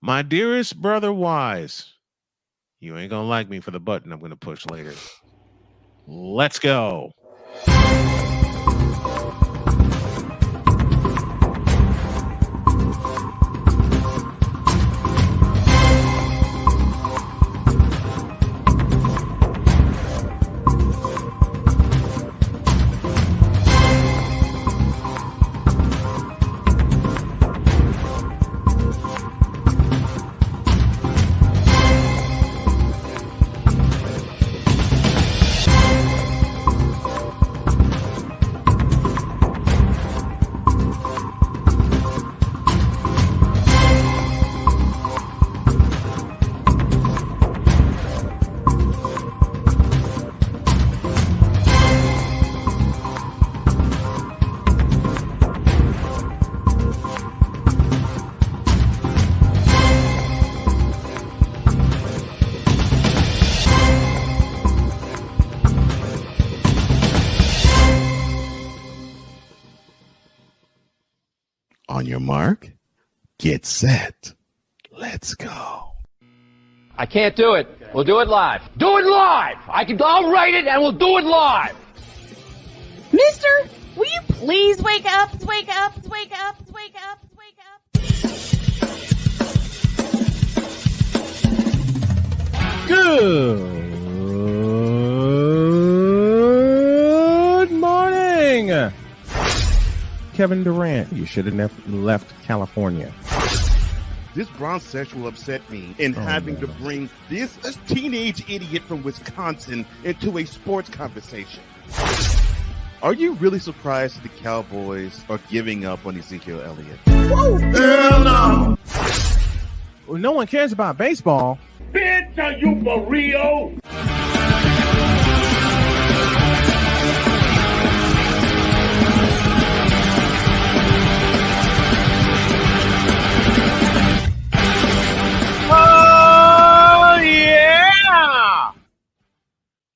My dearest brother Wise, you ain't going to like me for the button I'm going to push later. Let's go. On your mark, get set. Let's go. I can't do it. We'll do it live. Do it live! I'll write it and we'll do it live! Mister, will you please wake up, wake up, wake up, wake up, wake up? Good morning. Kevin Durant, you should have left California. This bronsexual upset me in having to bring this teenage idiot from Wisconsin into a sports conversation. Are you really surprised that the Cowboys are giving up on Ezekiel Elliott? Whoa. Hell no! Well, no one cares about baseball. Bitch, are you for real?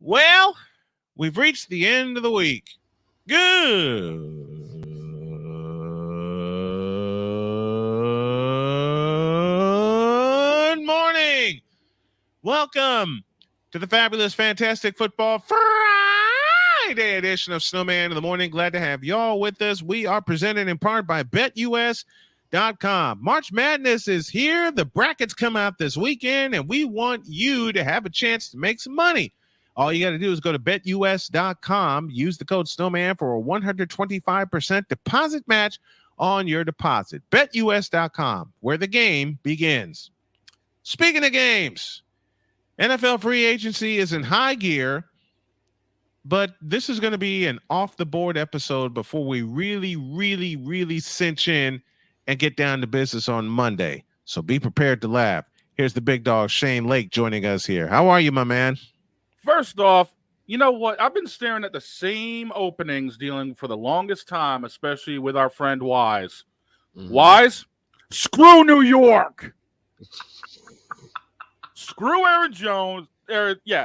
Well, we've reached the end of the week. Good morning. Welcome to the fabulous, fantastic football Friday edition of Snowman in the Morning. Glad to have y'all with us. We are presented in part by BetUS.com. March Madness is here. The brackets come out this weekend, and we want you to have a chance to make some money. All you got to do is go to BetUS.com, use the code Snowman for a 125% deposit match on your deposit. BetUS.com, where the game begins. Speaking of games, NFL free agency is in high gear, but this is going to be an off-the-board episode before we really cinch in and get down to business on Monday. So be prepared to laugh. Here's the big dog, Shane Lake, joining us here. How are you, my man? First off, you know what? I've been staring at the same openings dealing for the longest time, especially with our friend Wise. Mm-hmm. Wise, screw New York. Screw Aaron Jones.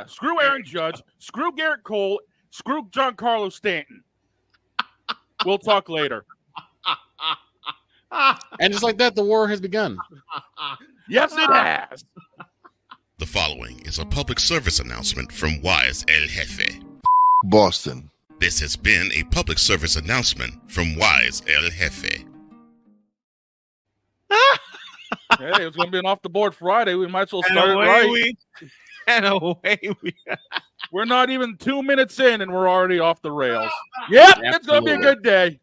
Screw Aaron Judge. Screw Garrett Cole. Screw Giancarlo Stanton. We'll talk later. And just like that, the war has begun. Yes, it has. The following is a public service announcement from Wise El Jefe, Boston. This has been a public service announcement from Wise El Jefe. Hey, it's going to be an off-the-board Friday. We might as well start it right. We're not even 2 minutes in, and we're already off the rails. Yep, absolutely. It's going to be a good day.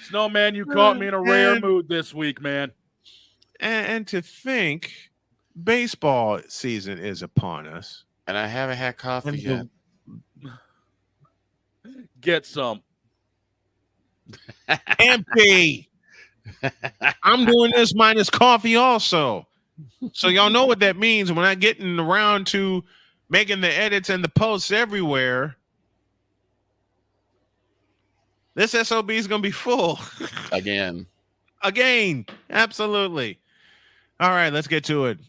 Snowman, you caught me in a rare mood this week, man. And to think baseball season is upon us. And I haven't had coffee yet. Get some. Empty. I'm doing this minus coffee also. So y'all know what that means. When I get around to making the edits and the posts everywhere, this SOB is going to be full. Again. Absolutely. All right, let's get to it.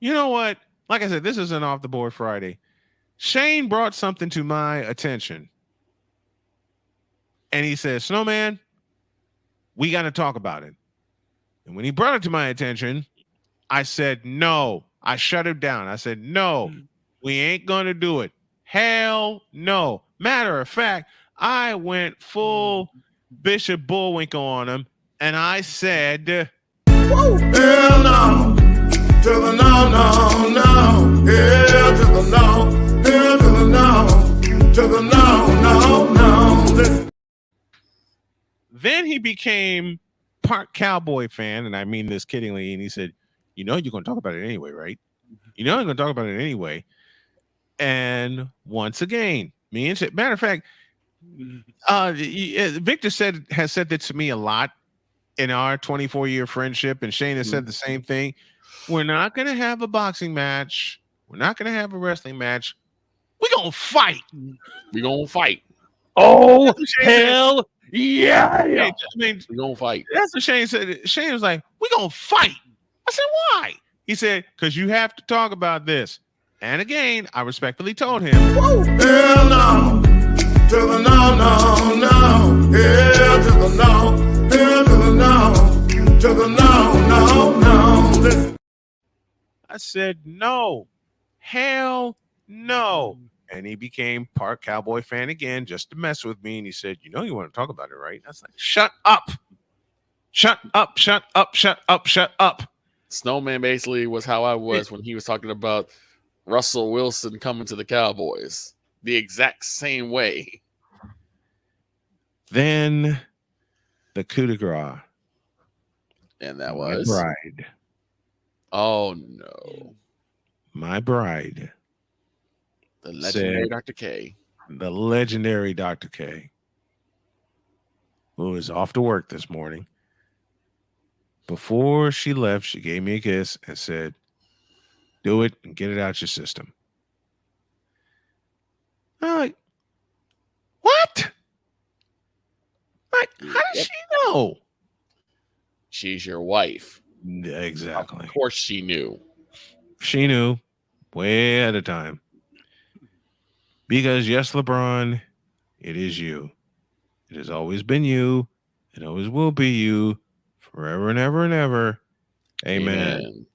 You know what? Like I said, this is an off-the-board Friday. Shane brought something to my attention. And he says, Snowman, we got to talk about it. And when he brought it to my attention, I said, no. I shut him down. I said, no, we ain't going to do it. Hell no. Matter of fact, I went full Bishop Bullwinkle on him, and I said, hell no. To the no, no, no. Hell to the no. Hell to the no. To the no, no, no. Then he became part cowboy fan, and I mean this kiddingly, and he said, you know you're going to talk about it anyway, right? You know you're going to talk about it anyway. And once again, me and matter of fact, Victor has said that to me a lot in our 24-year friendship, and Shane has said the same thing. We're not going to have a boxing match. We're not going to have a wrestling match. We're going to fight. We're going to fight. Oh, hell yeah. I mean, We're going to fight. That's what Shane said. Shane was like, we're going to fight. I said, why? He said, because you have to talk about this. And again, I respectfully told him, hell no. To the no, no, no. Hell to the no. Hell to the no. To the no, no, no. I said, no. Hell no. And he became part cowboy fan again just to mess with me. And he said, you know you want to talk about it, right? I was like, shut up. Shut up, shut up, shut up, shut up. Snowman basically was how I was when he was talking about Russell Wilson coming to the Cowboys. The exact same way. Then the coup de grace. And that was? My bride. Oh, no. My bride. The legendary Dr. K. The legendary Dr. K. Who is off to work this morning. Before she left, she gave me a kiss and said, do it and get it out your system. I'm like, what? Like, how does she know? She's your wife. Exactly. Of course she knew. She knew way at a time. Because yes, LeBron, it is you. It has always been you. It always will be you. Forever and ever and ever. Amen. Amen.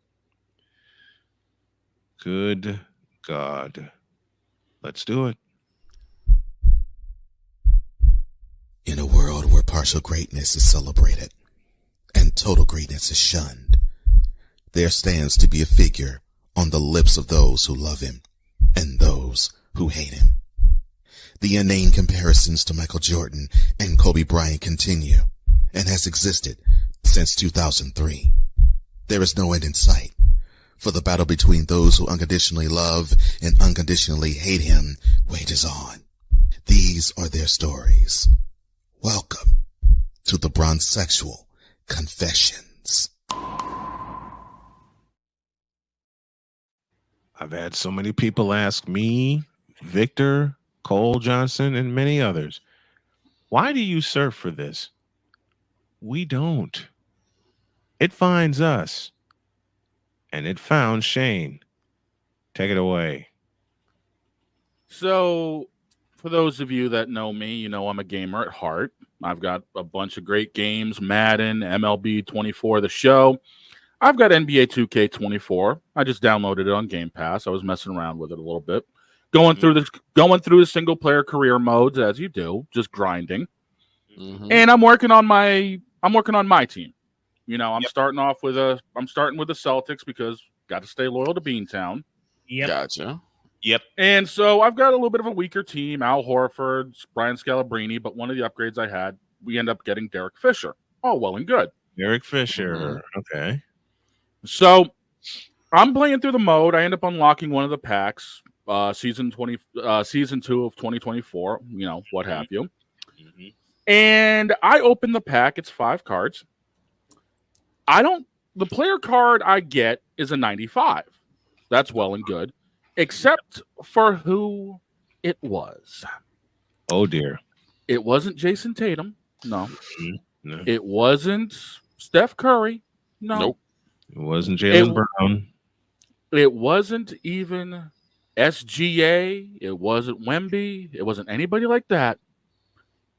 Good God. Let's do it. In a world where partial greatness is celebrated and total greatness is shunned, there stands to be a figure on the lips of those who love him and those who hate him. The inane comparisons to Michael Jordan and Kobe Bryant continue and has existed since 2003. There is no end in sight, for the battle between those who unconditionally love and unconditionally hate him wages on. These are their stories. Welcome to the Bronzexual Confessions. I've had so many people ask me, Victor, Cole Johnson, and many others, why do you surf for this? We don't. It finds us. And it found Shane. Take it away. So, for those of you that know me, you know I'm a gamer at heart. I've got a bunch of great games, Madden, MLB 24, the show. I've got NBA 2K24. I just downloaded it on Game Pass. I was messing around with it a little bit. Going through the single player career modes as you do, just grinding. Mm-hmm. And I'm working on my team. You know, I'm starting with the Celtics because got to stay loyal to Beantown. Yep. Gotcha. Yep. And so I've got a little bit of a weaker team, Al Horford, Brian Scalabrine, but one of the upgrades I had, we end up getting Derek Fisher. Oh, well and good. Derek Fisher. Okay. So I'm playing through the mode. I end up unlocking one of the packs, season 2 of 2024, you know, what have you. Mm-hmm. And I open the pack. It's 5 cards. The player card I get is a 95. That's well and good, except for who it was. Oh, dear. It wasn't Jason Tatum. No. Mm-hmm. No. It wasn't Steph Curry. No. Nope. It wasn't Jaylen Brown. It wasn't even SGA. It wasn't Wemby. It wasn't anybody like that.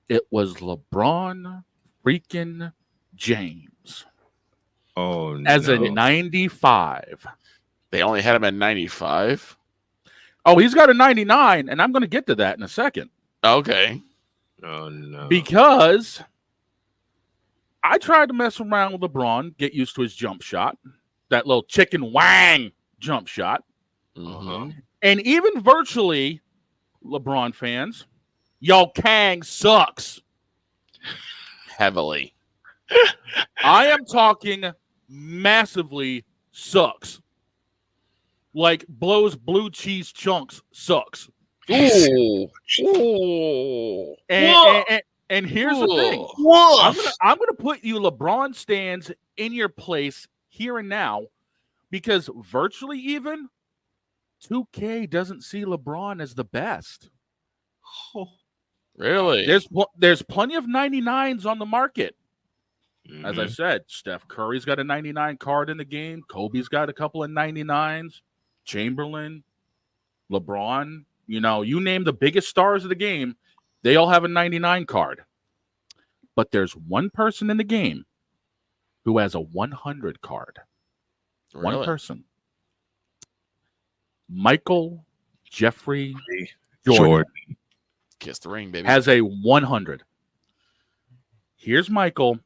It was LeBron freaking James Oh as a no. 95. They only had him at 95. Oh, he's got a 99, and I'm going to get to that in a second. Okay. Oh no. Because I tried to mess around with LeBron, get used to his jump shot, that little chicken wang jump shot. Mhm. And even virtually, LeBron fans, yo, Kang sucks. Heavily. I am talking massively sucks. Like blows blue cheese chunks sucks. Ooh. Ooh. And here's the thing. I'm gonna put you LeBron stands in your place here and now, because virtually even 2K doesn't see LeBron as the best. Really? There's plenty of 99s on the market. As I said, Steph Curry's got a 99 card in the game. Kobe's got a couple of 99s. Chamberlain, LeBron, you name the biggest stars of the game, they all have a 99 card. But there's one person in the game who has a 100 card. Really? One person. Michael Jeffrey Jordan Kiss the ring, baby. has a 100. Here's Michael.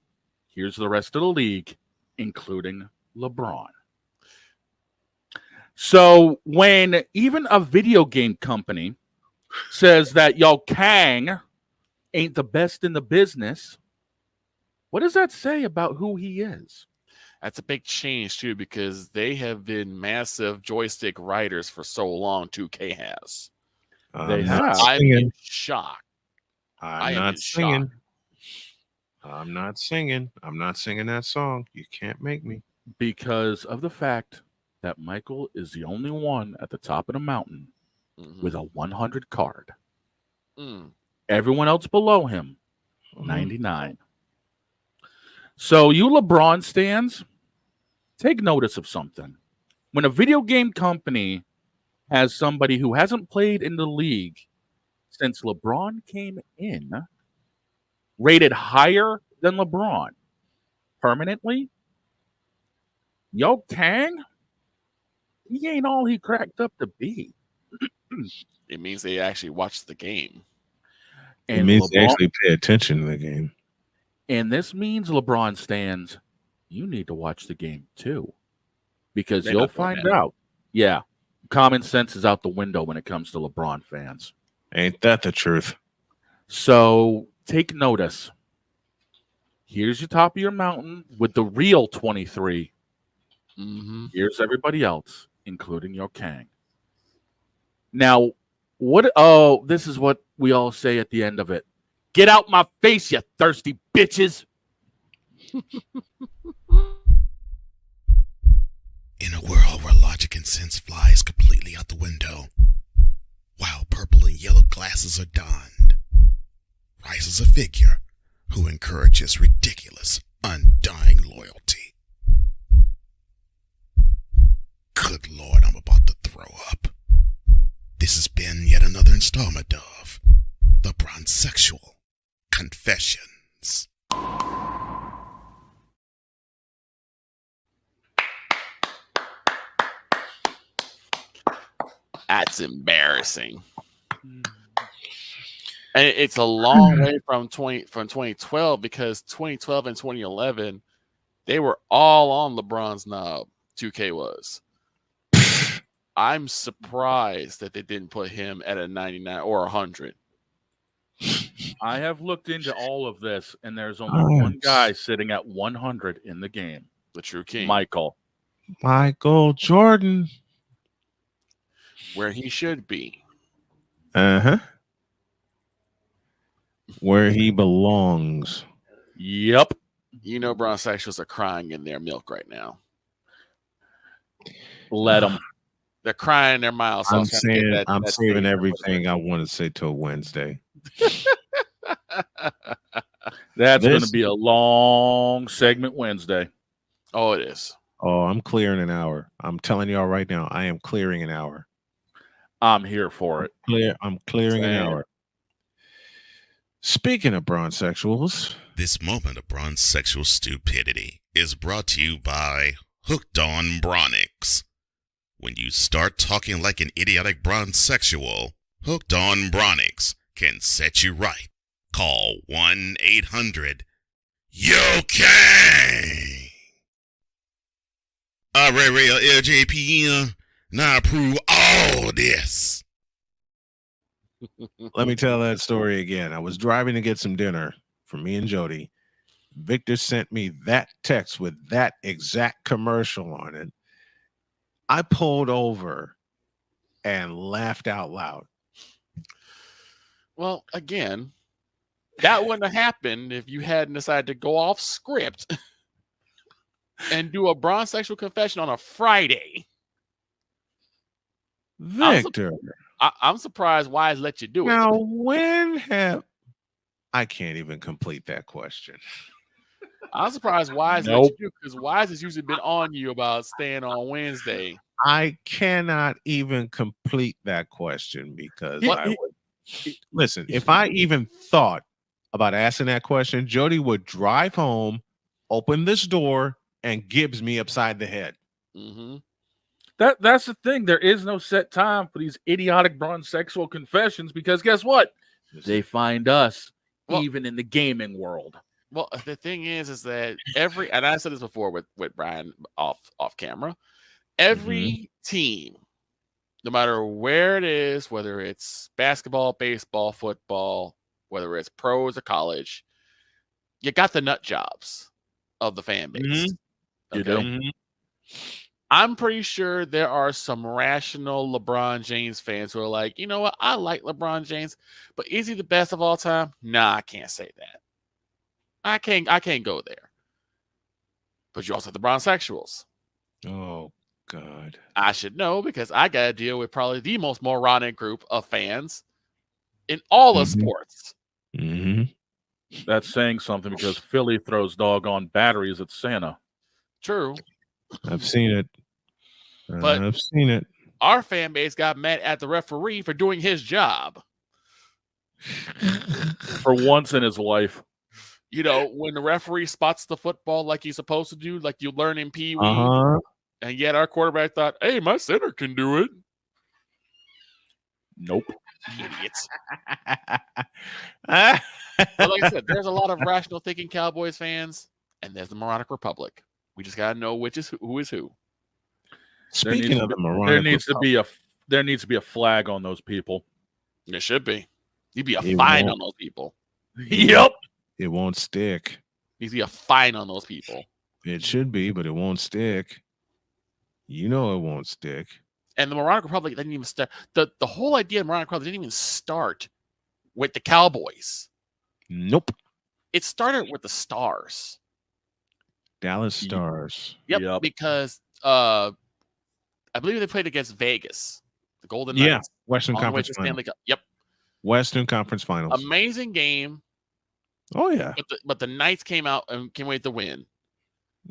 Here's the rest of the league, including LeBron. So when even a video game company says that Kang ain't the best in the business, what does that say about who he is? That's a big change, too, because they have been massive joystick riders for so long, 2K has. They have. I'm in shock. I'm not singing. I'm not singing. I'm not singing that song. You can't make me. Because of the fact that Michael is the only one at the top of the mountain with a 100 card. Everyone else below him, 99. So you LeBron stans, take notice of something. When a video game company has somebody who hasn't played in the league since LeBron came in, rated higher than LeBron permanently, Kang, he ain't all he cracked up to be. It means they actually watched the game. And it means they actually pay attention to the game. And this means LeBron stands, you need to watch the game too. Because you'll find out. Yeah. Common sense is out the window when it comes to LeBron fans. Ain't that the truth? So take notice. Here's your top of your mountain with the real 23. Here's everybody else, including your Kang. Now, this is what we all say at the end of it. Get out my face, you thirsty bitches. In a world where logic and sense flies completely out the window, while purple and yellow glasses are donned, rises a figure who encourages ridiculous, undying loyalty. Good Lord, I'm about to throw up. This has been yet another installment of The Bronsexual Confessions. That's embarrassing. And it's a long way from 2012, because 2012 and 2011, they were all on LeBron's knob. 2K was. I'm surprised that they didn't put him at a 99 or 100. I have looked into all of this, and there's only one guy sitting at 100 in the game. The true king. Michael Jordan. Where he should be. Where he belongs. Yep. Bronsexuals are crying in their milk right now. Let them. They're crying their mouths I'm off. saying I'm saving everything I want to say till Wednesday. That's going to be a long segment Wednesday. Oh, it is. Oh, I'm clearing an hour. I'm telling y'all right now, I am clearing an hour. I'm here for it. I'm clearing an hour. Speaking of bronzexuals, This moment of bronze sexual stupidity is brought to you by Hooked on Bronix. When you start talking like an idiotic bronzexual, Hooked on Bronix can set you right. Call 1-800-YO-KANG. Real LJPM, now approve all this. let me tell that story again. I was driving to get some dinner for me and Jody. Victor sent me that text with that exact commercial on it. I pulled over and laughed out loud. Well, again, that wouldn't have happened if you hadn't decided to go off script and do a bronzexual confession on a Friday. Victor. I'm surprised Wise let you do it. Now, when have I can't even complete that question. I'm surprised Wise let you do it because Wise has usually been on you about staying on Wednesday. I cannot even complete that question because listen, if I even thought about asking that question, Jody would drive home, open this door, and gibbs me upside the head. Mm-hmm. That's the thing. There is no set time for these idiotic bronzexual confessions because guess what? They find us even in the gaming world. Well, the thing is that and I said this before with Brian off camera, every team, no matter where it is, whether it's basketball, baseball, football, whether it's pros or college, you got the nut jobs of the fan base. You do. I'm pretty sure there are some rational LeBron James fans who are like, you know what? I like LeBron James, but is he the best of all time? Nah, I can't say that. I can't go there. But you also have the bronzexuals. Oh, God. I should know because I got to deal with probably the most moronic group of fans in all of sports. That's saying something because Philly throws doggone batteries at Santa. True. I've seen it. But I've seen it. Our fan base got mad at the referee for doing his job. For once in his life. You know, when the referee spots the football like he's supposed to do, like you learn in Pee Wee, and yet our quarterback thought, hey, my center can do it. Nope. Idiots. But like I said, there's a lot of rational thinking Cowboys fans, and there's the Moronic Republic. We just got to know who is who. Speaking of the Moronic there needs to be a flag on those people. There should be. You'd be a fine on those people. Yep. It won't stick. Needs to be a fine on those people. It should be, but it won't stick. You know it won't stick. And the Moronic Republic didn't even start. The whole idea of Moronic Republic didn't even start with the Cowboys. Nope. It started with the Stars. Dallas Stars. Yep. Because I believe they played against Vegas, the Golden Knights. Yeah, Western Conference Finals. Yep. Western Conference Finals. Amazing game. Oh, yeah. But the Knights came out and came away to win.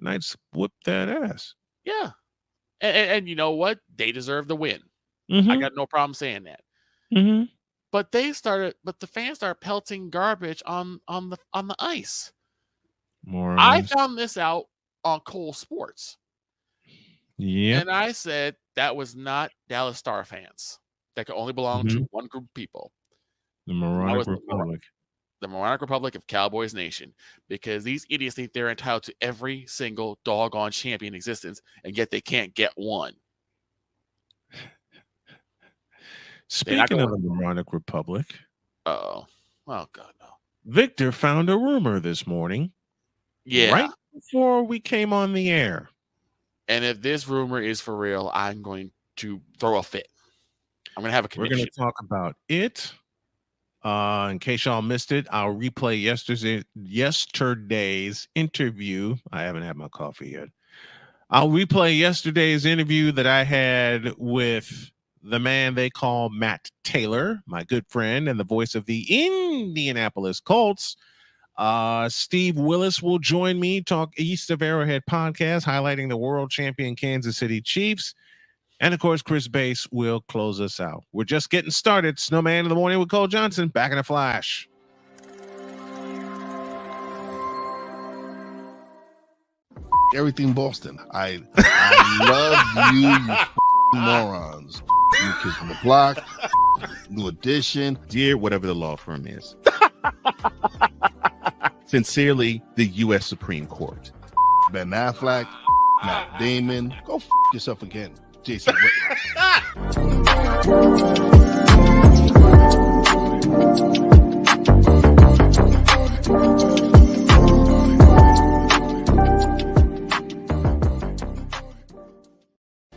Knights whooped that ass. Yeah. And you know what? They deserve the win. I got no problem saying that. But the fans started pelting garbage on the ice. Morons. I found this out on Cole Sports. Yeah. And I said that was not Dallas Star fans. That could only belong to one group of people. The Moronic Republic. The Moronic Republic of Cowboys Nation. Because these idiots think they're entitled to every single doggone champion in existence, and yet they can't get one. Speaking of the Moronic Republic. Oh, God, no. Victor found a rumor this morning. Yeah. Right before we came on the air. And if this rumor is for real, I'm going to throw a fit. I'm going to have a connection. We're going to talk about it. In case y'all missed it, I'll replay yesterday's interview. I haven't had my coffee yet. I'll replay yesterday's interview that I had with the man they call Matt Taylor, my good friend and the voice of the Indianapolis Colts. Steve Willis will join me, talk East of Arrowhead podcast, highlighting the world champion Kansas City Chiefs. And of course, Chris Bass will close us out. We're just getting started. Snowman in the Morning with Cole Johnson. Back in a flash. everything Boston. I love you, morons. New Kids on the Block, New Edition. Dear whatever the law firm is. Sincerely, the U.S. Supreme Court. Ben Affleck, Matt Damon. Go yourself again, Jason Whitlock.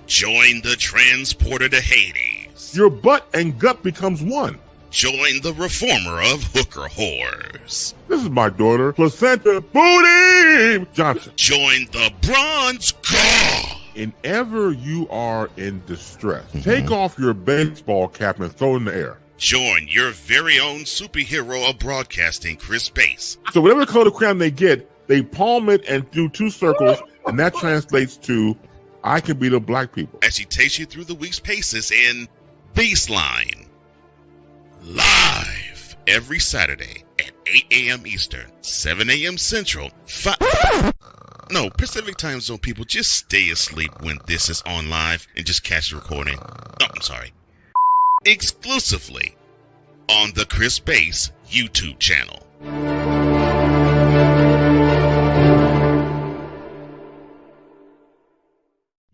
Join the transporter to Hades. Your butt and gut becomes one. Join the reformer of hooker whores. This is my daughter, Placenta Booty Johnson. Join the bronze claw. Whenever you are in distress, take off your baseball cap and throw it in the air. Join your very own superhero of broadcasting, Chris Bass. So whatever color crayon they get, they palm it and do 2 circles, and that translates to, I can be the black people. As he takes you through the week's paces in Baseline. Live every Saturday at 8 a.m. Eastern, 7 a.m. Central, Pacific Time Zone people, just stay asleep when this is on live and just catch the recording. Oh, I'm sorry. Exclusively on the Chris Bass YouTube channel.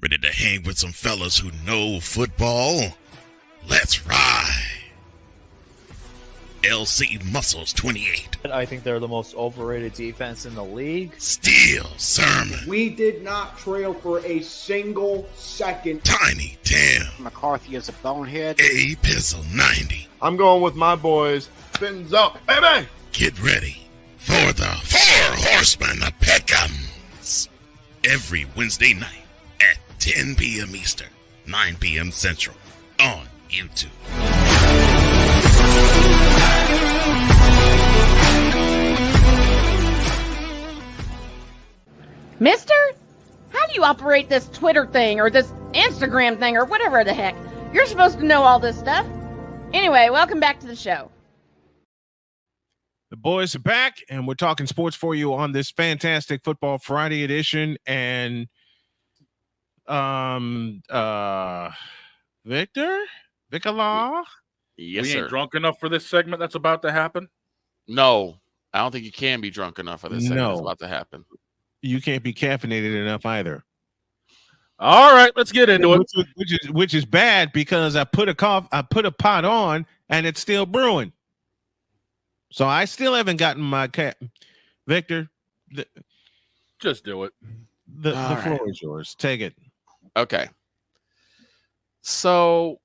Ready to hang with some fellas who know football? Let's ride. LC Muscles 28. I think they're the most overrated defense in the league. Steel Sermon. We did not trail for a single second. Tiny Tim. McCarthy is a bonehead. A Pizzle 90. I'm going with my boys. Fins up, baby. Get ready for the 4 Horsemen of Pick'ems. Every Wednesday night at 10 p.m. Eastern, 9 p.m. Central on YouTube. Mister, how do you operate this Twitter thing or this Instagram thing or whatever the heck? You're supposed to know all this stuff. Anyway, welcome back to the show. The boys are back, and we're talking sports for you on this fantastic Football Friday edition. And Victor Law. Yes, we sir. ain't drunk enough for this segment that's about to happen? No, I don't think you can be drunk enough for this segment that's about to happen. You can't be caffeinated enough either. All right, let's get into it. Which is bad because I put a pot on and it's still brewing. So I still haven't gotten my Victor. Just do it. The floor is yours. Take it. Okay. So,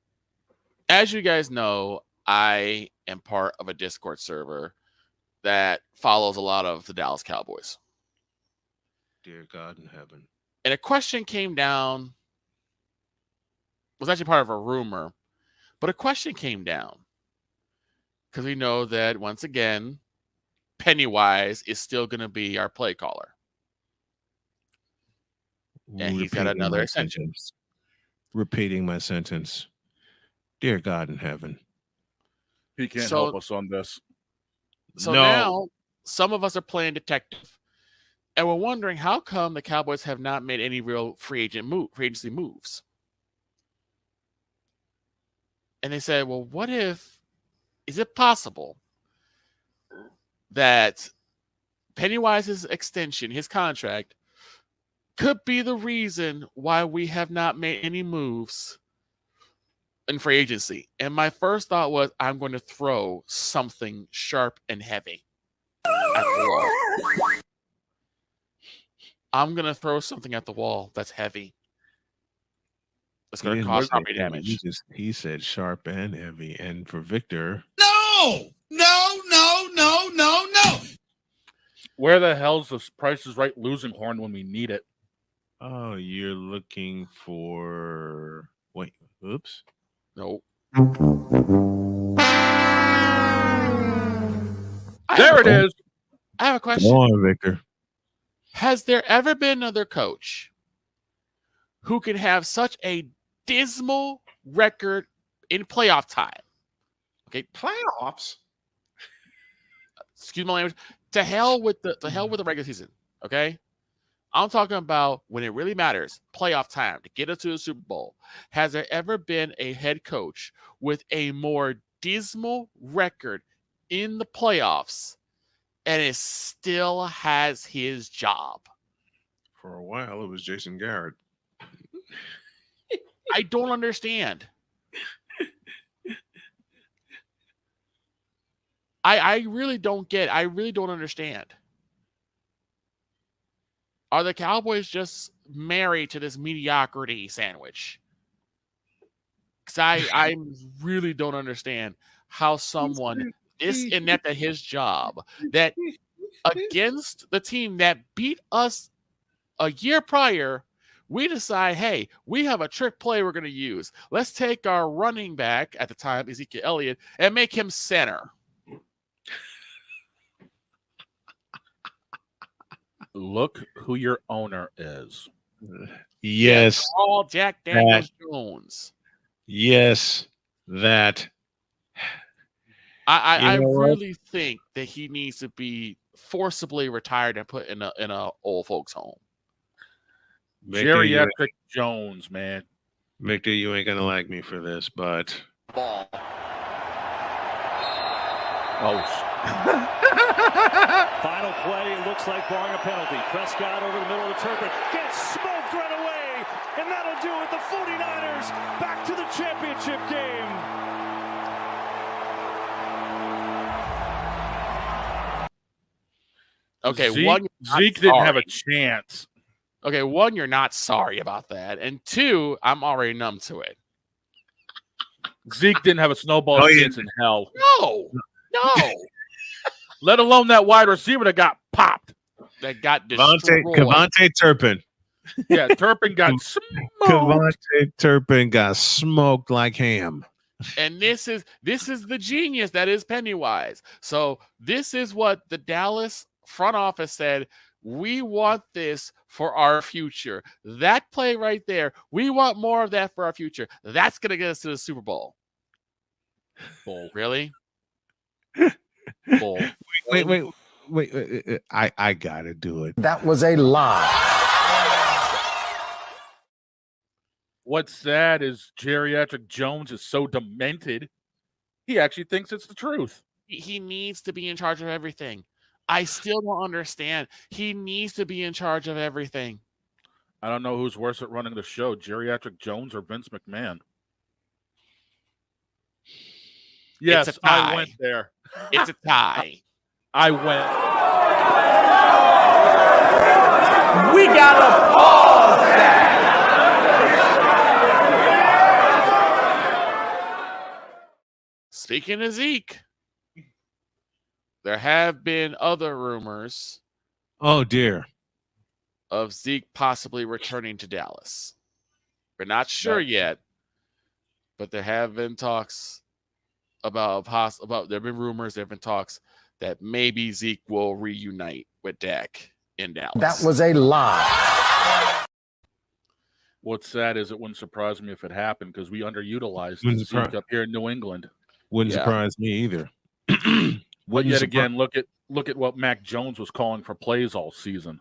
as you guys know, I am part of a Discord server that follows a lot of the Dallas Cowboys. Dear God in heaven. And a question came down, was actually part of a rumor, but a question came down because we know that once again, Pennywise is still going to be our play caller. And he's got another extension. Repeating my sentence. Dear God in heaven. He can't help us on this. So now some of us are playing detective. And we're wondering how come the Cowboys have not made any real free agency moves. And they said, well, is it possible that Pennywise's extension, his contract, could be the reason why we have not made any moves in free agency? And my first thought was, I'm going to throw something sharp and heavy at the wall. I'm going to throw something at the wall that's heavy. It's going to cause property damage. He said sharp and heavy. And for Victor. No! Where the hell's the Price is Right losing horn when we need it? Oh, you're looking for... Wait, oops. Nope. There it is. I have a question. Go on, Victor. Has there ever been another coach who can have such a dismal record in playoff time? Okay, playoffs. Excuse my language. To hell with the regular season. Okay, I'm talking about when it really matters, playoff time to get us to the Super Bowl. Has there ever been a head coach with a more dismal record in the playoffs and it still has his job? For a while, it was Jason Garrett. I don't understand. I really don't get. I really don't understand. Are the Cowboys just married to this mediocrity sandwich? Because I really don't understand how someone this inept at his job that against the team that beat us a year prior, we decide, hey, we have a trick play we're going to use. Let's take our running back at the time, Ezekiel Elliott, and make him center. Look who your owner is. Yes. All Jack Daniels Jones. Yes, that. I really think that he needs to be forcibly retired and put in a old folks home. Geriatric Jones, man. Victor, you ain't gonna like me for this, but ball. Oh. Final play looks like barring a penalty. Prescott over the middle of the Turpin gets smoked right away, and that'll do it. The 49ers back to the championship game. Okay, Zeke didn't have a chance. Okay, one, you're not sorry about that, and two, I'm already numb to it. Zeke didn't have a snowball chance in hell. No. Let alone that wide receiver that got popped. That got destroyed. Kevontae Turpin. Yeah, Turpin got smoked. Kevontae Turpin got smoked like ham. And this is the genius that is Pennywise. So this is what the Dallas front office said. We want this for our future. That play right there, we want more of that for our future. That's going to get us to the Super Bowl. Bull, really? Bull. Wait. I got to do it. That was a lie. What's sad is Geriatric Jones is so demented, he actually thinks it's the truth. He needs to be in charge of everything. I still don't understand. He needs to be in charge of everything. I don't know who's worse at running the show, Geriatric Jones or Vince McMahon. Yes, It's a tie. I went there. It's a tie. I went. We gotta pause that. Speaking of Zeke, there have been other rumors. Oh, dear. Of Zeke possibly returning to Dallas. We're not sure yet, but there have been talks about there have been rumors, there have been talks that maybe Zeke will reunite with Dak in Dallas. That was a lie. What's sad is it wouldn't surprise me if it happened because we underutilized Zeke up here in New England. Wouldn't surprise me either. But yet again, look at what Mac Jones was calling for plays all season.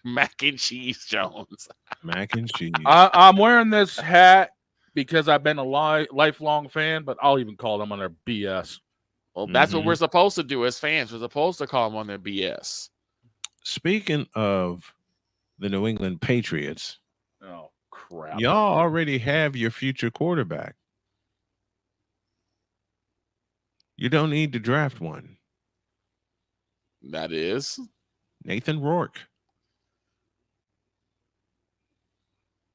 Mac and Cheese Jones. Mac and Cheese. I'm wearing this hat because I've been a lifelong fan, but I'll even call them on their BS. Well, that's what we're supposed to do as fans. We're supposed to call them on their BS. Speaking of the New England Patriots, oh crap! Y'all already have your future quarterback. You don't need to draft one. That is Nathan Rourke.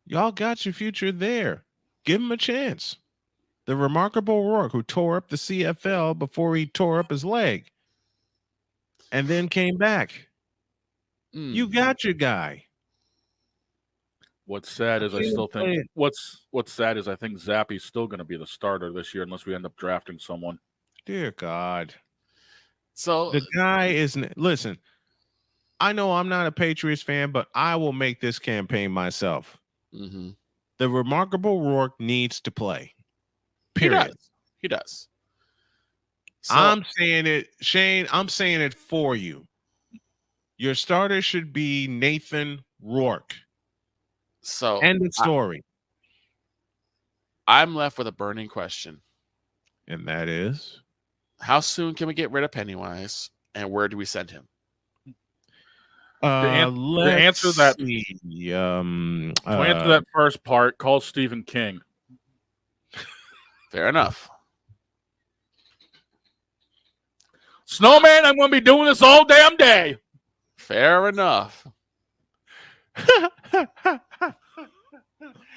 Y'all got your future there. Give him a chance. The remarkable Rourke who tore up the CFL before he tore up his leg and then came back. You got your guy. What's sad is I still think what's sad is I think Zappy's still going to be the starter this year unless we end up drafting someone. Dear God. So the guy isn't. Listen, I know I'm not a Patriots fan, but I will make this campaign myself. Mm-hmm. The remarkable Rourke needs to play. Period. He does. So, I'm saying it, Shane. I'm saying it for you. Your starter should be Nathan Rourke. So end of story. I'm left with a burning question. And that is? How soon can we get rid of Pennywise, and where do we send him? To answer that, to answer that first part, call Stephen King. Fair enough. Snowman, I'm going to be doing this all damn day. Fair enough.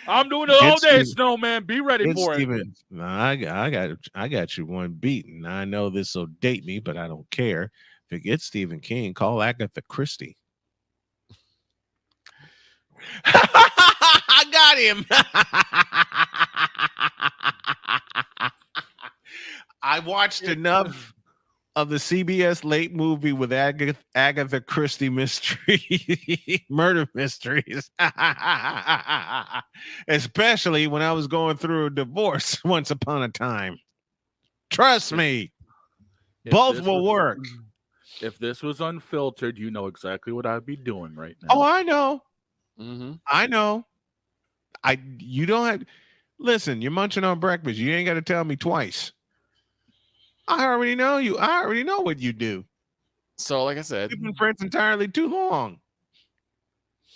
I'm doing it all day, Snowman. Be ready for it. No, I got you one beaten. I know this will date me, but I don't care. Forget Stephen King. Call Agatha Christie. I got him. I watched enough of the CBS late movie with Agatha Christie mystery murder mysteries, especially when I was going through a divorce once upon a time. Trust me, both will work. If this was unfiltered, you know exactly what I'd be doing right now. Oh, I know. Mm-hmm. I know. You don't have. Listen, you're munching on breakfast. You ain't got to tell me twice. I already know you. I already know what you do. So, like I said, we've been friends entirely too long.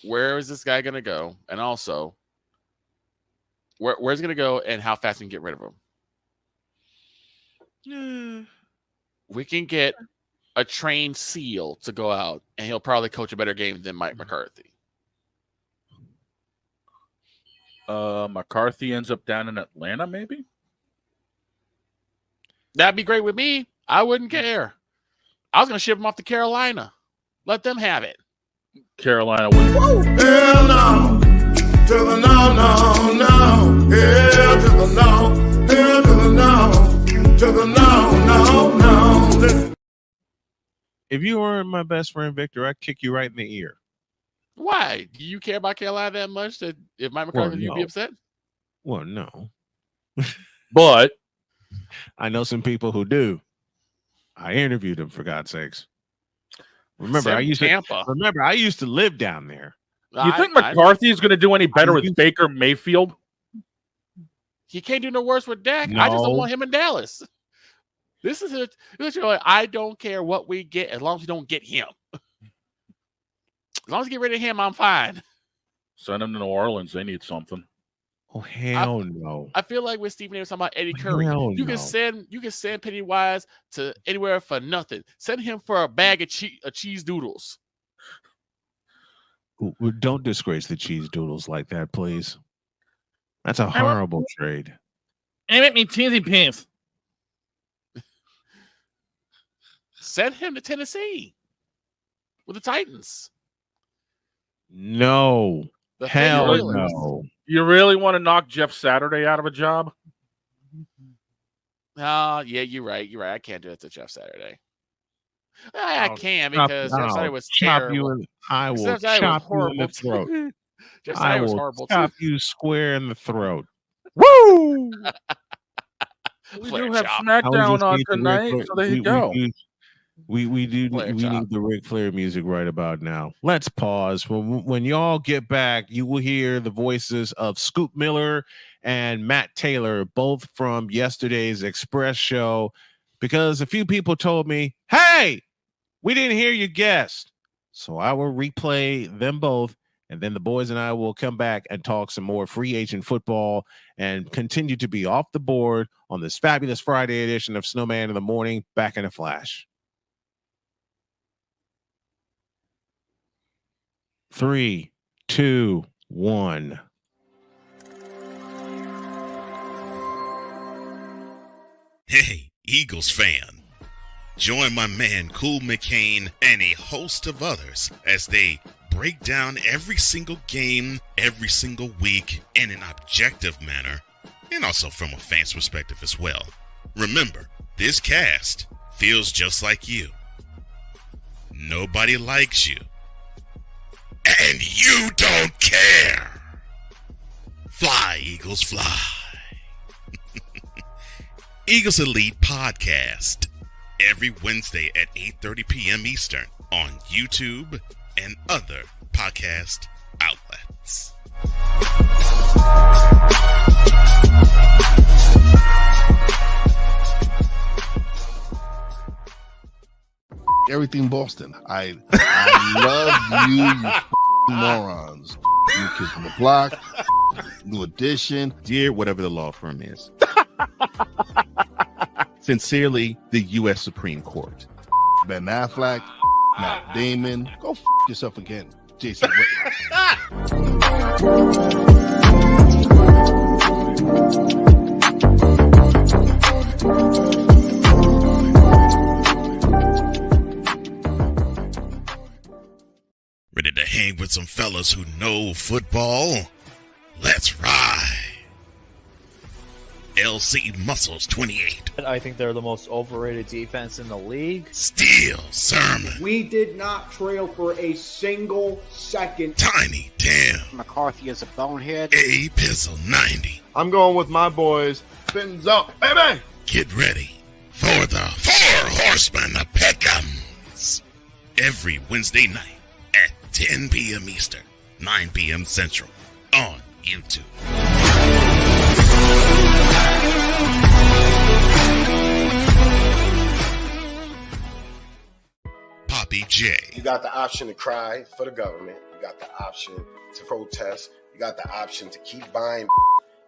Where is this guy going to go? And also, where's he going to go and how fast we can get rid of him? We can get a trained SEAL to go out, and he'll probably coach a better game than Mike McCarthy. McCarthy ends up down in Atlanta, maybe? That'd be great with me. I wouldn't care. I was going to ship him off to Carolina. Let them have it. Carolina would. Hell no. To the no, no, no. Hell to the no. Hell to the no. To the no, no, no. Listen. If you weren't my best friend, Victor, I'd kick you right in the ear. Why? Do you care about Carolina that much that if Mike McCarthy, you'd be upset? Well, no. But I know some people who do. I interviewed them, for God's sakes. Remember, I used to live down there. You think McCarthy is going to do any better with Baker Mayfield? He can't do no worse with Dak. No. I just don't want him in Dallas. This is it. I don't care what we get as long as we don't get him. As long as we get rid of him, I'm fine. Send him to New Orleans. They need something. Oh, hell no. I feel like when Stephen A was talking about Eddie Curry, you can send Pennywise to anywhere for nothing. Send him for a bag of cheese doodles. Don't disgrace the cheese doodles like that, please. That's a horrible trade. I make me cheesy pants. Send him to Tennessee with the Titans. No. Hell no. You really want to knock Jeff Saturday out of a job? Oh, yeah, you're right. You're right. I can't do it to Jeff Saturday. I can because Jeff Saturday was terrible. I will chop you in the throat. Jeff Saturday was horrible too. Chop you square in the throat. Woo! We do have SmackDown on tonight, so there you go. We need the Ric Flair music right about now. Let's pause. When y'all get back, you will hear the voices of Scoop Miller and Matt Taylor, both from yesterday's Express show, because a few people told me, hey, we didn't hear your guest. So I will replay them both, and then the boys and I will come back and talk some more free agent football and continue to be off the board on this fabulous Friday edition of Snowman in the Morning. Back in a flash. 3, 2, 1. Hey, Eagles fan. Join my man Cool McCain and a host of others as they break down every single game, every single week in an objective manner, and also from a fan's perspective as well. Remember, this cast feels just like you. Nobody likes you. And you don't care. Fly, Eagles, fly. Eagles Elite Podcast. every Wednesday at 8:30 p.m. Eastern on YouTube and other podcast outlets. Everything Boston. I love you morons. You kids from the block. New edition. Dear whatever the law firm is. Sincerely, the U.S. Supreme Court. Ben Affleck, Matt Damon. Go yourself again, Jason Whitlock. Ready to hang with some fellas who know football? Let's ride. LC Muscles 28. I think they're the most overrated defense in the league. Steel Sermon. We did not trail for a single second. Tiny Tim. McCarthy is a bonehead. A Pizzle 90. I'm going with my boys. Fins up, baby. Get ready for the Four Horsemen of Peckham's. Every Wednesday night at 10 p.m. Eastern, 9 p.m. Central on YouTube. Poppy J. You got the option to cry for the government. You got the option to protest. You got the option to keep buying.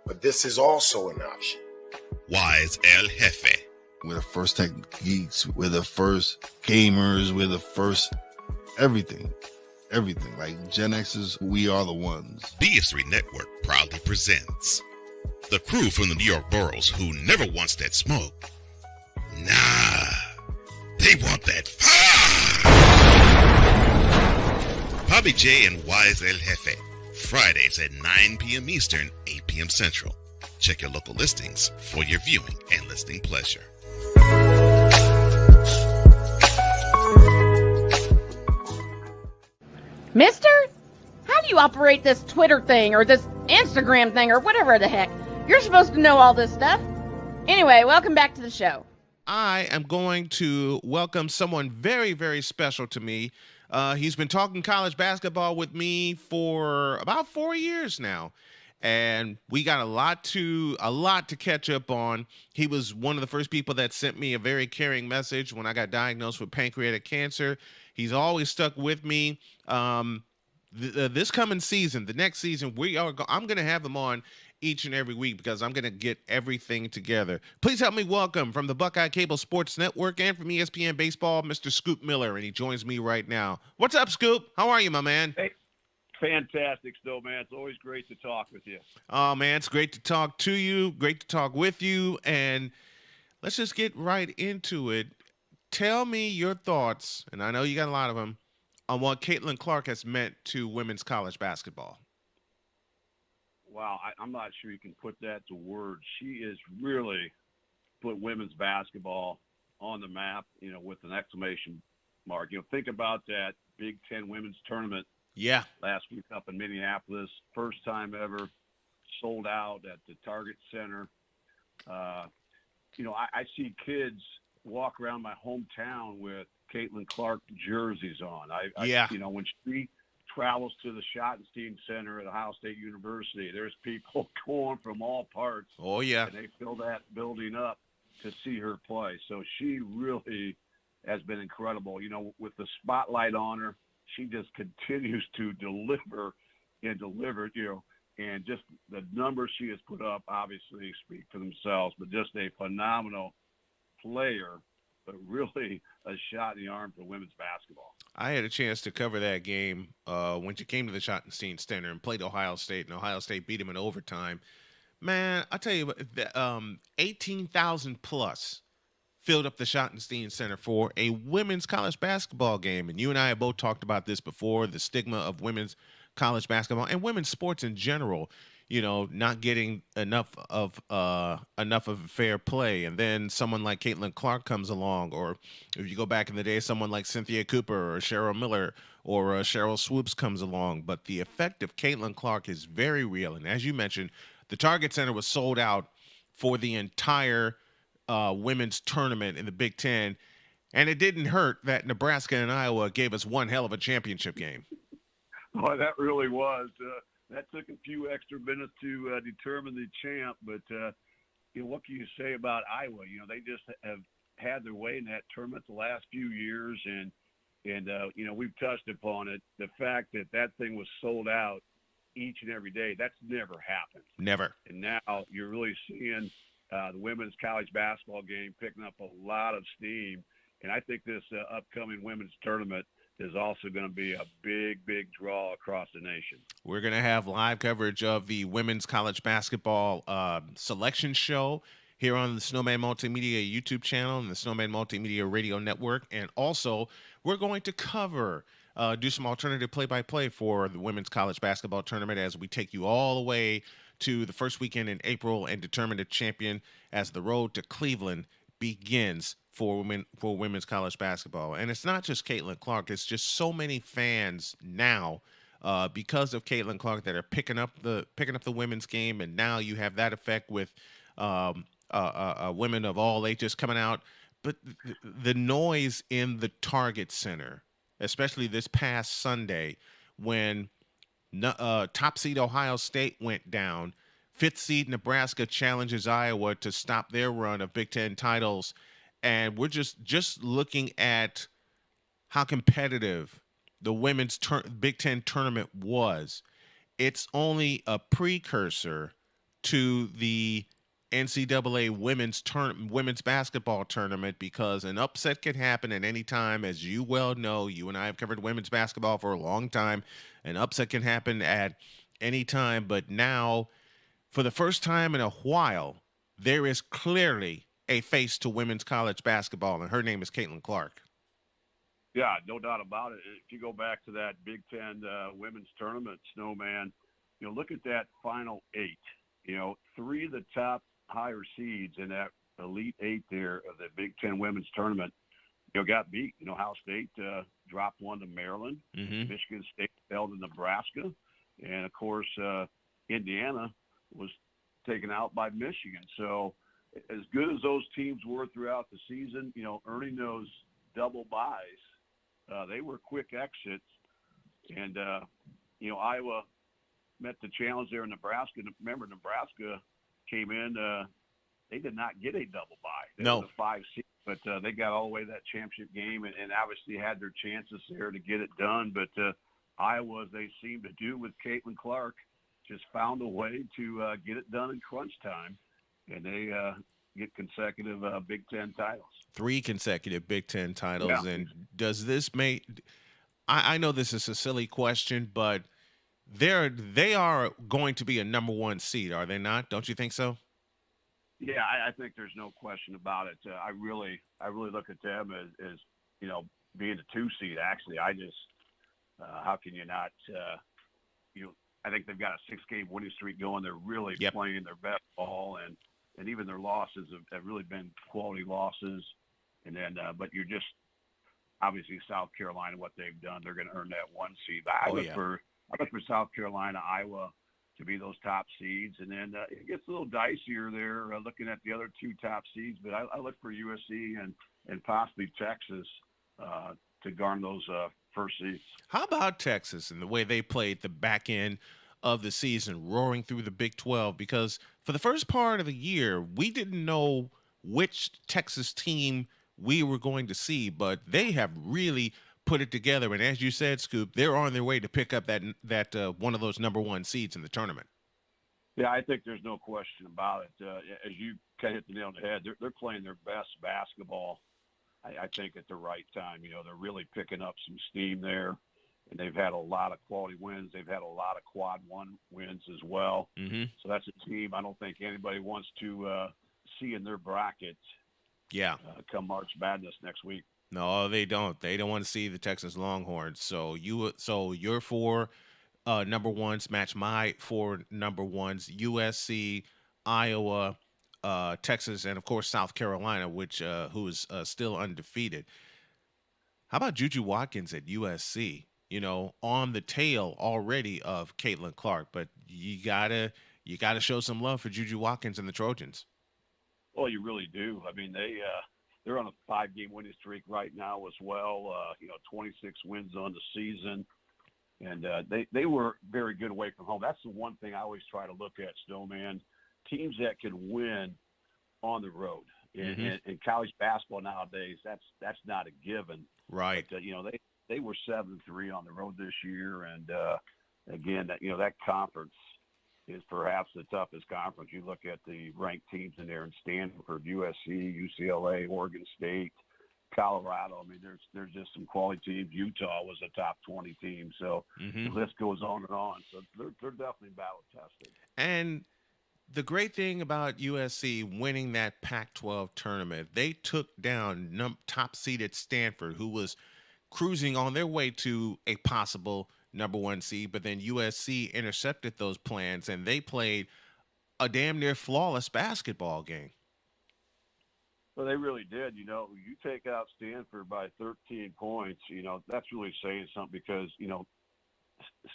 But this is also an option. Wise El Jefe. We're the first tech geeks. We're the first gamers. We're the first everything. Everything. Like Gen X's, we are the ones. BS3 Network proudly presents the crew from the New York boroughs who never wants that smoke. Nah, they want that fire. Bobby J and Wise El Jefe, Fridays at 9 p.m. Eastern, 8 p.m. Central. Check your local listings for your viewing and listening pleasure. Mister? How do you operate this Twitter thing or this Instagram thing or whatever the heck? You're supposed to know all this stuff. Anyway, welcome back to the show. I am going to welcome someone very, very special to me. He's been talking college basketball with me for about 4 years now. And we got a lot to catch up on. He was one of the first people that sent me a very caring message when I got diagnosed with pancreatic cancer. He's always stuck with me. This coming season, the next season, I'm going to have him on each and every week because I'm going to get everything together. Please help me welcome from the Buckeye Cable Sports Network and from ESPN Baseball, Mr. Scoop Miller, and he joins me right now. What's up, Scoop? How are you, my man? Hey. Fantastic, Snowman. It's always great to talk with you. Oh, man, it's great to talk to you, great to talk with you, and let's just get right into it. Tell me your thoughts, and I know you got a lot of them, on what Caitlin Clark has meant to women's college basketball. Wow, I'm not sure you can put that to words. She is really put women's basketball on the map, with an exclamation mark. Think about that Big Ten women's tournament. Yeah. Last week up in Minneapolis, first time ever, sold out at the Target Center. I see kids walk around my hometown with Caitlin Clark jerseys on. When she travels to the Schottenstein Center at Ohio State University, there's people going from all parts. Oh, yeah. And they fill that building up to see her play. So she really has been incredible. With the spotlight on her, she just continues to deliver, and just the numbers she has put up obviously speak for themselves, but just a phenomenal player, but really a shot in the arm for women's basketball. I had a chance to cover that game when she came to the Schottenstein Center and played Ohio State, and Ohio State beat them in overtime. Man, I tell you what, 18,000 plus filled up the Schottenstein Center for a women's college basketball game. And you and I have both talked about this before, the stigma of women's college basketball and women's sports in general, not getting enough of fair play. And then someone like Caitlin Clark comes along, or if you go back in the day, someone like Cynthia Cooper or Cheryl Miller or Cheryl Swoops comes along. But the effect of Caitlin Clark is very real. And as you mentioned, the Target Center was sold out for the entire women's tournament in the Big Ten. And it didn't hurt that Nebraska and Iowa gave us one hell of a championship game. Oh, that really was. That took a few extra minutes to determine the champ, but what can you say about Iowa? They just have had their way in that tournament the last few years, and we've touched upon it. The fact that thing was sold out each and every day, that's never happened. Never. And now you're really seeing the women's college basketball game picking up a lot of steam, and I think this upcoming women's tournament is also going to be a big, big draw across the nation. We're going to have live coverage of the women's college basketball selection show here on the Snowman Multimedia YouTube channel and the Snowman Multimedia Radio Network. And also, we're going to cover, do some alternative play-by-play for the women's college basketball tournament as we take you all the way to the first weekend in April and determine a champion as the road to Cleveland begins for women's college basketball. And it's not just Caitlin Clark. It's just so many fans now because of Caitlin Clark that are picking up the women's game. And now you have that effect with women of all ages coming out. But the noise in the Target Center, especially this past Sunday when top seed Ohio State went down, 5th seed Nebraska challenges Iowa to stop their run of Big Ten titles. And we're just looking at how competitive the women's Big Ten tournament was. It's only a precursor to the NCAA women's basketball tournament, because an upset can happen at any time. As you well know, you and I have covered women's basketball for a long time. An upset can happen at any time. But now, for the first time in a while, there is clearly a face to women's college basketball, and her name is Caitlin Clark. Yeah, no doubt about it. If you go back to that Big Ten women's tournament, Snowman, look at that final 8. 3 of the top higher seeds in that Elite 8 there of the Big Ten women's tournament, got beat. Ohio State dropped one to Maryland. Mm-hmm. Michigan State fell to Nebraska. And, of course, Indiana was taken out by Michigan. So, as good as those teams were throughout the season, earning those double buys, they were quick exits. And, Iowa met the challenge there in Nebraska. Remember, Nebraska came in, they did not get a double bye. They were the 5 seed, but they got all the way to that championship game and obviously had their chances there to get it done. But Iowa, as they seem to do with Caitlin Clark, just found a way to get it done in crunch time. And they get consecutive Big Ten titles. 3 consecutive Big Ten titles. Yeah. And does this make – I know this is a silly question, but they are going to be a number 1 seed, are they not? Don't you think so? Yeah, I think there's no question about it. I really look at them as being a 2 seed. Actually, I just how can you not I think they've got a 6-game winning streak going. They're really playing their best ball, and even their losses have really been quality losses. And then, but you're just obviously South Carolina, what they've done, they're going to earn that 1 seed. I look for South Carolina, Iowa to be those top seeds, and then it gets a little dicier there looking at the other 2 top seeds. But I look for USC and possibly Texas to garner those first seeds. How about Texas and the way they played the back end of the season, roaring through the Big 12? Because for the first part of the year, we didn't know which Texas team we were going to see, but they have really put it together. And as you said, Scoop, they're on their way to pick up that one of those number 1 seeds in the tournament. Yeah, I think there's no question about it. As you kind of hit the nail on the head, they're playing their best basketball, I think, at the right time. They're really picking up some steam there, and they've had a lot of quality wins. They've had a lot of quad 1 wins as well. Mm-hmm. So that's a team I don't think anybody wants to see in their bracket. Yeah. Come March Madness next week. No, they don't. They don't want to see the Texas Longhorns. So your 4 number 1s match my 4 number 1s: USC, Iowa, Texas, and of course South Carolina, who is still undefeated. How about Juju Watkins at USC? On the tail already of Caitlin Clark, but you gotta show some love for Juju Watkins and the Trojans. Well, you really do. I mean, they're they're on a 5-game winning streak right now as well. 26 wins on the season. And they were very good away from home. That's the one thing I always try to look at, Snowman. Teams that can win on the road. In college basketball nowadays, that's not a given. Right. But, they were 7-3 on the road this year. And, again, that conference is perhaps the toughest conference. You look at the ranked teams in there in Stanford, USC, UCLA, Oregon State, Colorado. I mean, there's just some quality teams. Utah was a top 20 team. So the list goes on and on. So they're definitely battle tested. And the great thing about USC winning that Pac-12 tournament, they took down top-seeded Stanford, who was cruising on their way to a possible number 1 seed, but then USC intercepted those plans, and they played a damn near flawless basketball game. Well, they really did. You take out Stanford by 13 points, that's really saying something because,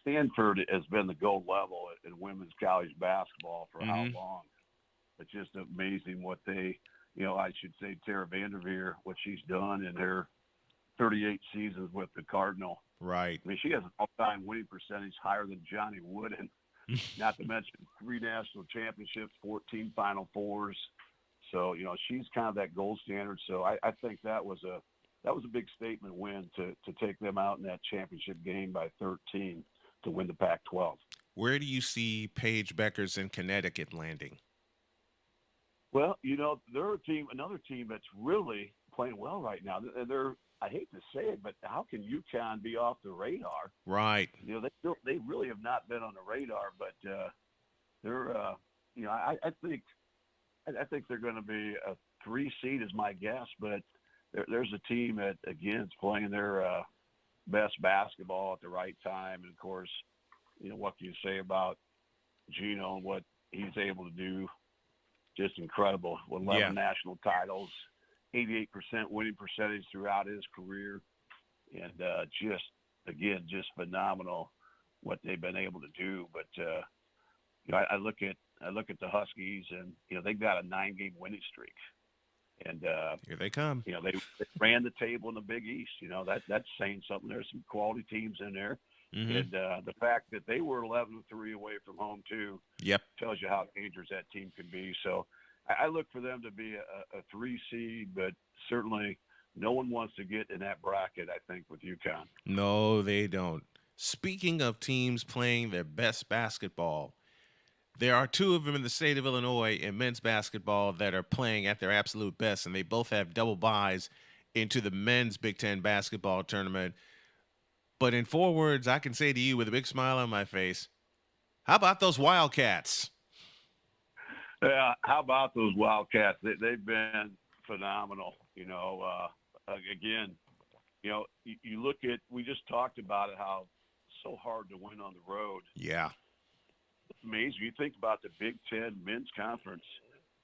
Stanford has been the gold level in women's college basketball for how long? It's just amazing what they, I should say Tara Vanderveer, what she's done in her 38 seasons with the Cardinal. Right. I mean, she has an all-time winning percentage higher than Johnny Wooden, not to mention 3 national championships, 14 Final Fours. So, she's kind of that gold standard. So I think that was a big statement win to take them out in that championship game by 13 to win the Pac-12. Where do you see Paige Beckers in Connecticut landing? Well, they're another team that's really playing well right now. I hate to say it, but how can UConn be off the radar? Right. They really have not been on the radar, but they're I think they're going to be a 3 seed is my guess, but there's a team that, again, is playing their best basketball at the right time. And, of course, what can you say about Gino and what he's able to do? Just incredible. 11 national titles, 88% winning percentage throughout his career. And just phenomenal what they've been able to do. But, I look at the Huskies, and they've got a 9-game winning streak, and here they come. They ran the table in the Big East. That's saying something. There's some quality teams in there, and the fact that they were 11-3 away from home too, tells you how dangerous that team can be. So I look for them to be a 3 seed, but certainly no one wants to get in that bracket. I think with UConn. No, they don't. Speaking of teams playing their best basketball, there are 2 of them in the state of Illinois in men's basketball that are playing at their absolute best, and they both have double byes into the men's Big Ten basketball tournament. But in 4 words, I can say to you with a big smile on my face, how about those Wildcats? Yeah, how about those Wildcats? They've been phenomenal. Again, you look at, we just talked about it, how it's so hard to win on the road. Yeah. It's amazing. You think about the Big Ten men's conference,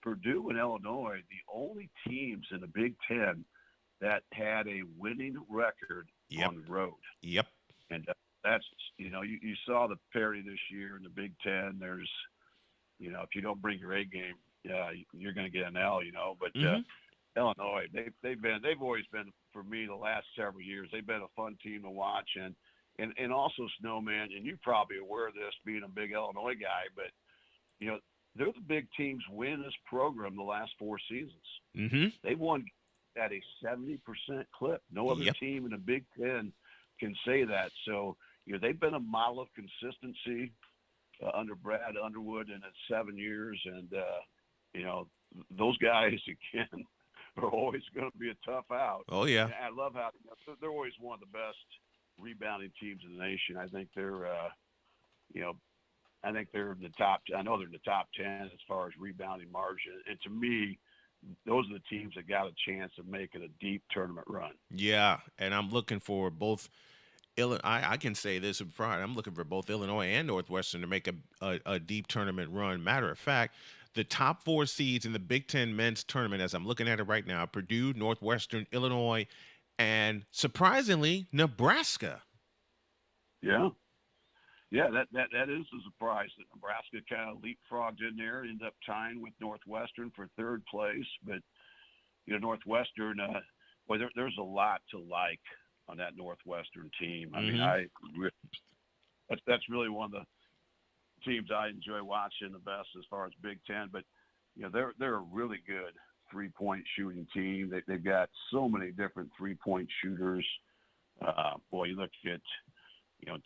Purdue and Illinois, the only teams in the Big Ten that had a winning record on the road. Yep. And that's, you saw the parity this year in the Big Ten. There's, if you don't bring your A game, you're going to get an L, but Illinois, they've always been, for me, the last several years, they've been a fun team to watch. And also, Snowman, and you're probably aware of this being a big Illinois guy, but, they're the big teams win this program the last 4 seasons. They've won at a 70% clip. No other team in the Big Ten can say that. So, they've been a model of consistency under Brad Underwood in his 7 years. And, those guys, again, are always going to be a tough out. Oh, yeah. And I love how they're always one of the best rebounding teams in the nation. I think they're, I think they're in the top. I know they're in the top 10 as far as rebounding margin. And to me, those are the teams that got a chance of making a deep tournament run. Yeah, and I'm looking for both. I can say this in front. I'm looking for both Illinois and Northwestern to make a deep tournament run. Matter of fact, the top 4 seeds in the Big Ten men's tournament, as I'm looking at it right now, Purdue, Northwestern, Illinois, and surprisingly, Nebraska. Yeah, that is a surprise that Nebraska kind of leapfrogged in there, ended up tying with Northwestern for 3rd place. But Northwestern. Boy, there's a lot to like on that Northwestern team. I mean, that's really one of the teams I enjoy watching the best as far as Big Ten. But they're a really good 3-point shooting team. They've got so many different 3-point shooters. Boy, you look at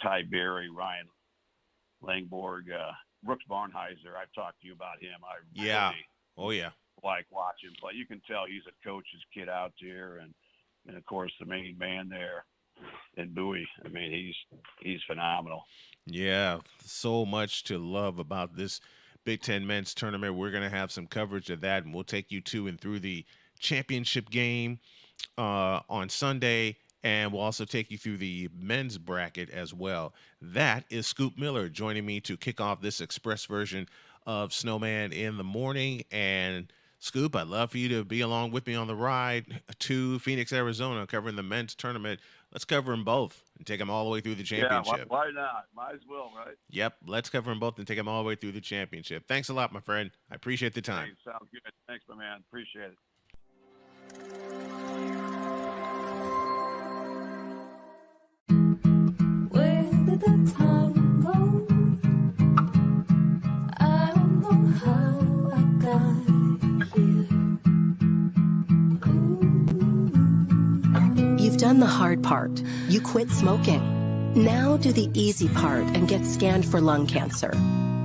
Ty Berry, Ryan Langborg, Brooks Barnheiser. I've talked to you about him. I like watching play. You can tell he's a coach's kid out there, and of course the main man there in Bowie. I mean, he's phenomenal. Yeah, so much to love about this Big Ten men's tournament. We're going to have some coverage of that, and we'll take you to and through the championship game on Sunday, and we'll also take you through the men's bracket as well. That is Scoop Miller joining me to kick off this express version of Snowman in the Morning. And Scoop, I'd love for you to be along with me on the ride to Phoenix, Arizona, covering the men's tournament. Let's cover them both and take them all the way through the championship. Yeah, why not? Might as well, right? Yep, let's cover them both and take them all the way through the championship. Thanks a lot, my friend. I appreciate the time. Hey, sounds good. Thanks, my man. Appreciate it. Where did the time go? I don't know how I got here. You've done the hard part. You quit smoking. Now do the easy part and get scanned for lung cancer.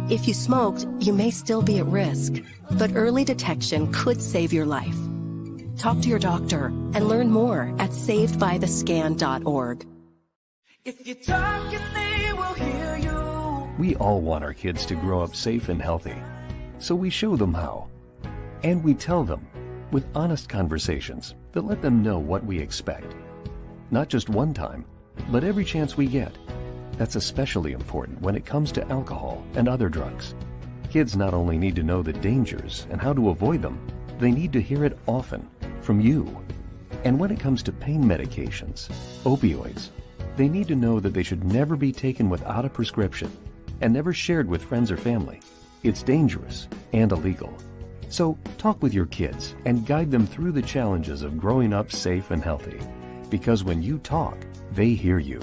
If you smoked, you may still be at risk, but early detection could save your life. Talk to your doctor and learn more at savedbythescan.org. If you talk and they will hear you. We all want our kids to grow up safe and healthy, so we show them how. And we tell them with honest conversations that let them know what we expect. Not just one time, but every chance we get. That's especially important when it comes to alcohol and other drugs. Kids not only need to know the dangers and how to avoid them, they need to hear it often from you. And when it comes to pain medications, opioids, they need to know that they should never be taken without a prescription and never shared with friends or family. It's dangerous and illegal. So talk with your kids and guide them through the challenges of growing up safe and healthy. Because when you talk, they hear you.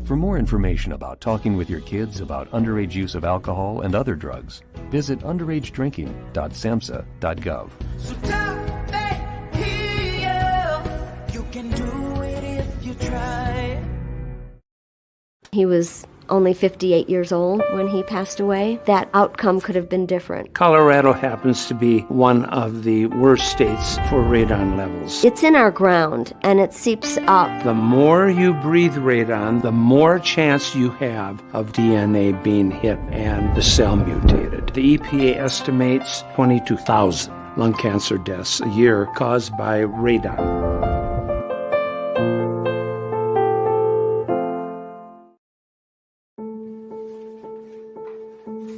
For more information about talking with your kids about underage use of alcohol and other drugs, visit underagedrinking.samhsa.gov. So talk, they hear you. You can do it if you try. He was only 58 years old when he passed away. That outcome could have been different. Colorado happens to be one of the worst states for radon levels. It's in our ground, and it seeps up. The more you breathe radon, the more chance you have of DNA being hit and the cell mutated. The EPA estimates 22,000 lung cancer deaths a year caused by radon.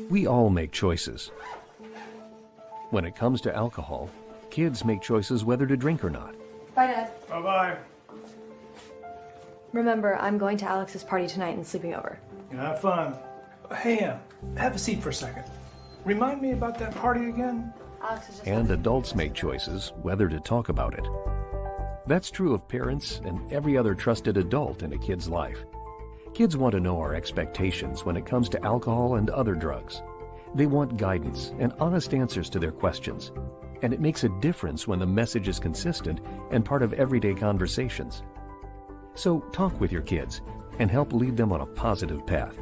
We all make choices. When it comes to alcohol, kids make choices whether to drink or not. Bye, Dad. Bye-bye. Remember, I'm going to Alex's party tonight and sleeping over. You have fun. Hey, have a seat for a second. Remind me about that party again? Alex is just... And adults make choices whether to talk about it. That's true of parents and every other trusted adult in a kid's life. Kids want to know our expectations when it comes to alcohol and other drugs. They want guidance and honest answers to their questions. And it makes a difference when the message is consistent and part of everyday conversations. So talk with your kids and help lead them on a positive path.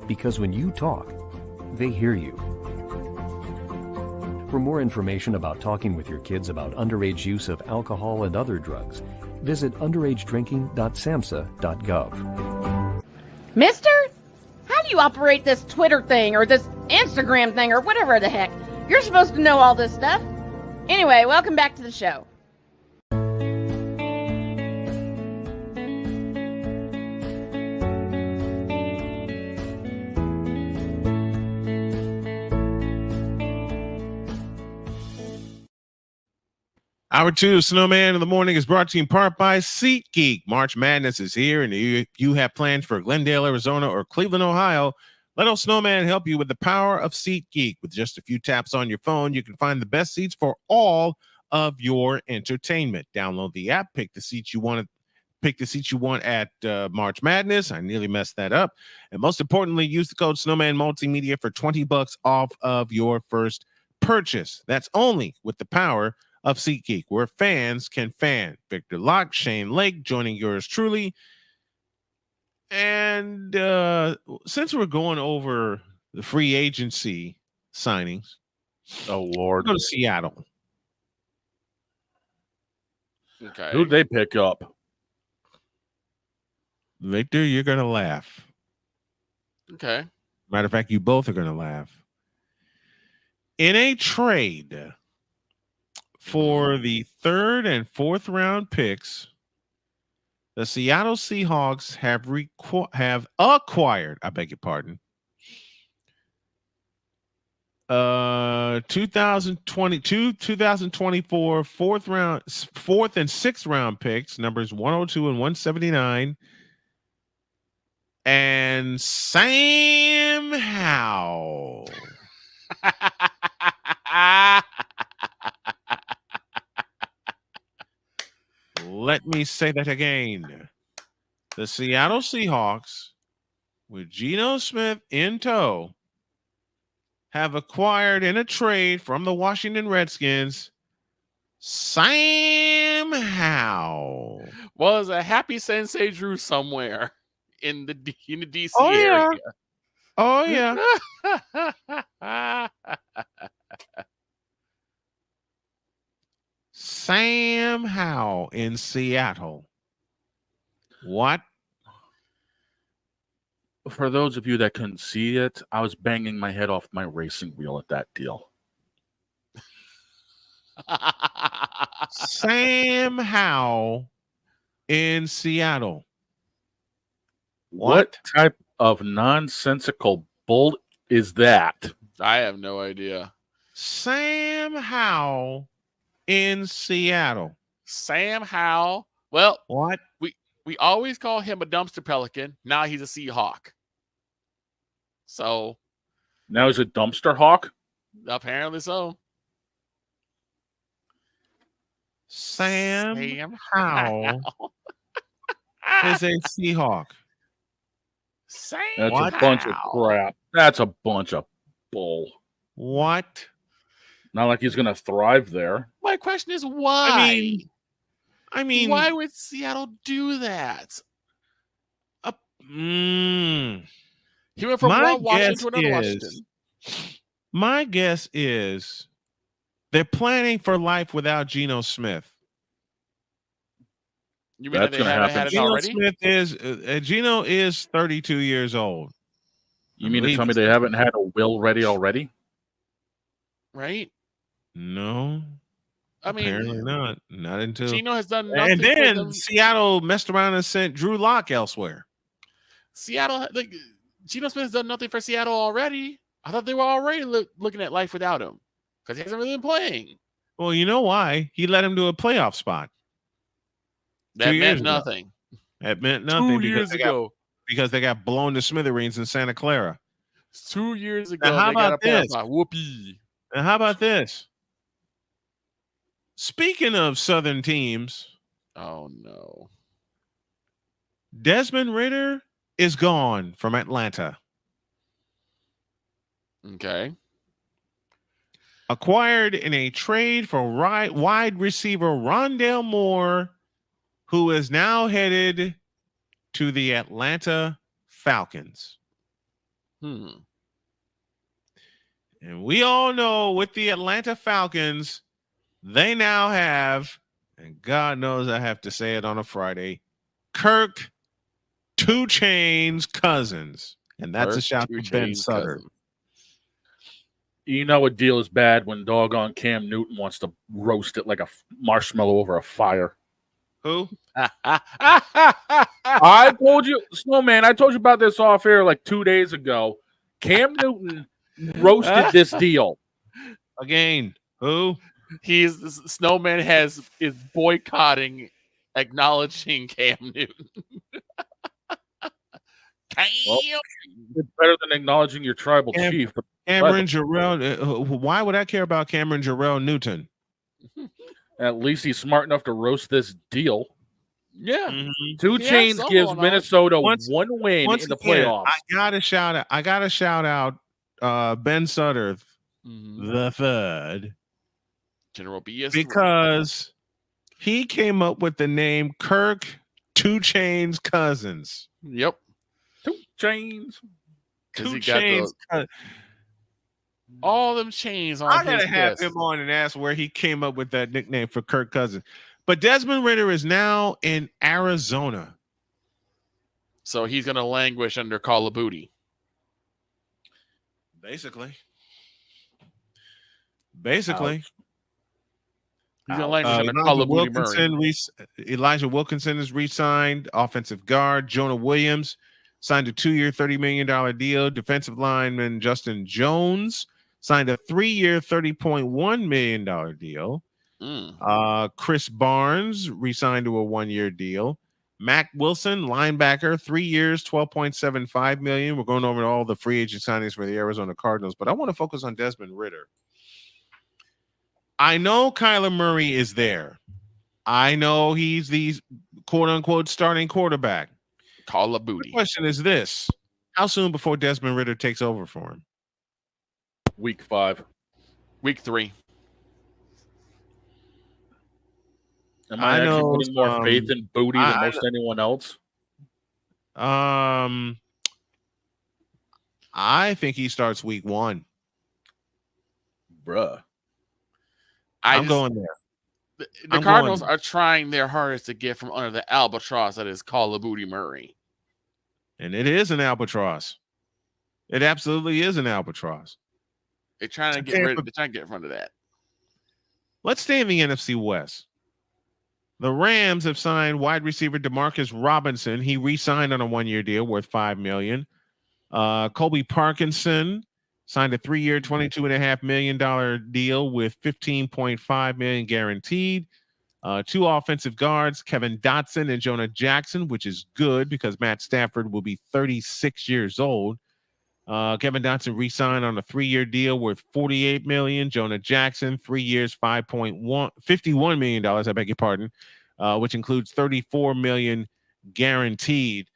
Because when you talk, they hear you. For more information about talking with your kids about underage use of alcohol and other drugs, visit underagedrinking.samhsa.gov. Mister, how do you operate this Twitter thing or this Instagram thing or whatever the heck? You're supposed to know all this stuff. Anyway, welcome back to the show. Hour 2 of Snowman in the Morning is brought to you in part by SeatGeek. March Madness is here, and if you have plans for Glendale, Arizona, or Cleveland, Ohio, let old Snowman help you with the power of SeatGeek. With just a few taps on your phone, you can find the best seats for all of your entertainment. Download the app, pick the seat you want at March Madness. I nearly messed that up. And most importantly, use the code Snowman Multimedia for $20 off of your first purchase. That's only with the power of SeatGeek, where fans can fan. Victor Locke, Shane Lake, joining yours truly. And since we're going over the free agency signings, oh Lord, go to Seattle. Okay. Who'd they pick up? Victor, you're gonna laugh. Okay. Matter of fact, you both are gonna laugh. In a trade for the 3rd and 4th round picks, the Seattle Seahawks have acquired, I beg your pardon, 2022, 2024 4th and 6th round picks, numbers 102 and 179, and Sam Howell. Let me say that again. The Seattle Seahawks, with Geno Smith in tow, have acquired in a trade from the Washington Redskins Sam Howell. Was a happy Sensei Drew somewhere in the DC yeah. area. Oh yeah. Sam Howell in Seattle. What? For those of you that couldn't see it, I was banging my head off my racing wheel at that deal. Sam Howell in Seattle. What type of nonsensical bull is that? I have no idea. Sam Howell in Seattle. Sam Howell. Well, what? We always call him a dumpster pelican. Now he's a Seahawk. So now he's a dumpster hawk? Apparently so. Sam Howell is a Seahawk. That's a bunch of crap. That's a bunch of bull. What? Not like he's going to thrive there. My question is why? I mean, why would Seattle do that? He went from one Washington to another Washington. My guess is they're planning for life without Geno Smith. You mean they haven't had it already? Geno is 32 years old. You mean to tell me they haven't had a will ready already? Right? No. I mean, apparently not. Not until Geno has done nothing. And then Seattle messed around and sent Drew Lock elsewhere. Seattle, Geno Smith has done nothing for Seattle already. I thought they were already looking at life without him because he hasn't really been playing. Well, you know why? He led him to a playoff spot. That meant nothing. That meant nothing 2 years ago. Because they got blown to smithereens in Santa Clara. 2 years ago. Now, how about this? Whoopee. And how about this? Speaking of Southern teams. Oh, no. Desmond Ridder is gone from Atlanta. Okay. Acquired in a trade for wide receiver Rondale Moore, who is now headed to the Atlanta Falcons. And we all know with the Atlanta Falcons, they now have, and God knows I have to say it on a Friday, Kirk 2 Chainz Cousins. And that's a shout to Ben Sutter. You know a deal is bad when doggone Cam Newton wants to roast it like a marshmallow over a fire. Who? I told you, Snowman, I told you about this off air like 2 days ago. Cam Newton roasted this deal. Again, who? Snowman is boycotting, acknowledging Cam Newton. Well, it's better than acknowledging your tribal chief. Cameron Jarrell. Why would I care about Cameron Jarrell Newton? At least he's smart enough to roast this deal. Yeah. Mm-hmm. 2 Chainz gives Minnesota one win in the again, playoffs. I gotta shout out Ben Sutter, the third, General BS, because he came up with the name Kirk 2 Chainz Cousins. Yep. 2 Chainz. 2 Chainz. All them chains on I his gotta have chest. him on and ask where he came up with that nickname for Kirk Cousins. But Desmond Ridder is now in Arizona. So he's going to languish under Call of Booty. Basically. He's going to languish under Elijah Call of Booty Murray. Elijah Wilkinson is re-signed. Offensive guard Jonah Williams signed a 2-year, $30 million deal. Defensive lineman Justin Jones signed a 3-year, $30.1 million deal. Chris Barnes re-signed to a 1-year deal. Mac Wilson, linebacker, 3 years, $12.75 million. We're going over all the free agent signings for the Arizona Cardinals, but I want to focus on Desmond Ridder. I know Kyler Murray is there. I know he's the quote-unquote starting quarterback. Call of Booty. The question is this: how soon before Desmond Ridder takes over for him? Week 5. Week 3. Am I actually putting more faith in Booty than most anyone else? I think he starts week 1. Bruh. I'm going there. The Cardinals are trying their hardest to get from under the albatross that is Call of Booty Murray. And it is an albatross. It absolutely is an albatross. They're trying to get rid. They're trying to get in front of that. Let's stay in the NFC West. The Rams have signed wide receiver DeMarcus Robinson. He re-signed on a 1-year deal worth $5 million. Colby Parkinson signed a 3-year, $22.5 million deal with $15.5 million guaranteed. 2 offensive guards, Kevin Dotson and Jonah Jackson, which is good because Matt Stafford will be 36 years old. Kevin Dotson re-signed on a 3-year deal worth $48 million. Jonah Jackson, 3 years, $51 million. I beg your pardon, which includes $34 million guaranteed.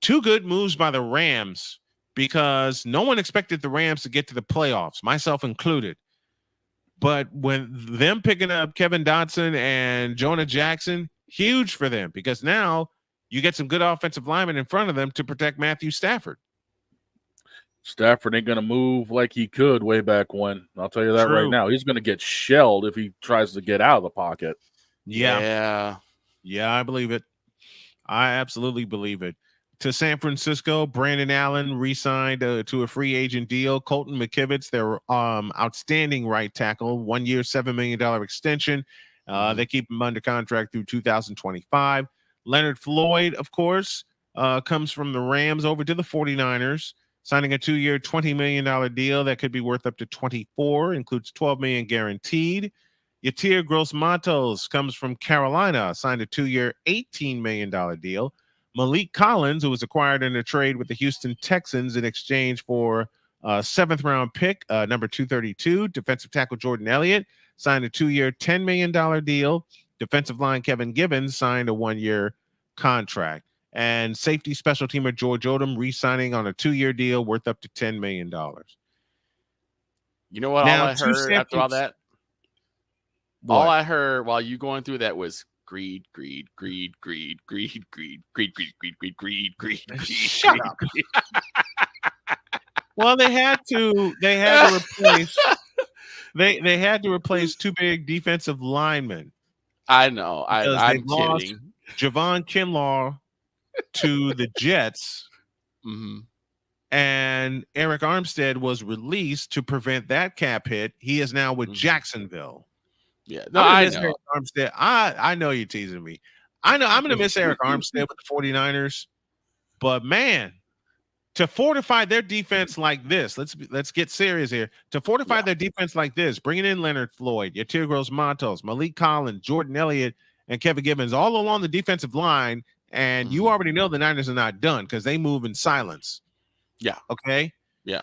2 good moves by the Rams because no one expected the Rams to get to the playoffs, myself included. But when them picking up Kevin Dotson and Jonah Jackson, huge for them because now you get some good offensive linemen in front of them to protect Matthew Stafford. Stafford ain't going to move like he could way back when. I'll tell you that right now. He's going to get shelled if he tries to get out of the pocket. Yeah, I believe it. I absolutely believe it. To San Francisco, Brandon Allen re-signed to a free agent deal. Colton McKivitz, their outstanding right tackle, 1-year, $7 million extension. They keep him under contract through 2025. Leonard Floyd, of course, comes from the Rams over to the 49ers, signing a 2-year, $20 million deal that could be worth up to 24, includes $12 million guaranteed. Yatir Gross-Matos comes from Carolina, signed a 2-year, $18 million deal. Malik Collins, who was acquired in a trade with the Houston Texans in exchange for a 7th-round pick, number 232. Defensive tackle Jordan Elliott signed a 2-year, $10 million deal. Defensive line Kevin Givens signed a 1-year contract. And safety special teamer George Odom re-signing on a 2-year deal worth up to $10 million. You know what? Now, all I heard after all that, all I heard while you going through that was greed, greed, greed, greed, greed, greed, greed, greed, greed, greed, greed, greed, greed. Shut up. Well, they had to replace they had to replace 2 big defensive linemen. I know. I'm lost kidding. Javon Kinlaw to the Jets. And Eric Armstead was released to prevent that cap hit. He is now with Jacksonville. Yeah, no, I know. Eric Armstead. I know you're teasing me. I know I'm going to miss Eric Armstead with the 49ers, but man, to fortify their defense like this, let's get serious here. To fortify their defense like this, bringing in Leonard Floyd, Yatir Gross-Matos, Malik Collins, Jordan Elliott, and Kevin Givens all along the defensive line, and you already know the Niners are not done because they move in silence. Yeah. Okay. Yeah.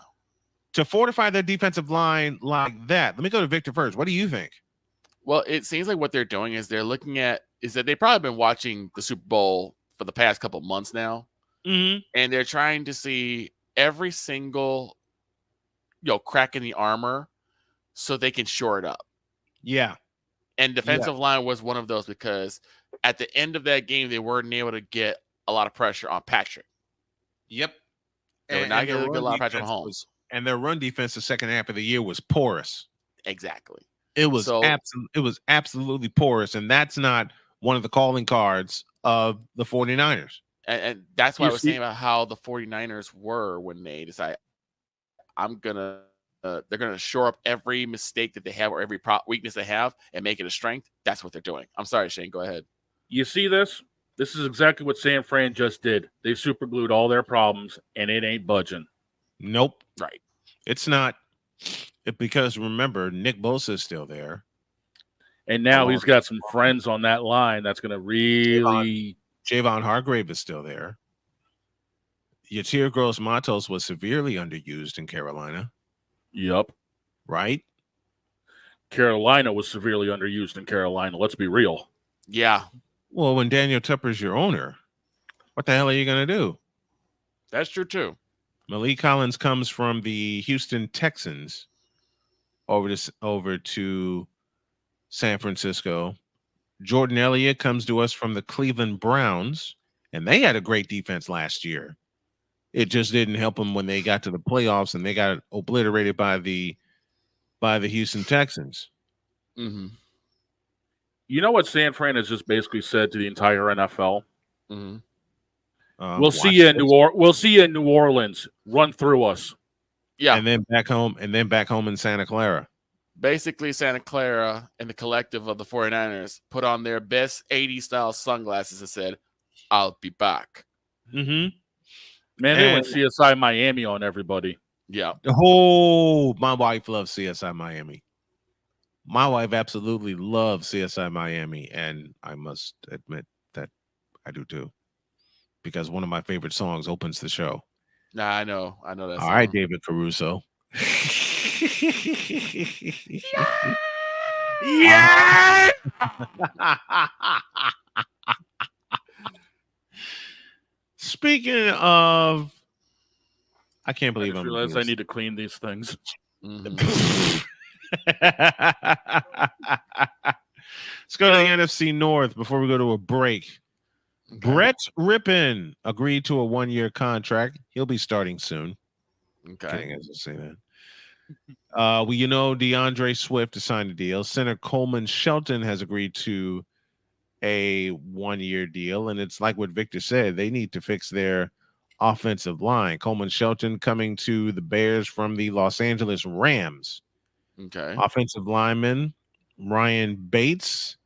To fortify their defensive line like that, let me go to Victor first. What do you think? Well, it seems like what they're doing is they're looking at is that they've probably been watching the Super Bowl for the past couple months now, Mm-hmm. and they're trying to see every single crack in the armor so they can shore it up. Yeah. And defensive line was one of those because at the end of that game, they weren't able to get a lot of pressure on Patrick. Yep. They were not able to get a lot of pressure on Holmes. And their run defense the second half of the year was porous. Exactly. It was absolutely porous, and that's not one of the calling cards of the 49ers. And that's why I was saying about how the 49ers were when they decided they're gonna shore up every mistake that they have or every weakness they have and make it a strength. That's what they're doing. I'm sorry, Shane. Go ahead. You see this? This is exactly what San Fran just did. They superglued all their problems, and it ain't budging. Nope. Right. It's not. Because remember, Nick Bosa is still there. And now he's got some friends on that line that's going to really... Javon Hargrave is still there. Yatir Gross-Matos was severely underused in Carolina. Yep. Right? Carolina was severely underused in Carolina. Let's be real. Yeah. Well, when Daniel Tupper's your owner, what the hell are you going to do? That's true, too. Malik Collins comes from the Houston Texans over to San Francisco. Jordan Elliott comes to us from the Cleveland Browns, and they had a great defense last year. It just didn't help them when they got to the playoffs, and they got obliterated by the Houston Texans. Mm-hmm. You know what San Fran has just basically said to the entire NFL? Mm-hmm. We'll see you in We'll see you in New Orleans. Run through us. Yeah. And then back home in Santa Clara. Basically, Santa Clara and the collective of the 49ers put on their best 80s style sunglasses and said, I'll be back. Mm-hmm. Man, they went CSI Miami on everybody. Yeah. My wife loves CSI Miami. My wife absolutely loves CSI Miami, and I must admit that I do too. Because one of my favorite songs opens the show. Nah, I know that song. All right, David Caruso. Yeah! Speaking of, I can't believe I realized I need to clean these things. Mm-hmm. Let's go to the NFC North before we go to a break. Okay. Brett Rippon agreed to a 1-year contract. He'll be starting soon. Okay. I will say that. DeAndre Swift has signed a deal. Center Coleman Shelton has agreed to a 1-year deal. And it's like what Victor said. They need to fix their offensive line. Coleman Shelton coming to the Bears from the Los Angeles Rams. Okay. Offensive lineman Ryan Bates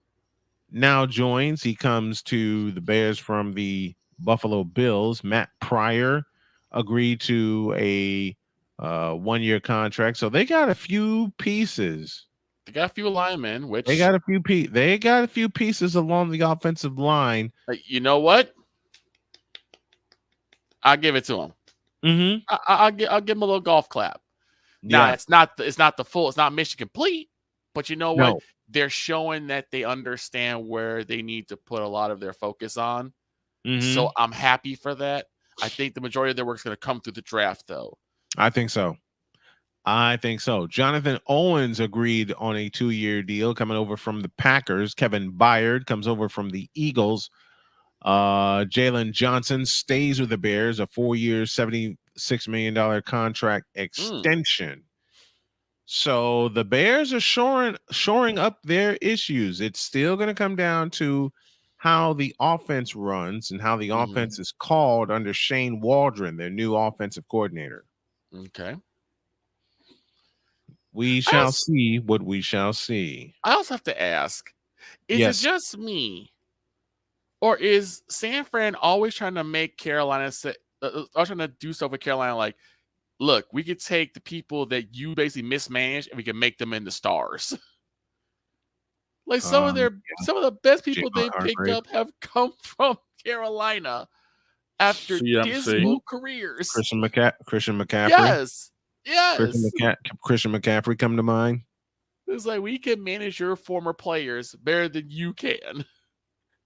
now joins. He comes to the Bears from the Buffalo Bills. Matt Pryor agreed to a 1-year contract. So they got a few pieces. They got a few linemen, which they got a few pieces along the offensive line. You know what? I'll give it to them. Mm-hmm. I'll give them a little golf clap. Now it's not mission complete, but you know what? No. They're showing that they understand where they need to put a lot of their focus on. Mm-hmm. So I'm happy for that. I think the majority of their work is going to come through the draft, though. I think so. Jonathan Owens agreed on a 2-year deal coming over from the Packers. Kevin Byard comes over from the Eagles. Jalen Johnson stays with the Bears, a 4-year, $76 million contract extension. So the Bears are shoring up their issues. It's still going to come down to how the offense runs and how the offense is called under Shane Waldron, their new offensive coordinator. Okay. We shall see what we shall see. I also have to ask, is it just me, or is San Fran always trying to make Carolina trying to do stuff with Carolina like, look, we could take the people that you basically mismanaged and we can make them into stars. Like some of the best people they picked up have come from Carolina after dismal careers. Christian McCaffrey. Yes. Christian McCaffrey come to mind. It's like we can manage your former players better than you can.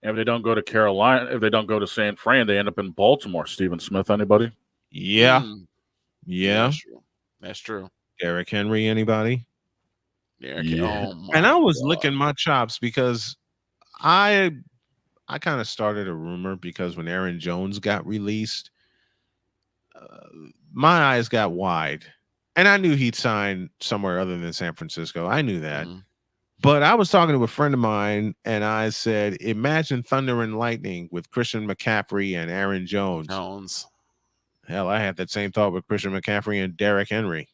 If they don't go to Carolina, if they don't go to San Fran, they end up in Baltimore. Stephen Smith, anybody? Yeah. Yeah, that's true. That's true. Derrick Henry, anybody? Oh my And I was God. licking my chops because I kind of started a rumor because when Aaron Jones got released, my eyes got wide. And I knew he'd sign somewhere other than San Francisco. I knew that. But I was talking to a friend of mine, and I said, imagine thunder and lightning with Christian McCaffrey and Aaron Jones. Hell, I had that same thought with Christian McCaffrey and Derrick Henry.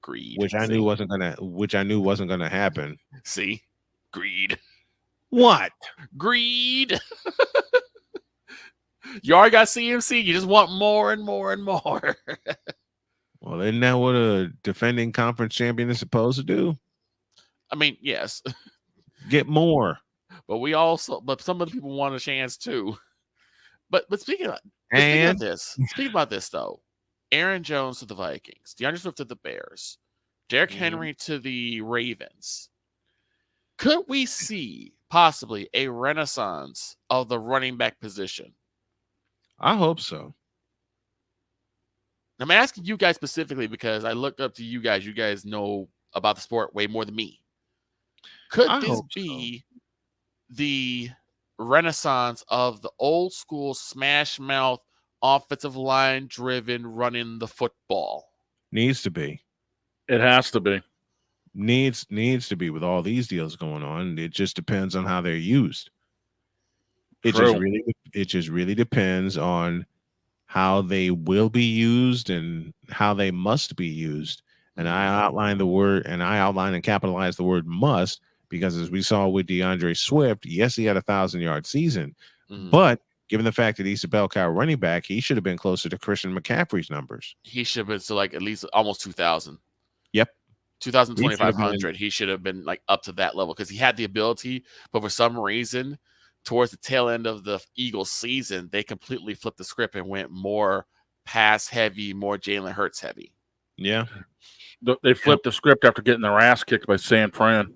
Greed. Which I knew wasn't gonna happen. See? Greed. What? Greed. You already got CMC. You just want more and more and more. Well, isn't that what a defending conference champion is supposed to do? I mean, yes. Get more. But some of the people want a chance too. But speaking about this though, Aaron Jones to the Vikings, DeAndre Swift to the Bears, Derrick Henry to the Ravens. Could we see possibly a renaissance of the running back position? I hope so. I'm asking you guys specifically because I looked up to you guys. You guys know about the sport way more than me. Could this be the renaissance of the old school smash mouth offensive line driven running the football? Needs to be. It has to be. Needs to be with all these deals going on. It just depends on how they're used. It just really depends on how they will be used and how they must be used. And I outline and capitalize the word must because as we saw with DeAndre Swift, yes, he had a 1,000-yard season, but given the fact that he's a bell cow running back, he should have been closer to Christian McCaffrey's numbers. He should have been to like at least almost 2,000. Yep. 2,000, 2,500. He should have been like up to that level because he had the ability, but for some reason, towards the tail end of the Eagles season, they completely flipped the script and went more pass heavy, more Jalen Hurts heavy. Yeah. They flipped the script after getting their ass kicked by San Fran.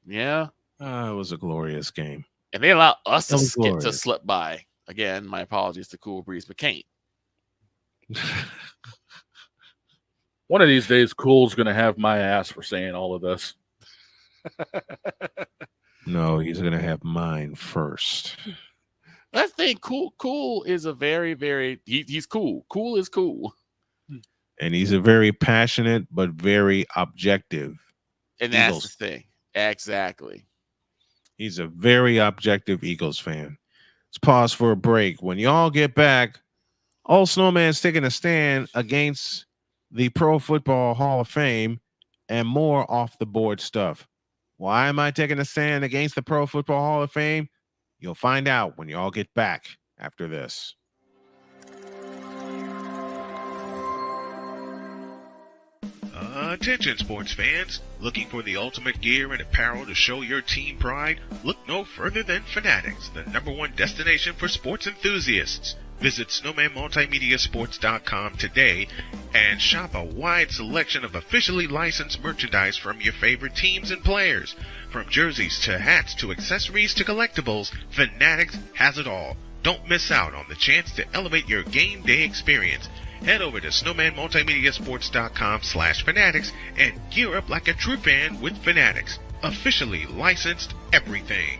Yeah. It was a glorious game. And they allowed us to slip by. Again, my apologies to Cool Breeze McCain. One of these days, Cool's going to have my ass for saying all of this. No, he's going to have mine first. That's the thing. Cool is a very, very... He's cool. Cool is cool. And he's a very passionate but very objective. And that's the thing. Exactly. He's a very objective Eagles fan. Let's pause for a break. When y'all get back, old Snowman's taking a stand against the Pro Football Hall of Fame and more off the board stuff. Why am I taking a stand against the Pro Football Hall of Fame? You'll find out when y'all get back after this. Attention sports fans, looking for the ultimate gear and apparel to show your team pride? Look no further than Fanatics, the #1 destination for sports enthusiasts. Visit snowmanmultimediasports.com today and shop a wide selection of officially licensed merchandise from your favorite teams and players. From jerseys to hats to accessories to collectibles, Fanatics has it all. Don't miss out on the chance to elevate your game day experience. Head over to snowmanmultimediasports.com/fanatics and gear up like a true fan with Fanatics. Officially licensed everything.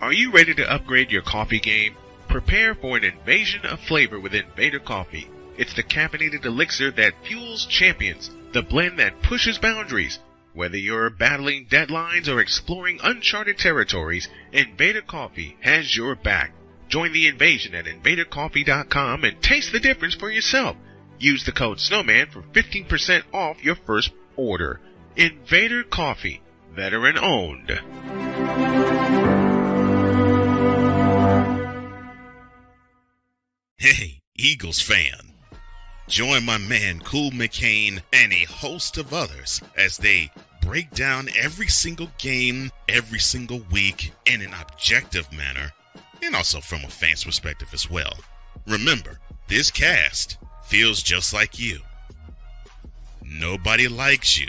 Are you ready to upgrade your coffee game? Prepare for an invasion of flavor with Invader Coffee. It's the caffeinated elixir that fuels champions, the blend that pushes boundaries. Whether you're battling deadlines or exploring uncharted territories, Invader Coffee has your back. Join the invasion at invadercoffee.com and taste the difference for yourself. Use the code SNOWMAN for 15% off your first order. Invader Coffee, veteran owned. Hey, Eagles fan. Join my man Cool McCain and a host of others as they break down every single game, every single week in an objective manner, and also from a fan's perspective as well. Remember, this cast feels just like you. Nobody likes you.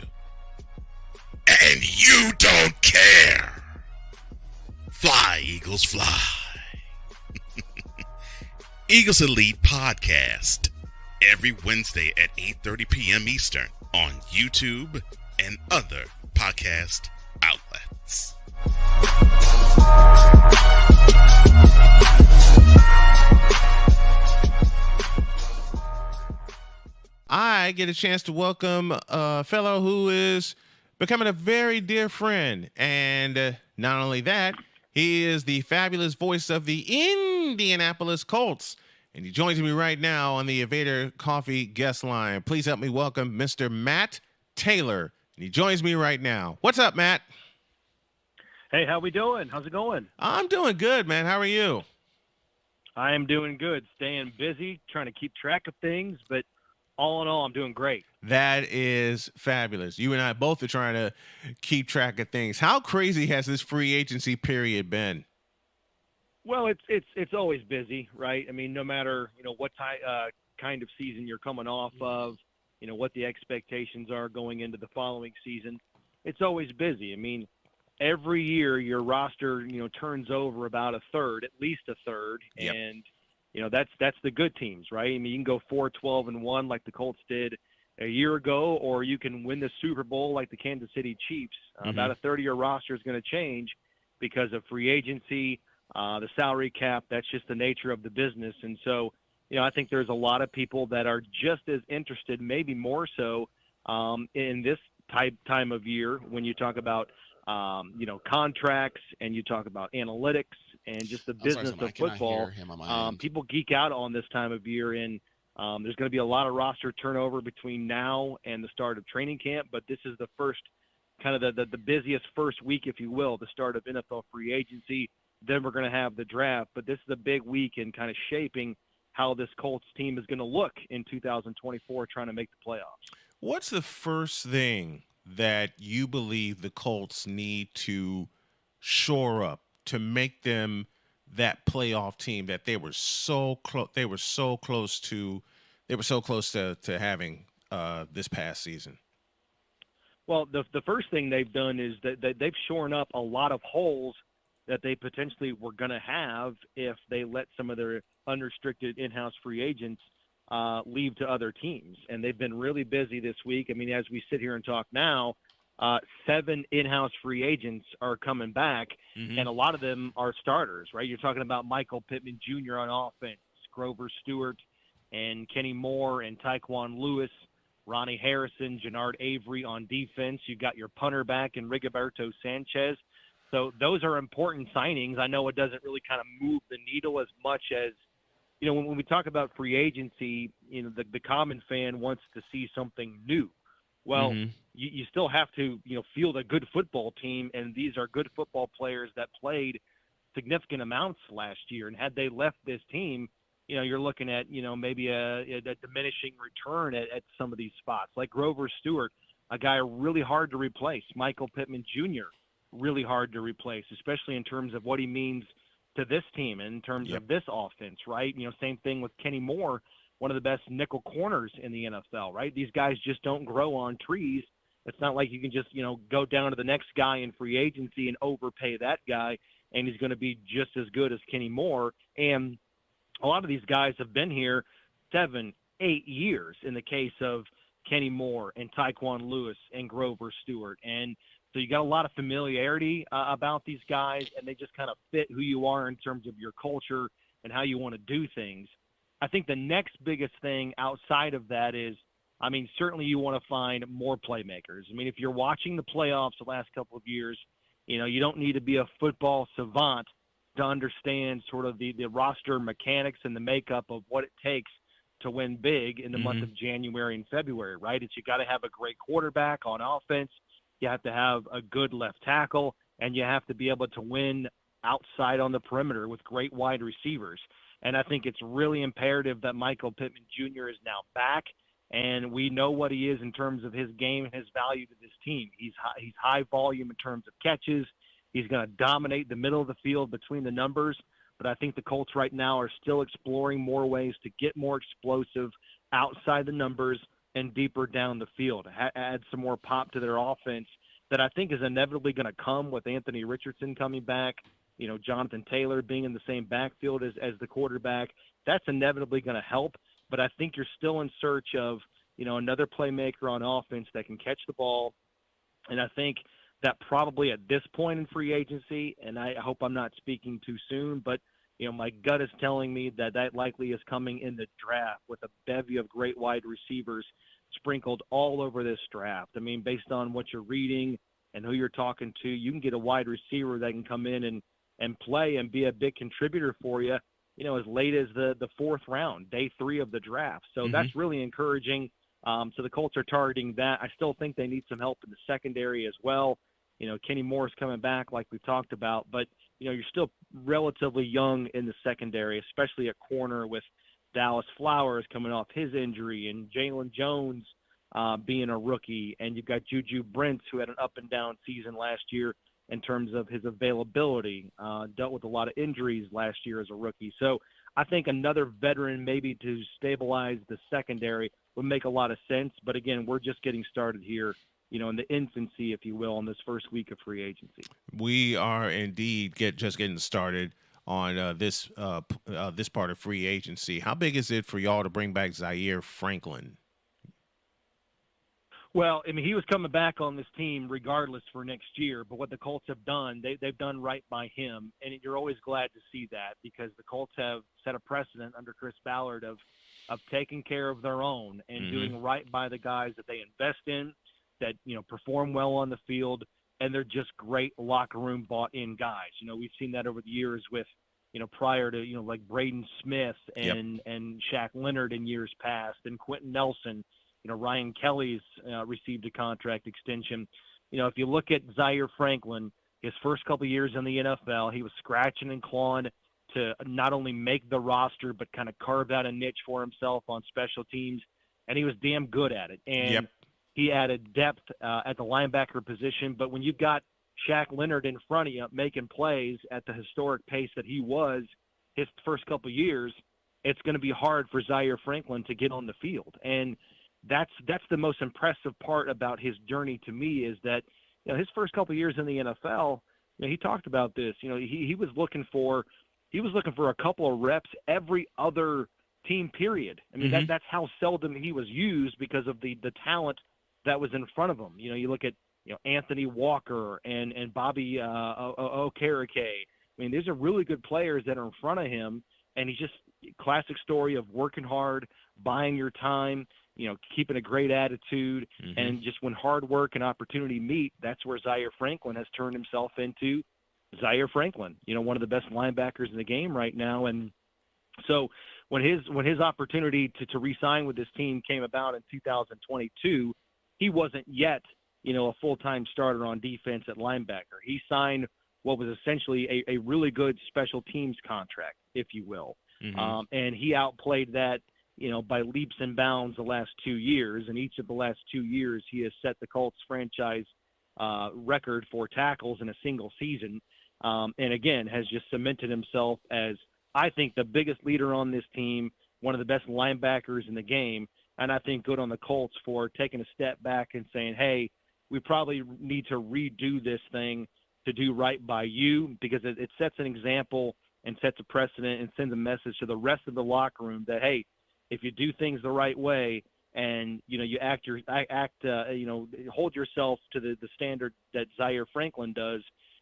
And you don't care. Fly, Eagles, fly. Eagles Elite Podcast. Every Wednesday at 8:30 p.m. Eastern on YouTube and other podcast outlets. I get a chance to welcome a fellow who is becoming a very dear friend. And not only that, he is the fabulous voice of the Indianapolis Colts. And he joins me right now on the Evader Coffee guest line. Please help me welcome Mr. Matt Taylor. And he joins me right now. What's up, Matt? Hey, how we doing? How's it going? I'm doing good, man. How are you? I am doing good. Staying busy, trying to keep track of things, but all in all, I'm doing great. That is fabulous. You and I both are trying to keep track of things. How crazy has this free agency period been? Well, it's always busy, right? I mean, no matter what kind of season you're coming off of, what the expectations are going into the following season, it's always busy. I mean, every year your roster turns over about a third, at least a third, Yep. and that's the good teams, right? I mean, you can go 4-12-1 like the Colts did a year ago, or you can win the Super Bowl like the Kansas City Chiefs. About a third of your roster is going to change because of free agency, the salary cap. That's just the nature of the business. And so, I think there's a lot of people that are just as interested, maybe more so, in this time of year when you talk about, contracts and you talk about analytics and just the business of football. People geek out on this time of year, and there's going to be a lot of roster turnover between now and the start of training camp. But this is the first kind of the busiest first week, if you will, the start of NFL free agency. Then we're going to have the draft. But this is a big week in kind of shaping how this Colts team is going to look in 2024, trying to make the playoffs. What's the first thing that you believe the Colts need to shore up to make them that playoff team that they were so close? They were so close to having this past season. Well, the first thing they've done is that they've shorn up a lot of holes that they potentially were going to have if they let some of their unrestricted in-house free agents leave to other teams. And they've been really busy this week. I mean, as we sit here and talk now, 7 in-house free agents are coming back, and a lot of them are starters, right? You're talking about Michael Pittman Jr. on offense, Grover Stewart, and Kenny Moore, and Tyquan Lewis, Ronnie Harrison, Jannard Avery on defense. You got your punter back in Rigoberto Sanchez. So those are important signings. I know it doesn't really kind of move the needle as much as, when we talk about free agency, the common fan wants to see something new. Well, you still have to, field a good football team, and these are good football players that played significant amounts last year. And had they left this team, you're looking at, maybe a diminishing return at some of these spots. Like Grover Stewart, a guy really hard to replace. Michael Pittman Jr., really hard to replace, especially in terms of what he means to this team and in terms of this offense, right? Same thing with Kenny Moore, one of the best nickel corners in the NFL, right? These guys just don't grow on trees. It's not like you can just, go down to the next guy in free agency and overpay that guy, and he's going to be just as good as Kenny Moore. And a lot of these guys have been here 7-8 years in the case of Kenny Moore and Tyquan Lewis and Grover Stewart. And so you got a lot of familiarity about these guys, and they just kind of fit who you are in terms of your culture and how you want to do things. I think the next biggest thing outside of that is, certainly you want to find more playmakers. If you're watching the playoffs the last couple of years, you don't need to be a football savant to understand sort of the roster mechanics and the makeup of what it takes to win big in the month of January and February, right? It's you got to have a great quarterback on offense. You have to have a good left tackle, and you have to be able to win outside on the perimeter with great wide receivers. And I think it's really imperative that Michael Pittman Jr. is now back, and we know what he is in terms of his game and his value to this team. He's high volume in terms of catches. He's going to dominate the middle of the field between the numbers. But I think the Colts right now are still exploring more ways to get more explosive, outside the numbers and deeper down the field. Add some more pop to their offense that I think is inevitably going to come with Anthony Richardson coming back, Jonathan Taylor being in the same backfield as the quarterback. That's inevitably going to help, but I think you're still in search of, another playmaker on offense that can catch the ball. And I think that probably at this point in free agency, and I hope I'm not speaking too soon, but my gut is telling me that likely is coming in the draft with a bevy of great wide receivers sprinkled all over this draft. I mean, based on what you're reading and who you're talking to, you can get a wide receiver that can come in and play and be a big contributor for you, as late as the fourth round, day 3 of the draft. So that's really encouraging. So the Colts are targeting that. I still think they need some help in the secondary as well. Kenny Moore's coming back like we talked about, but, you're still relatively young in the secondary, especially at corner with Dallas Flowers coming off his injury and Jalen Jones being a rookie. And you've got Juju Brents, who had an up-and-down season last year in terms of his availability, dealt with a lot of injuries last year as a rookie. So I think another veteran maybe to stabilize the secondary would make a lot of sense. But, again, we're just getting started here, in the infancy, if you will, in this first week of free agency. We are indeed just getting started on this part of free agency. How big is it for y'all to bring back Zaire Franklin? Well, I mean, he was coming back on this team regardless for next year, but what the Colts have done, they've done right by him, and you're always glad to see that because the Colts have set a precedent under Chris Ballard of taking care of their own and doing right by the guys that they invest in, that, perform well on the field, and they're just great locker room bought-in guys. We've seen that over the years with, prior to, like Braden Smith and Shaq Leonard in years past, and Quentin Nelson. Ryan Kelly's received a contract extension. If you look at Zaire Franklin, his first couple of years in the NFL, he was scratching and clawing to not only make the roster, but kind of carve out a niche for himself on special teams, and he was damn good at it. And he added depth at the linebacker position. But when you've got Shaq Leonard in front of you making plays at the historic pace that he was his first couple of years, it's going to be hard for Zaire Franklin to get on the field. And that's the most impressive part about his journey to me is that, his first couple of years in the NFL, he talked about this. He was looking for a couple of reps every other team period. I mean, that's how seldom he was used because of the talent that was in front of him. You look at Anthony Walker and Bobby Okereke. I mean, these are really good players that are in front of him, and he's just classic story of working hard, buying your time, keeping a great attitude, and just when hard work and opportunity meet, that's where Zaire Franklin has turned himself into Zaire Franklin, one of the best linebackers in the game right now. And so when his opportunity to re-sign with this team came about in 2022, he wasn't yet, a full-time starter on defense at linebacker. He signed what was essentially a really good special teams contract, if you will. And he outplayed that, by leaps and bounds the last 2 years. And each of the last 2 years, he has set the Colts franchise record for tackles in a single season. And again, has just cemented himself as, I think, the biggest leader on this team, one of the best linebackers in the game. And I think good on the Colts for taking a step back and saying, hey, we probably need to redo this thing to do right by you, because it sets an example and sets a precedent and sends a message to the rest of the locker room that, hey, if you do things the right way and, you hold yourself to the standard that Zaire Franklin does,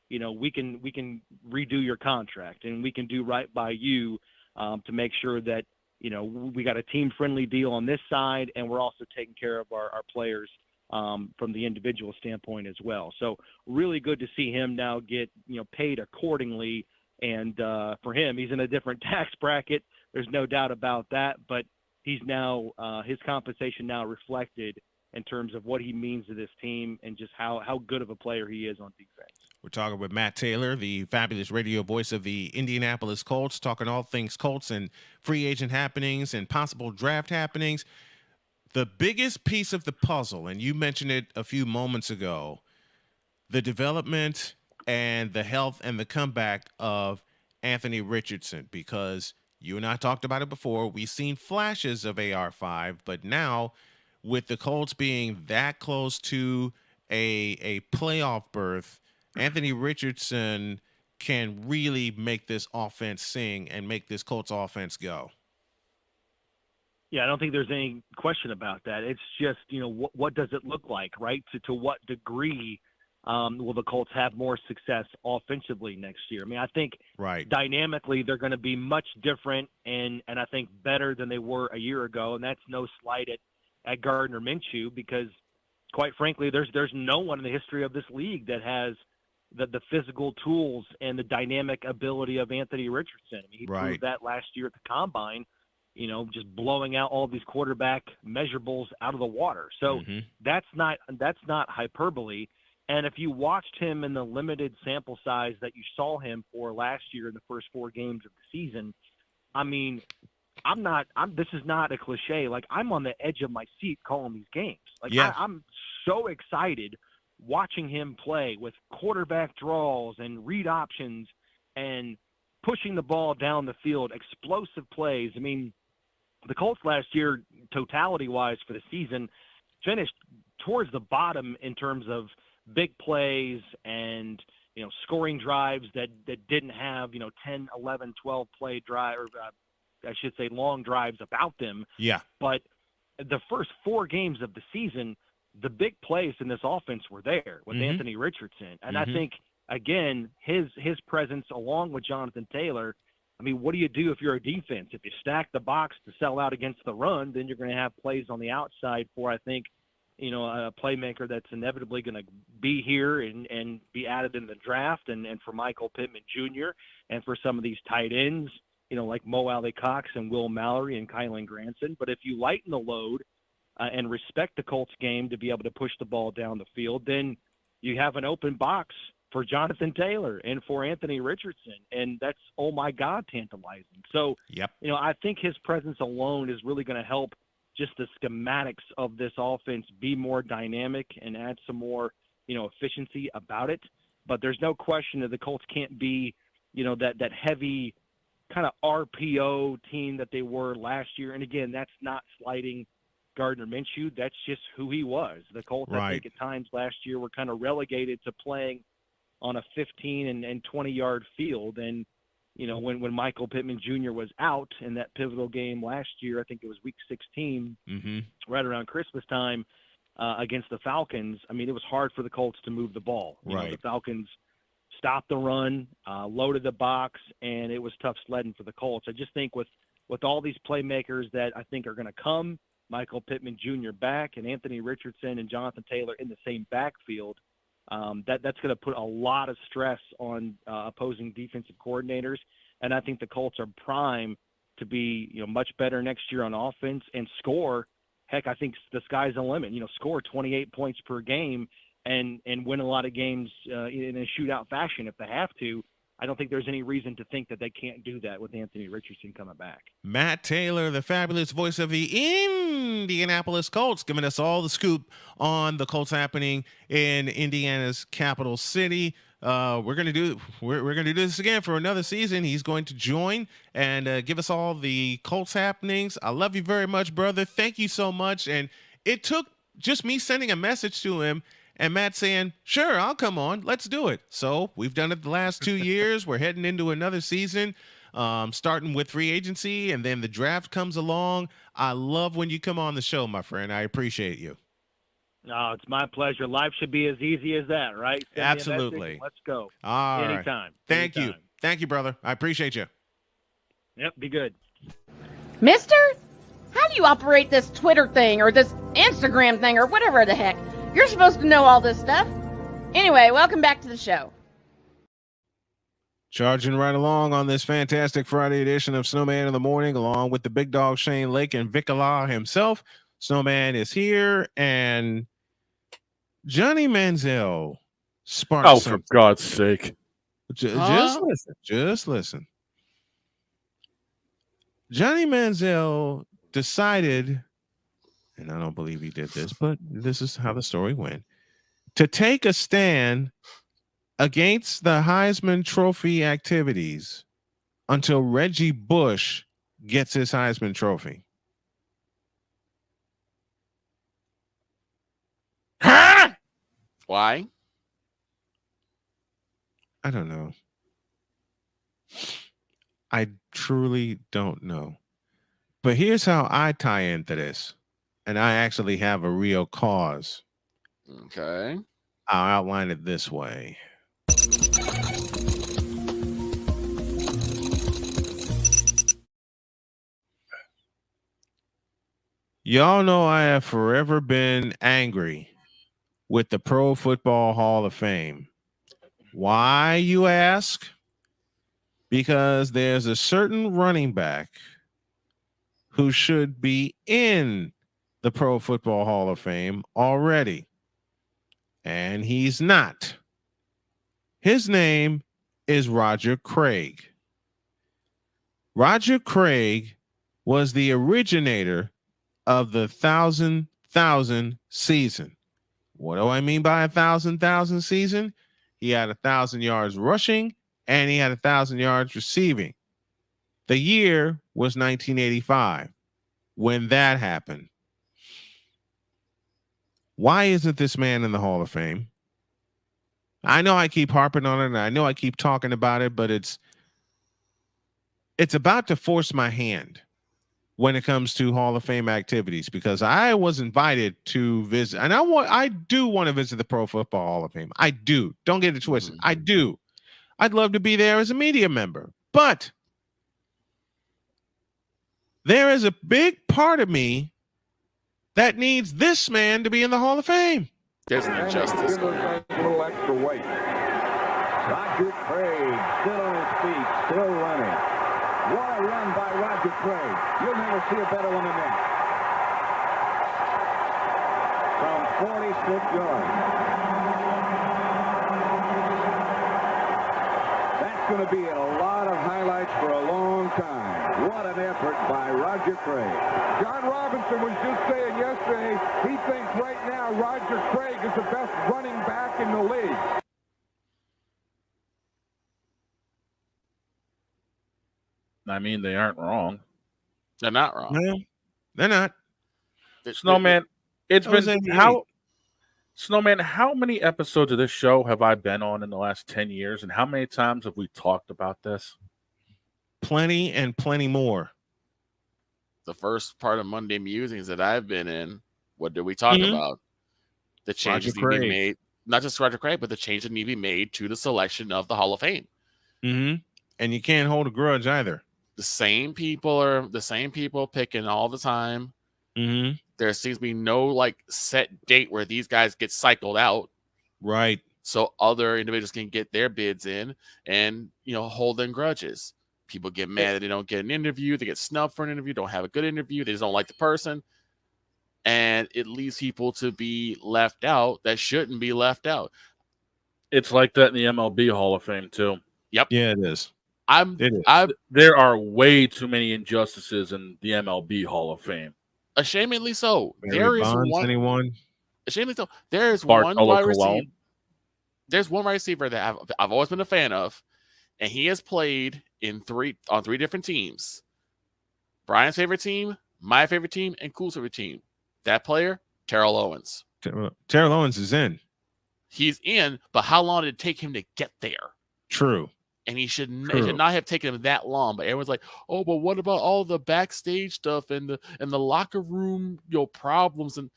we can redo your contract and we can do right by you to make sure that, we got a team-friendly deal on this side, and we're also taking care of our players from the individual standpoint as well. So really good to see him now get, paid accordingly. And for him, he's in a different tax bracket. There's no doubt about that. But he's now his compensation now reflected in terms of what he means to this team and just how good of a player he is on defense. We're talking with Matt Taylor, the fabulous radio voice of the Indianapolis Colts, talking all things Colts and free agent happenings and possible draft happenings. The biggest piece of the puzzle, and you mentioned it a few moments ago, the development and the health and the comeback of Anthony Richardson, because You and I talked about it before. We've seen flashes of AR5, but now with the Colts being that close to a playoff berth, Anthony Richardson can really make this offense sing and make this Colts offense go. Yeah, I don't think there's any question about that. It's just, what does it look like, right? To what degree will the Colts have more success offensively next year? I mean, I think dynamically they're going to be much different and I think better than they were a year ago, and that's no slight at Gardner Minshew because, quite frankly, there's no one in the history of this league that has the physical tools and the dynamic ability of Anthony Richardson. I mean, he proved that last year at the Combine, just blowing out all these quarterback measurables out of the water. So that's not hyperbole. And if you watched him in the limited sample size that you saw him for last year in the first 4 games of the season, I mean, this is not a cliche. Like, I'm on the edge of my seat calling these games. Like, I'm so excited watching him play with quarterback draws and read options and pushing the ball down the field, explosive plays. I mean, the Colts last year, totality-wise for the season, finished towards the bottom in terms of big plays and, scoring drives that didn't have, 10, 11, 12 play drive, or I should say long drives about them. Yeah. But the first 4 games of the season, the big plays in this offense were there with Anthony Richardson. And I think, again, his presence along with Jonathan Taylor, I mean, what do you do if you're a defense? If you stack the box to sell out against the run, then you're going to have plays on the outside for, I think, a playmaker that's inevitably going to be here and be added in the draft, and for Michael Pittman Jr. and for some of these tight ends, like Mo Alley Cox and Will Mallory and Kylan Granson. But if you lighten the load and respect the Colts game to be able to push the ball down the field, then you have an open box for Jonathan Taylor and for Anthony Richardson. And that's, oh my God, tantalizing. So, I think his presence alone is really going to help just the schematics of this offense be more dynamic and add some more, efficiency about it. But there's no question that the Colts can't be, that heavy kind of RPO team that they were last year. And again, that's not slighting Gardner Minshew. That's just who he was. The Colts, I think, at times last year were kind of relegated to playing on a 15 and 20-yard field. And, when Michael Pittman Jr. was out in that pivotal game last year, I think it was week 16, right around Christmas time against the Falcons, I mean, it was hard for the Colts to move the ball. The Falcons stopped the run, loaded the box, and it was tough sledding for the Colts. I just think with all these playmakers that I think are going to come, Michael Pittman Jr. back and Anthony Richardson and Jonathan Taylor in the same backfield, that's going to put a lot of stress on opposing defensive coordinators. And I think the Colts are primed to be, much better next year on offense and score. Heck, I think the sky's the limit. Score 28 points per game and win a lot of games in a shootout fashion if they have to. I don't think there's any reason to think that they can't do that with Anthony Richardson coming back. Matt Taylor, the fabulous voice of the Indianapolis Colts, giving us all the scoop on the Colts happening in Indiana's capital city. We're gonna do this again for another season. He's going to join and give us all the Colts happenings. I love you very much, brother. Thank you so much. And it took just me sending a message to him and Matt saying, sure, I'll come on. Let's do it. So we've done it the last 2 years. We're heading into another season, starting with free agency, and then the draft comes along. I love when you come on the show, my friend. I appreciate you. No, it's my pleasure. Life should be as easy as that, right? Send Absolutely. Let's go. All right. Anytime. Thank you. Thank you, brother. I appreciate you. Yep, be good. Mister, how do you operate this Twitter thing or this Instagram thing or whatever the heck? You're supposed to know all this stuff. Anyway, welcome back to the show. Charging right along on this fantastic Friday edition of Snowman in the Morning, along with the big dog Shane Lake and Vic Allah himself. Snowman is here, and Johnny Manziel sparked something. For God's sake. Just listen. Johnny Manziel decided, and I don't believe he did this, but this is how the story went, to take a stand against the Heisman Trophy activities until Reggie Bush gets his Heisman Trophy? Why? I don't know. I truly don't know. But here's how I tie into this. And I actually have a real cause. Okay. I'll outline it this way. Y'all know I have forever been angry with the Pro Football Hall of Fame. Why, you ask? Because there's a certain running back who should be in the Pro Football Hall of Fame already, and he's not. His name is Roger Craig. Roger Craig was the originator of the 1,000,000 season. What do I mean by 1,000,000 season? He had 1,000 yards rushing and he had 1,000 yards receiving. The year was 1985 when that happened. Why isn't this man in the Hall of Fame? I know I keep harping on it and I know I keep talking about it, but it's about to force my hand when it comes to Hall of Fame activities, because I was invited to visit, and I do want to visit the Pro Football Hall of Fame. I do. Don't get it twisted. I do. I'd love to be there as a media member, but there is a big part of me that needs this man to be in the Hall of Fame. There's an injustice. Give those guys a little extra weight. Roger Craig still on his feet, still running. What a run by Roger Craig. You'll never see a better one than that. From 46 yards. That's going to be a lot of highlights for a long time. What an effort by Roger Craig. John Robinson was just saying yesterday, he thinks right now Roger Craig is the best running back in the league. I mean, they aren't wrong. They're not wrong. No, they're not. Snowman, it's That was been 88. Snowman, how many episodes of this show have I been on in the last 10 years? And how many times have we talked about this? Plenty and plenty more. The first part of Monday Musings that I've been in, what did we talk about? The changes need to be made, not just Roger Craig, but the changes that need to be made to the selection of the Hall of Fame. And you can't hold a grudge either. The same people picking all the time. There seems to be no like set date where these guys get cycled out. Right. So other individuals can get their bids in and, holding grudges. People get mad that they don't get an interview. They get snubbed for an interview, don't have a good interview. They just don't like the person. And it leaves people to be left out that shouldn't be left out. It's like that in the MLB Hall of Fame, too. Yep. Yeah, it is. There are way too many injustices in the MLB Hall of Fame. Ashamedly so. Barry Bonds, anyone? Ashamedly so. There is Bartolo one wide receiver. Colon. There's one wide receiver that I've always been a fan of, and he has played on three different teams. Brian's favorite team, my favorite team, and Cool's favorite team. That player, Terrell Owens. Terrell Owens is in. He's in, but how long did it take him to get there? True. And it should not have taken him that long. But everyone's like, "Oh, but what about all the backstage stuff and the locker room, problems and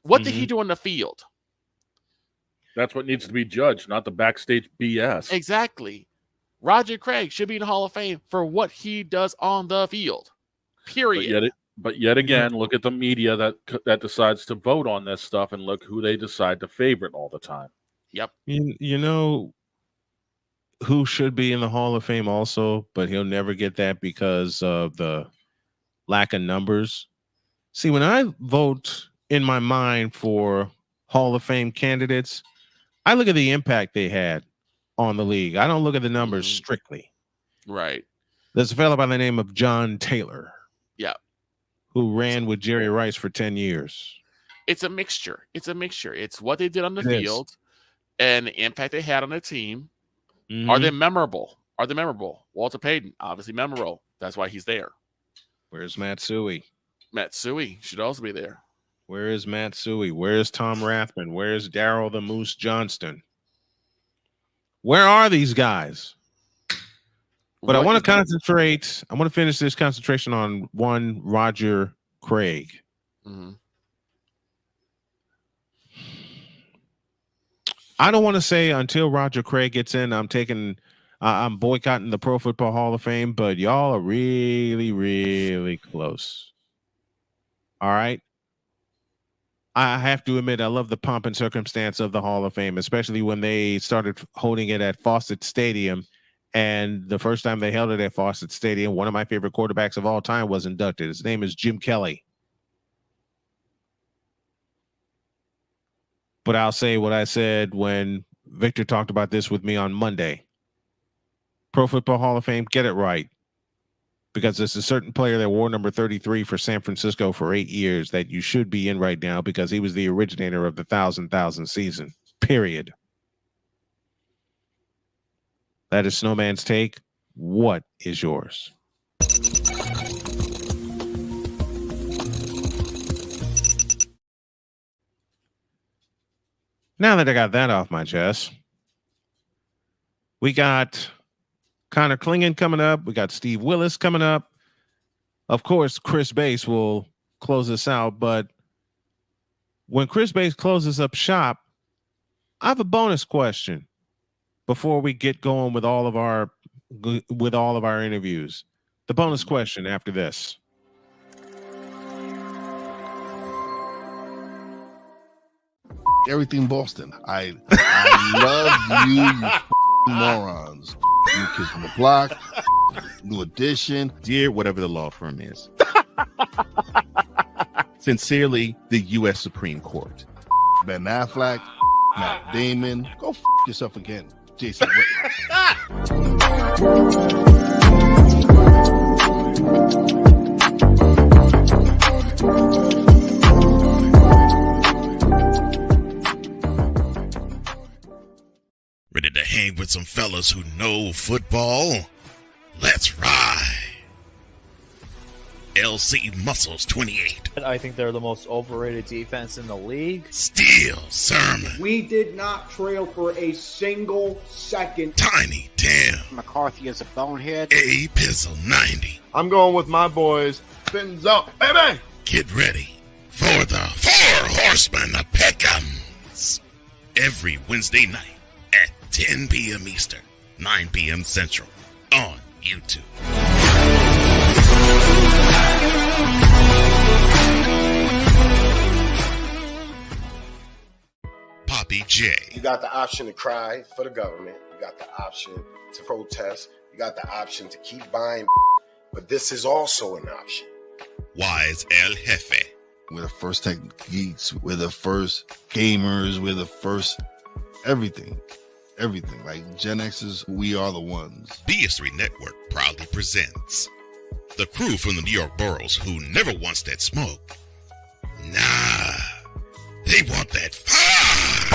what did he do on the field?" That's what needs to be judged, not the backstage BS. Exactly. Roger Craig should be in the Hall of Fame for what he does on the field. Period. But yet again, look at the media that decides to vote on this stuff, and look who they decide to favorite all the time. Yep. You know who should be in the Hall of Fame also, but he'll never get that because of the lack of numbers. See, when I vote in my mind for Hall of Fame candidates, I look at the impact they had on the league. I don't look at the numbers strictly. Right. There's a fellow by the name of John Taylor. Yeah. Who ran with Jerry Rice for 10 years. It's a mixture. It's what they did on the field and the impact they had on the team. Are they memorable? Walter Payton, obviously memorable. That's why he's there. Where's Matsui? Matsui should also be there. Where is Matsui? Where's Tom Rathman? Where's Daryl the Moose Johnston? Where are these guys? But I want to concentrate. I want to finish this concentration on one Roger Craig. Mm-hmm. I don't want to say until Roger Craig gets in, I'm boycotting the Pro Football Hall of Fame, but y'all are really, really close. All right. I have to admit, I love the pomp and circumstance of the Hall of Fame, especially when they started holding it at Fawcett Stadium. And the first time they held it at Fawcett Stadium, one of my favorite quarterbacks of all time was inducted. His name is Jim Kelly. But I'll say what I said when Victor talked about this with me on Monday. Pro Football Hall of Fame, get it right. Because there's a certain player that wore number 33 for San Francisco for 8 years that you should be in right now because he was the originator of the 1,000 season, period. That is Snowman's take. What is yours? Now that I got that off my chest, we got Connor Clingan coming up. We got Steve Willis coming up. Of course, Chris Bass will close us out. But when Chris Bass closes up shop, I have a bonus question before we get going with all of our interviews. The bonus question after this. Everything Boston. I love you morons. New Kids on the Block, New Edition. Dear whatever the law firm is. Sincerely, the U.S. Supreme Court. Ben Affleck, Matt Damon. Go yourself again, Jason Whitlock. Ready to hang with some fellas who know football? Let's ride. LC Muscles 28. I think they're the most overrated defense in the league. Steel Sermon. We did not trail for a single second. Tiny Tim. McCarthy is a bonehead. A Pizzle 90. I'm going with my boys. Fins up, baby. Get ready for the Four Horsemen of Pick'ems. Every Wednesday night at 10 p.m. Eastern, 9 p.m. Central on YouTube. Poppy J. You got the option to cry for the government. You got the option to protest. You got the option to keep buying, but this is also an option. Wise El Jefe. We're the first tech geeks. We're the first gamers. We're the first everything. Everything. Like Gen X's, we are the ones. BS3 Network proudly presents the crew from the New York boroughs who never wants that smoke. Nah, they want that fire.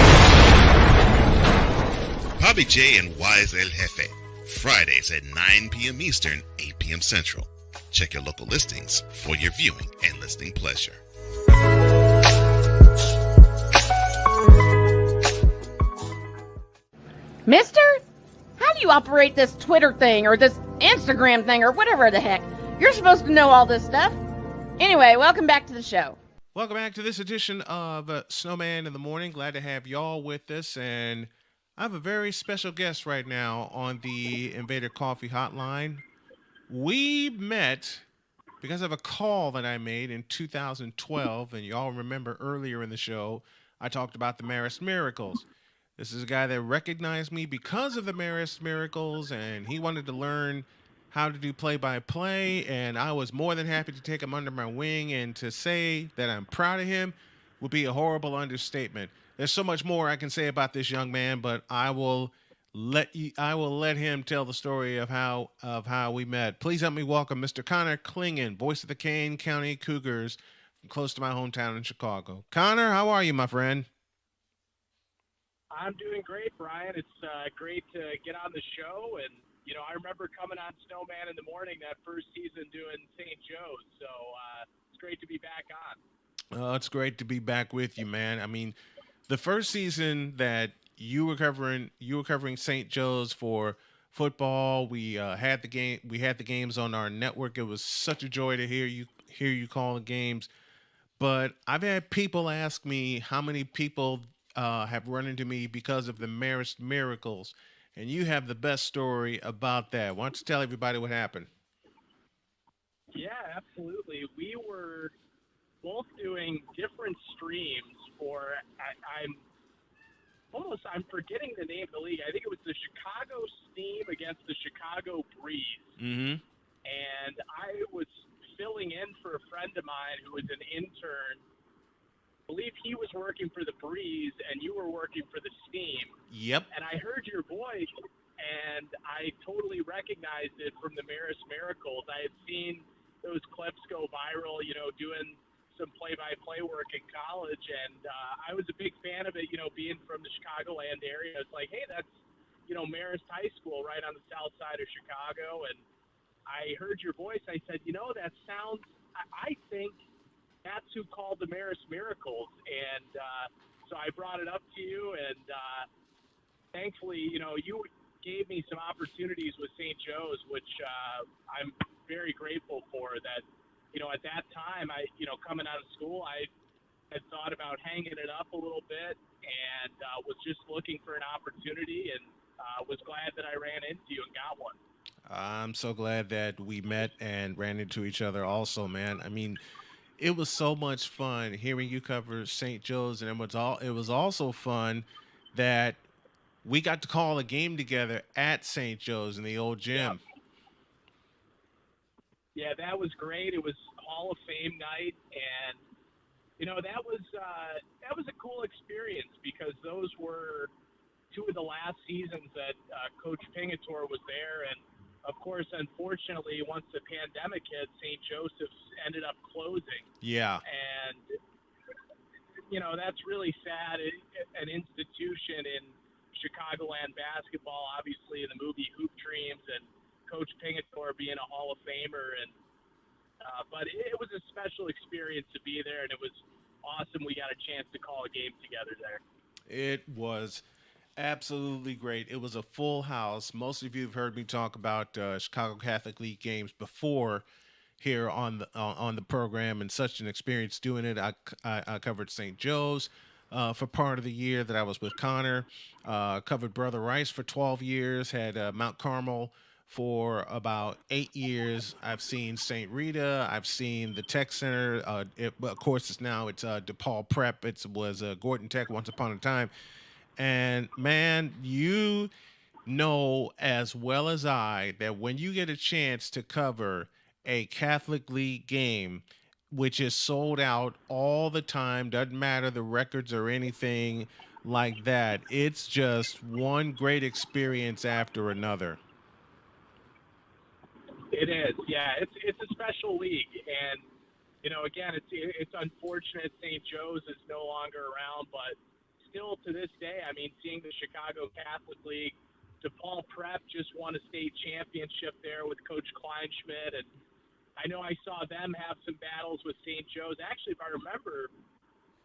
Bobby J and Wise El Jefe, Fridays at 9 p.m. Eastern, 8 p.m. Central. Check your local listings for your viewing and listening pleasure. Mister, how do you operate this Twitter thing or this Instagram thing or whatever the heck? You're supposed to know all this stuff. Anyway, welcome back to the show. Welcome back to this edition of Snowman in the Morning. Glad to have y'all with us. And I have a very special guest right now on the Invader Coffee Hotline. We met because of a call that I made in 2012. And y'all remember earlier in the show, I talked about the Marist Miracles. This is a guy that recognized me because of the Marist Miracles, and he wanted to learn how to do play-by-play, and I was more than happy to take him under my wing, and to say that I'm proud of him would be a horrible understatement. There's so much more I can say about this young man, but I will let him tell the story of how we met. Please help me welcome Mr. Connor Clingan, voice of the Kane County Cougars, close to my hometown in Chicago. Connor, how are you, my friend? I'm doing great, Brian. It's great to get on the show, and I remember coming on Snowman in the Morning that first season doing St. Joe's. So it's great to be back on. It's great to be back with you, man. I mean, the first season that you were covering St. Joe's for football. We had the games on our network. It was such a joy to hear you call the games. But I've had people ask me how many people have run into me because of the Marist Miracles, and you have the best story about that. Why don't you tell everybody what happened? Yeah, absolutely. We were both doing different streams for I'm forgetting the name of the league. I think it was the Chicago Steam against the Chicago Breeze. Mm-hmm. And I was filling in for a friend of mine who was an intern. I believe he was working for the Breeze and you were working for the Steam. Yep. And I heard your voice and I totally recognized it from the Marist Miracles. I had seen those clips go viral, doing some play-by-play work in college, and I was a big fan of it, being from the Chicagoland area. It's like, hey, that's, Marist High School right on the south side of Chicago, and I heard your voice. I said, that sounds, I think that's who called the Marist Miracles, and so I brought it up to you, and thankfully, you gave me some opportunities with St. Joe's, which I'm very grateful for that. At that time, coming out of school, I had thought about hanging it up a little bit and was just looking for an opportunity and was glad that I ran into you and got one. I'm so glad that we met and ran into each other also, man. I mean, it was so much fun hearing you cover St. Joe's, and it was also fun that we got to call a game together at St. Joe's in the old gym. Yeah, that was great. It was Hall of Fame night, and that was a cool experience because those were two of the last seasons that Coach Pingator was there, and of course, unfortunately, once the pandemic hit, St. Joseph's ended up closing. Yeah, and that's really sad. An institution in Chicagoland basketball, obviously in the movie Hoop Dreams, and Coach Pingator being a Hall of Famer, and but it was a special experience to be there, and it was awesome. We got a chance to call a game together there. it was absolutely great. It was a full house. Most of you have heard me talk about Chicago Catholic League games before here on the program, and such an experience doing it. I covered St. Joe's for part of the year that I was with Connor. Covered Brother Rice for 12 years. Had Mount Carmel for about 8 years. I've seen St. Rita. I've seen the Tech Center. Of course, it's DePaul Prep. It was Gordon Tech once upon a time. And man, you know as well as I that when you get a chance to cover a Catholic League game, which is sold out all the time, doesn't matter the records or anything like that, it's just one great experience after another. It is, yeah. It's a special league, and again, it's unfortunate St. Joe's is no longer around, but still to this day, I mean, seeing the Chicago Catholic League, DePaul Prep just won a state championship there with Coach Kleinschmidt, and I know I saw them have some battles with St. Joe's. Actually, if I remember,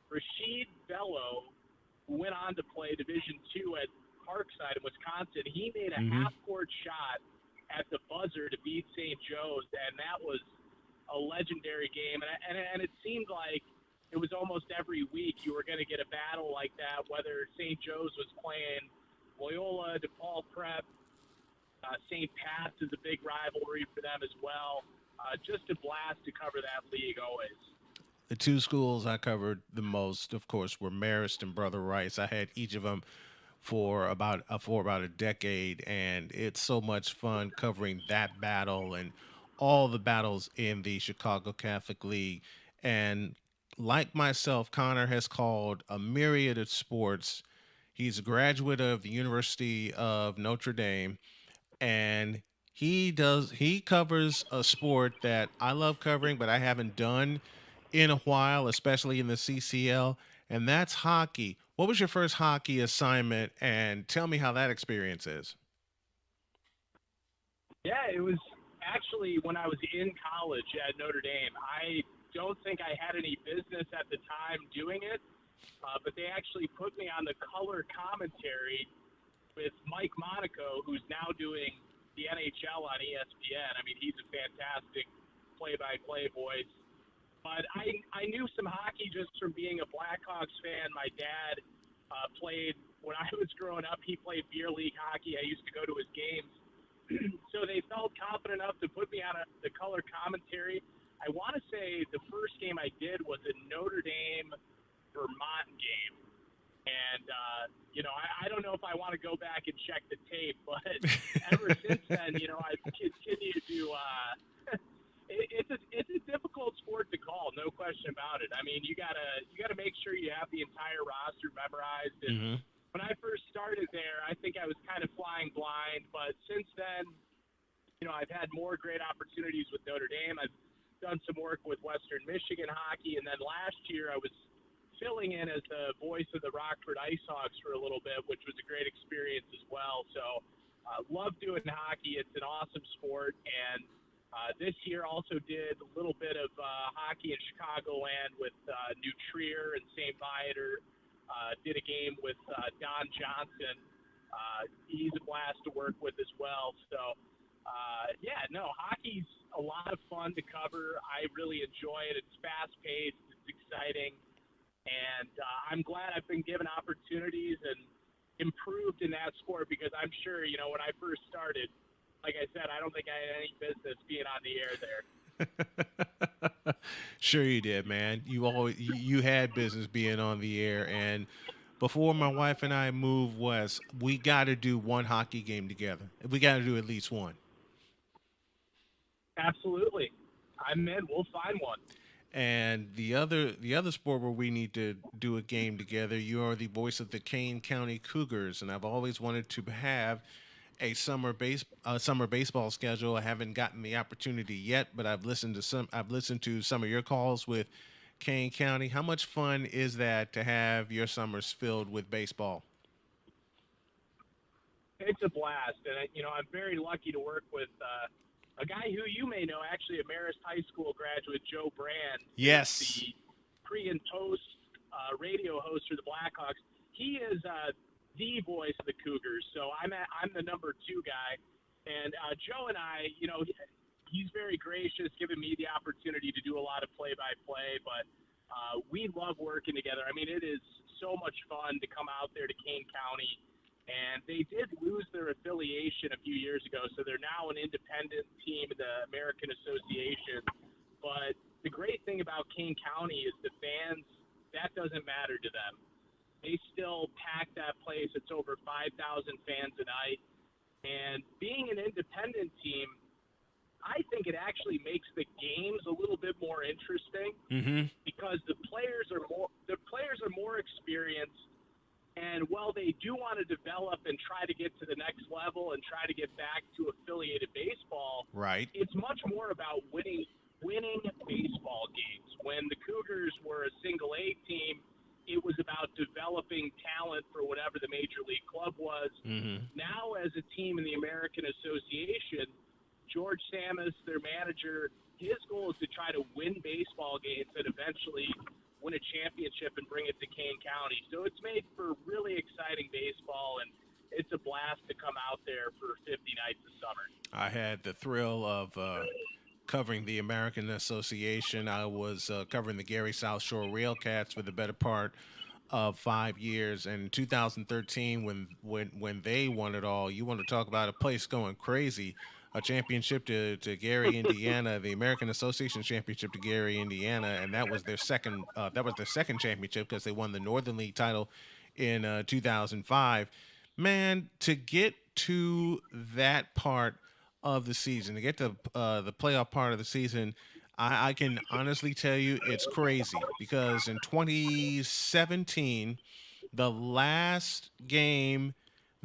Rashid Bello, who went on to play Division II at Parkside in Wisconsin, he made a half-court shot at the buzzer to beat St. Joe's, and that was a legendary game. And it seemed like it was almost every week you were going to get a battle like that, whether St. Joe's was playing Loyola, DePaul Prep, St. Pat's is a big rivalry for them as well. Just a blast to cover that league always. The two schools I covered the most, of course, were Marist and Brother Rice. I had each of them for about a decade, and it's so much fun covering that battle and all the battles in the Chicago Catholic League. And like myself, Connor has called a myriad of sports. He's a graduate of the University of Notre Dame, and he covers a sport that I love covering, but I haven't done in a while, especially in the CCL, and that's hockey. What was your first hockey assignment, and tell me how that experience is? Yeah, it was actually when I was in college at Notre Dame. I don't think I had any business at the time doing it, but they actually put me on the color commentary with Mike Monaco, who's now doing the NHL on ESPN. I mean, he's a fantastic play-by-play voice. But I knew some hockey just from being a Blackhawks fan. My dad played, when I was growing up, he played beer league hockey. I used to go to his games. So they felt confident enough to put me on the color commentary. I want to say the first game I did was a Notre Dame Vermont game. And, I don't know if I want to go back and check the tape, but ever since then, I've continued to it's a difficult sport to call, no question about it. I mean, you gotta make sure you have the entire roster memorized. And when I first started there, I think I was kind of flying blind, but since then, I've had more great opportunities with Notre Dame. I've done some work with Western Michigan hockey, and then last year I was filling in as the voice of the Rockford Ice Hawks for a little bit, which was a great experience as well. So, love doing hockey. It's an awesome sport, and this year also did a little bit of hockey in Chicagoland with New Trier and St. Viator. Did a game with Don Johnson. He's a blast to work with as well. So, hockey's a lot of fun to cover. I really enjoy it. It's fast-paced. It's exciting. And I'm glad I've been given opportunities and improved in that sport because I'm sure, when I first started, like I said, I don't think I had any business being on the air there. Sure you did, man. You had business being on the air. And before my wife and I move west, we got to do one hockey game together. We got to do at least one. Absolutely. I'm in. We'll find one. And the other sport where we need to do a game together, you are the voice of the Kane County Cougars, and I've always wanted to have a summer baseball schedule. I haven't gotten the opportunity yet, but I've listened to some of your calls with Kane County. How much fun is that to have your summers filled with baseball? It's a blast, and I'm very lucky to work with a guy who you may know, actually, a Marist High School graduate, Joe Brand. Yes. The pre and post radio host for the Blackhawks. He is the voice of the Cougars, so I'm the number 2 guy, and Joe and I, he's very gracious, giving me the opportunity to do a lot of play-by-play, but we love working together. I mean, it is so much fun to come out there to Kane County. And they did lose their affiliation a few years ago, so they're now an independent team of the American Association. But the great thing about Kane County is the fans, that doesn't matter to them. They still pack that place. It's over 5,000 fans a night. And being an independent team, I think it actually makes the games a little bit more interesting because the players are more experienced. And while they do want to develop and try to get to the next level and try to get back to affiliated baseball, right? It's much more about winning baseball games. When the Cougars were a single A team, it was about developing talent for whatever the major league club was. Now, as a team in the American Association, George Samus, their manager, his goal is to try to win baseball games and eventually win a championship and bring it to Kane County. So it's made for really exciting baseball, and it's a blast to come out there for 50 nights of summer. I had the thrill of covering the American Association. I was covering the Gary South Shore Railcats for the better part of 5 years. And in 2013, when they won it all, you want to talk about a place going crazy. A championship to Gary, Indiana, the American Association Championship to Gary, Indiana, and that was their second. That was their second championship because they won the Northern League title in 2005. Man, to get to that part of the season, to get to the playoff part of the season, I can honestly tell you it's crazy because in 2017, the last game.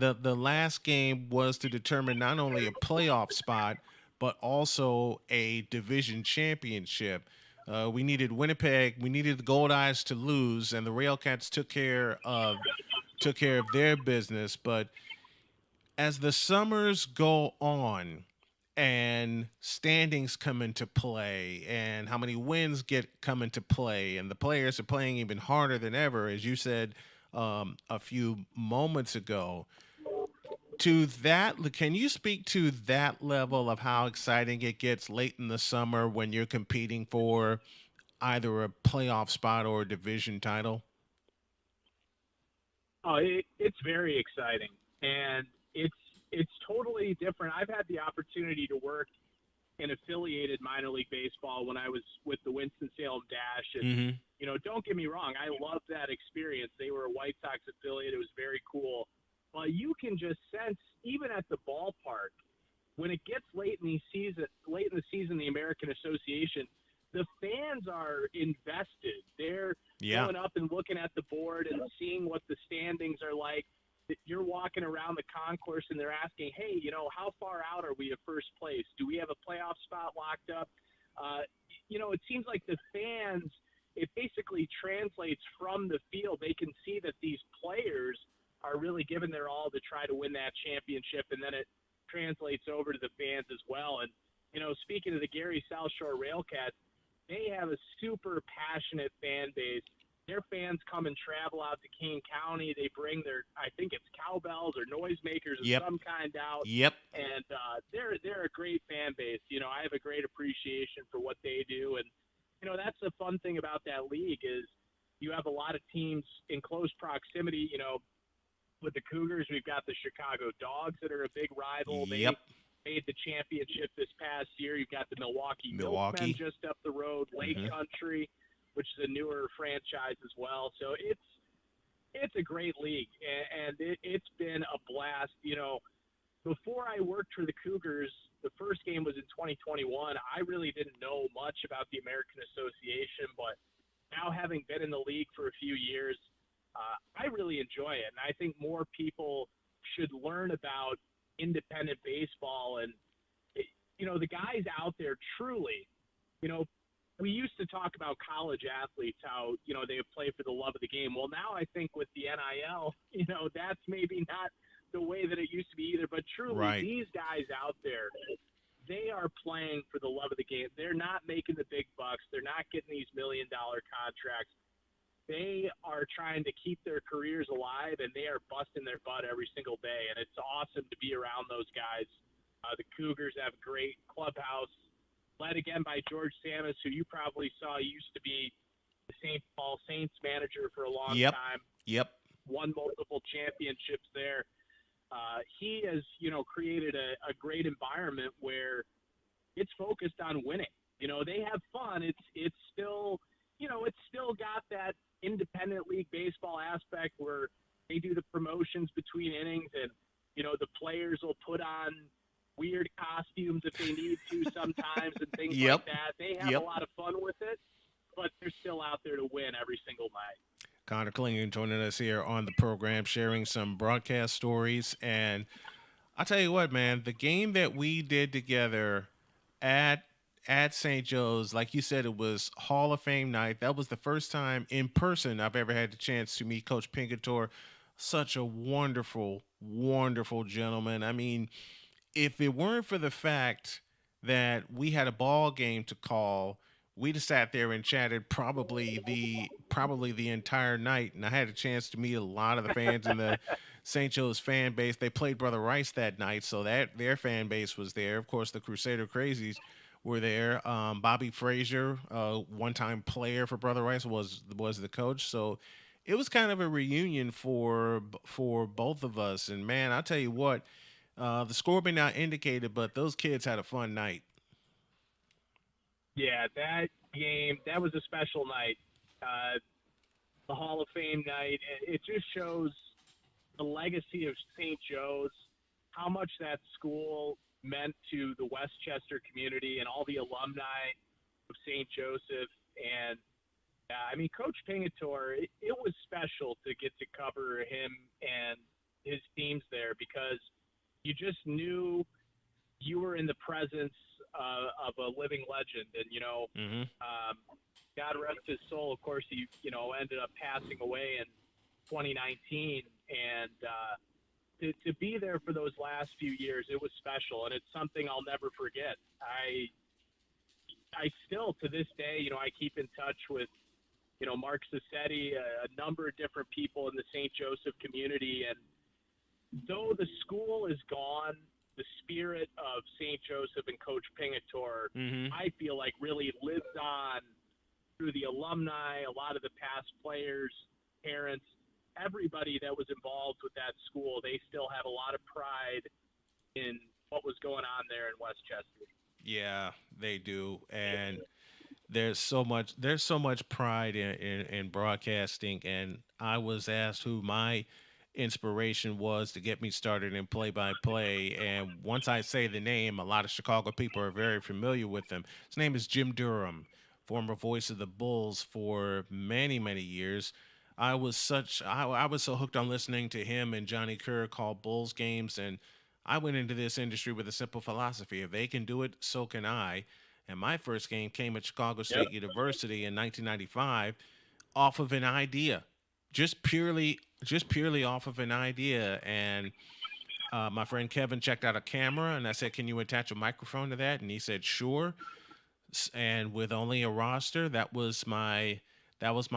The last game was to determine not only a playoff spot, but also a division championship. We needed Winnipeg. We needed the Gold Eyes to lose, and the Railcats took care of their business. But as the summers go on, and standings come into play and how many wins come into play, and the players are playing even harder than ever, as you said a few moments ago. To that, can you speak to that level of how exciting it gets late in the summer when you're competing for either a playoff spot or a division title? Oh, it's very exciting, and it's totally different. I've had the opportunity to work in affiliated minor league baseball when I was with the Winston-Salem Dash, and don't get me wrong, I loved that experience. They were a White Sox affiliate; it was very cool. But you can just sense, even at the ballpark, when it gets late in the season, the American Association, the fans are invested. They're going up and looking at the board and seeing what the standings are like. You're walking around the concourse and they're asking, hey, how far out are we of first place? Do we have a playoff spot locked up? It seems like the fans, it basically translates from the field. They can see that these players are really giving their all to try to win that championship, and then it translates over to the fans as well. And, speaking of the Gary South Shore Railcats, they have a super passionate fan base. Their fans come and travel out to Kane County. They bring their, I think it's cowbells or noisemakers of some kind out. And they're a great fan base. I have a great appreciation for what they do. And, that's the fun thing about that league is you have a lot of teams in close proximity. With the Cougars, we've got the Chicago Dogs that are a big rival. They made the championship this past year. You've got the Milwaukee Milkmen just up the road, Lake Country, which is a newer franchise as well. So it's a great league, and it's been a blast. Before I worked for the Cougars, the first game was in 2021. I really didn't know much about the American Association, but now having been in the league for a few years, I really enjoy it. And I think more people should learn about independent baseball. And, the guys out there truly, we used to talk about college athletes, how, they play for the love of the game. Well, now I think with the NIL, that's maybe not the way that it used to be either. But truly, these guys out there, they are playing for the love of the game. They're not making the big bucks. They're not getting these $1 million contracts. They are trying to keep their careers alive, and they are busting their butt every single day. And it's awesome to be around those guys. The Cougars have a great clubhouse, led again by George Samus, who you probably saw used to be the St. Paul Saints manager for a long time. Won multiple championships there. He has, created a great environment where it's focused on winning. They have fun. It's still, it's still got that independent league baseball aspect where they do the promotions between innings, and the players will put on weird costumes if they need to sometimes and things like that. They have a lot of fun with it, but they're still out there to win every single night. Connor Klingon joining us here on the program, sharing some broadcast stories. And I'll tell you what, man, the game that we did together at St. Joe's, like you said, it was Hall of Fame night. That was the first time in person I've ever had the chance to meet Coach Pingator. Such a wonderful, wonderful gentleman. I mean, if it weren't for the fact that we had a ball game to call, we'd have sat there and chatted probably the entire night. And I had a chance to meet a lot of the fans in the St. Joe's fan base. They played Brother Rice that night, so that their fan base was there. Of course, the Crusader Crazies were there. Bobby Frazier, one-time player for Brother Rice, was the coach. So it was kind of a reunion for both of us. And man, I'll tell you what, the score may not indicate it, but those kids had a fun night. Yeah, that game, that was a special night. The Hall of Fame night. It just shows the legacy of St. Joe's, how much that school meant to the Westchester community and all the alumni of St. Joseph. And Coach Pingator, it was special to get to cover him and his teams there, because you just knew you were in the presence of a living legend. And, God rest his soul, of course, he, ended up passing away in 2019. And to be there for those last few years, it was special, and it's something I'll never forget. I still, to this day, I keep in touch with, Mark Sassetti, a number of different people in the St. Joseph community. And though the school is gone, the spirit of St. Joseph and Coach Pingator, I feel like really lives on through the alumni, a lot of the past players, parents, everybody that was involved with that school. They still have a lot of pride in what was going on there in Westchester. Yeah, they do. And there's so much pride in broadcasting. And I was asked who my inspiration was to get me started in play-by-play. And once I say the name, a lot of Chicago people are very familiar with him. His name is Jim Durham, former voice of the Bulls for many, many years. I was so hooked on listening to him and Johnny Kerr call Bulls games, and I went into this industry with a simple philosophy: if they can do it, so can I. And my first game came at Chicago State University in 1995 off of an idea, just purely off of an idea. And my friend Kevin checked out a camera, and I said, "Can you attach a microphone to that?" And he said, "Sure." And with only a roster, that was my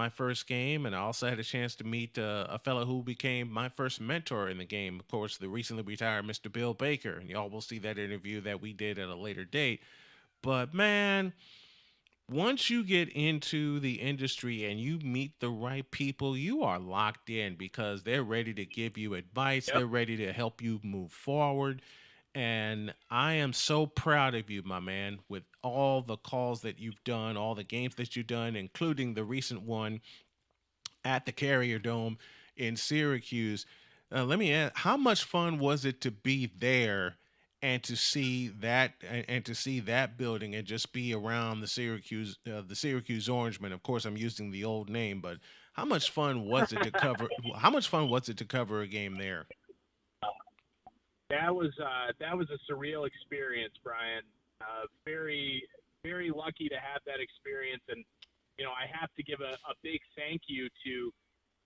first game. And I also had a chance to meet a fellow who became my first mentor in the game. Of course, the recently retired Mr. Bill Baker. And y'all will see that interview that we did at a later date. But man, once you get into the industry and you meet the right people, you are locked in because they're ready to give you advice. They're ready to help you move forward. And I am so proud of you, my man, with all the calls that you've done, all the games that you've done, including the recent one at the Carrier Dome in Syracuse. Let me ask, how much fun was it to be there and to see that building and just be around the Syracuse Orangemen? Of course, I'm using the old name, but how much fun was it to cover? How much fun was it to cover a game there? That was a surreal experience, Brian. Very, very lucky to have that experience. And, I have to give a big thank you to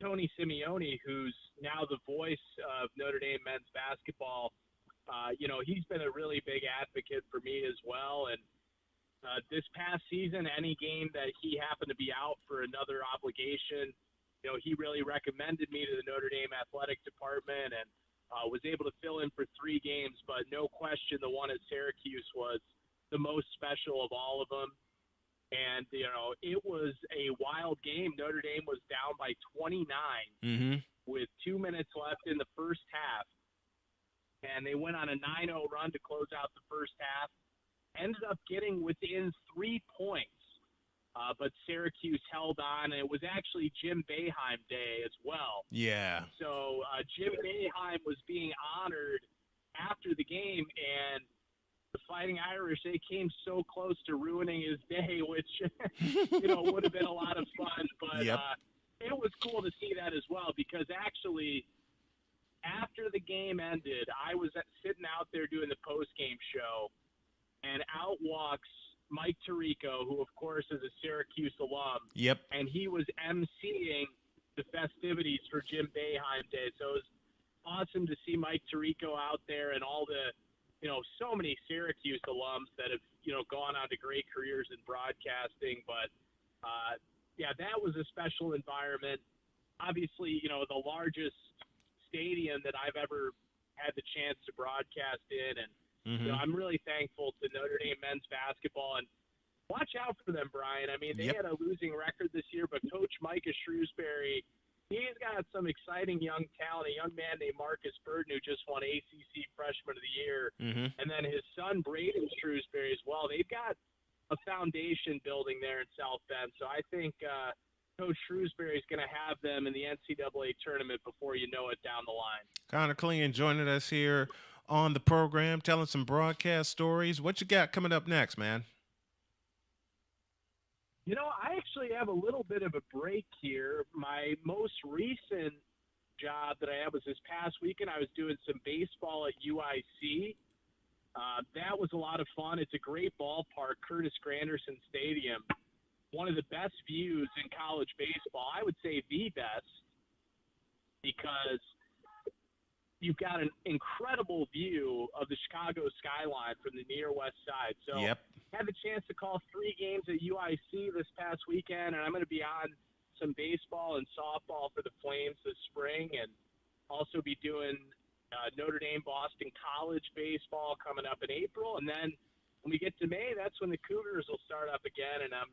Tony Simeone, who's now the voice of Notre Dame men's basketball. He's been a really big advocate for me as well. And this past season, any game that he happened to be out for another obligation, he really recommended me to the Notre Dame athletic department and was able to fill in for 3 games. But no question, the one at Syracuse was the most special of all of them. And, it was a wild game. Notre Dame was down by 29 with 2 minutes left in the first half. And they went on a 9-0 run to close out the first half. Ended up getting within 3 points. But Syracuse held on, and it was actually Jim Boeheim Day as well. Yeah. So Jim Boeheim was being honored after the game, and the Fighting Irish, they came so close to ruining his day, which, would have been a lot of fun. But it was cool to see that as well, because actually after the game ended, I was sitting out there doing the post-game show, and out walks Mike Tirico, who, of course, is a Syracuse alum. Yep. And he was emceeing the festivities for Jim Boeheim Day. So it was awesome to see Mike Tirico out there and all the, so many Syracuse alums that have, gone on to great careers in broadcasting. But, that was a special environment. Obviously, the largest stadium that I've ever had the chance to broadcast in. And, I'm really thankful to Notre Dame men's basketball, and watch out for them, Brian. I mean, they had a losing record this year, but Coach Micah Shrewsbury, he's got some exciting young talent, a young man named Marcus Burden who just won ACC Freshman of the Year, and then his son Braden Shrewsbury as well. They've got a foundation building there in South Bend, so I think Coach Shrewsbury is going to have them in the NCAA tournament before you know it down the line. Connor Clean joining us here on the program, telling some broadcast stories. What you got coming up next, man? I actually have a little bit of a break here. My most recent job that I had was this past weekend. I was doing some baseball at UIC. That was a lot of fun. It's a great ballpark, Curtis Granderson Stadium. One of the best views in college baseball. I would say the best, because you've got an incredible view of the Chicago skyline from the near west side. So Yep. had the chance to call 3 games at UIC this past weekend, and I'm going to be on some baseball and softball for the Flames this spring, and also be doing Notre Dame Boston College baseball coming up in April. And then when we get to May, that's when the Cougars will start up again, and I'm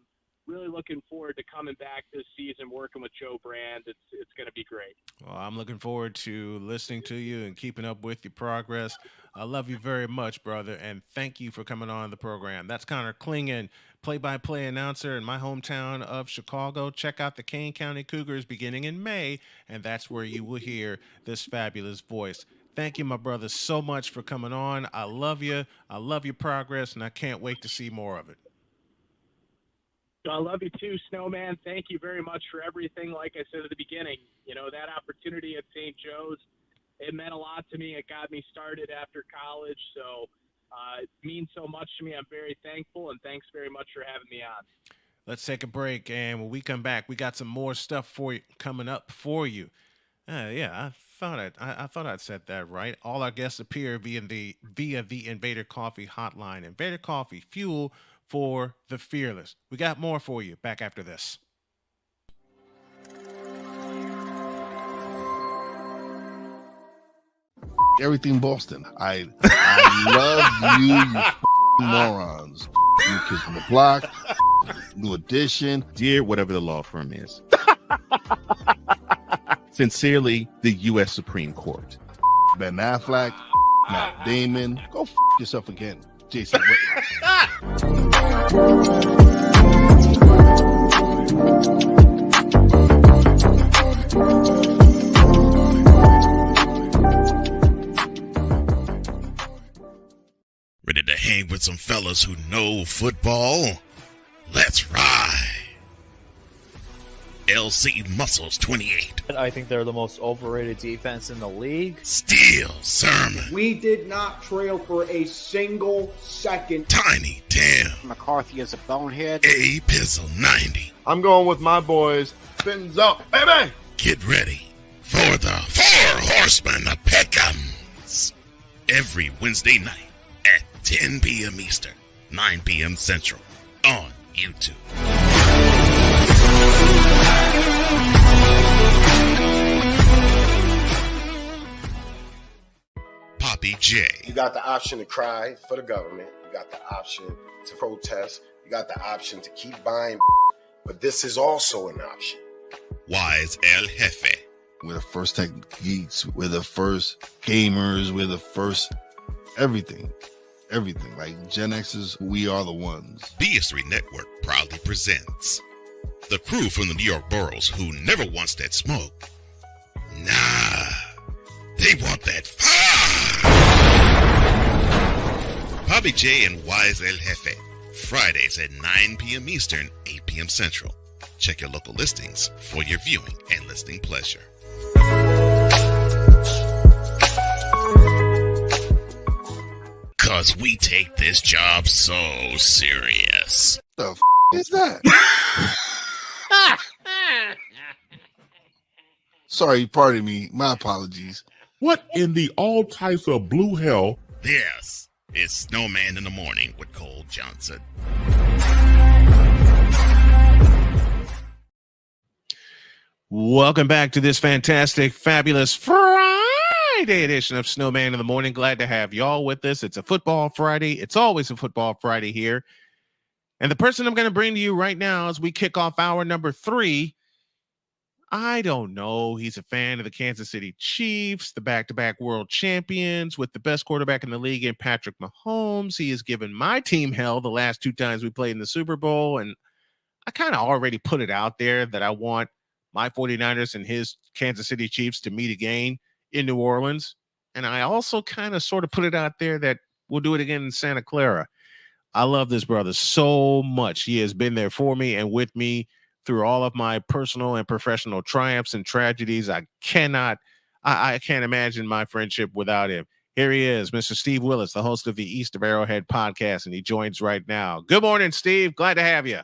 really looking forward to coming back this season, working with Joe Brand. It's going to be great. Well, I'm looking forward to listening to you and keeping up with your progress. I love you very much, brother, and thank you for coming on the program. That's Connor Klingen, play-by-play announcer in my hometown of Chicago. Check out the Kane County Cougars beginning in May, and that's where you will hear this fabulous voice. Thank you, my brother, so much for coming on. I love you. I love your progress, and I can't wait to see more of it. I love you too, Snowman. Thank you very much for everything. Like I said at the beginning, that opportunity at St. Joe's, it meant a lot to me. It got me started after college. So it means so much to me. I'm very thankful, and thanks very much for having me on. Let's take a break, and when we come back, we got some more stuff for you coming up for you. Yeah, I thought I'd said that right. All our guests appear via the Invader Coffee hotline. Invader Coffee, fuel for the fearless. We got more for you. Back after this. Everything Boston. I love you, you morons. New Kids from the Block, New Edition. Dear whatever the law firm is. Sincerely, the U.S. Supreme Court. Ben Affleck, Matt Damon. Go yourself again, Jason Whitlock. Ready to hang with some fellas who know football? Let's ride. LC Muscles 28. I think they're the most overrated defense in the league. Steel Sermon. We did not trail for a single second. Tiny Tim. McCarthy is a bonehead. A Pizzle 90. I'm going with my boys. Fins up, baby. Get ready for the Four Horsemen of Peckham's. Every Wednesday night at 10 p.m. Eastern, 9 p.m. Central on YouTube. Poppy J. You got the option to cry for the government. You got the option to protest. You got the option to keep buying, but this is also an option. Wise El Jefe. We're the first tech geeks. We're the first gamers. We're the first everything. Everything. Like Gen X's, we are the ones. BS3 Network proudly presents the crew from the New York boroughs who never wants that smoke. Nah, they want that fire. Bobby J and Wise El Jefe. Fridays at 9 p.m. Eastern, 8 p.m. Central. Check your local listings for your viewing and listening pleasure. Cause we take this job so serious. The is that? Sorry, pardon me. My apologies. What in the all types of blue hell? This is Snowman in the Morning with Cole Johnson. Welcome back to this fantastic, fabulous Friday edition of Snowman in the Morning. Glad to have y'all with us. It's a football Friday. It's always a football Friday here. And the person I'm going to bring to you right now as we kick off hour number 3, I don't know. He's a fan of the Kansas City Chiefs, the back-to-back world champions with the best quarterback in the league in Patrick Mahomes. He has given my team hell the last 2 times we played in the Super Bowl. And I kind of already put it out there that I want my 49ers and his Kansas City Chiefs to meet again in New Orleans. And I also kind of sort of put it out there that we'll do it again in Santa Clara. I love this brother so much. He has been there for me and with me through all of my personal and professional triumphs and tragedies. I can't imagine my friendship without him. Here he is, Mr. Steve Willis, the host of the East of Arrowhead podcast, and he joins right now. Good morning, Steve. Glad to have you.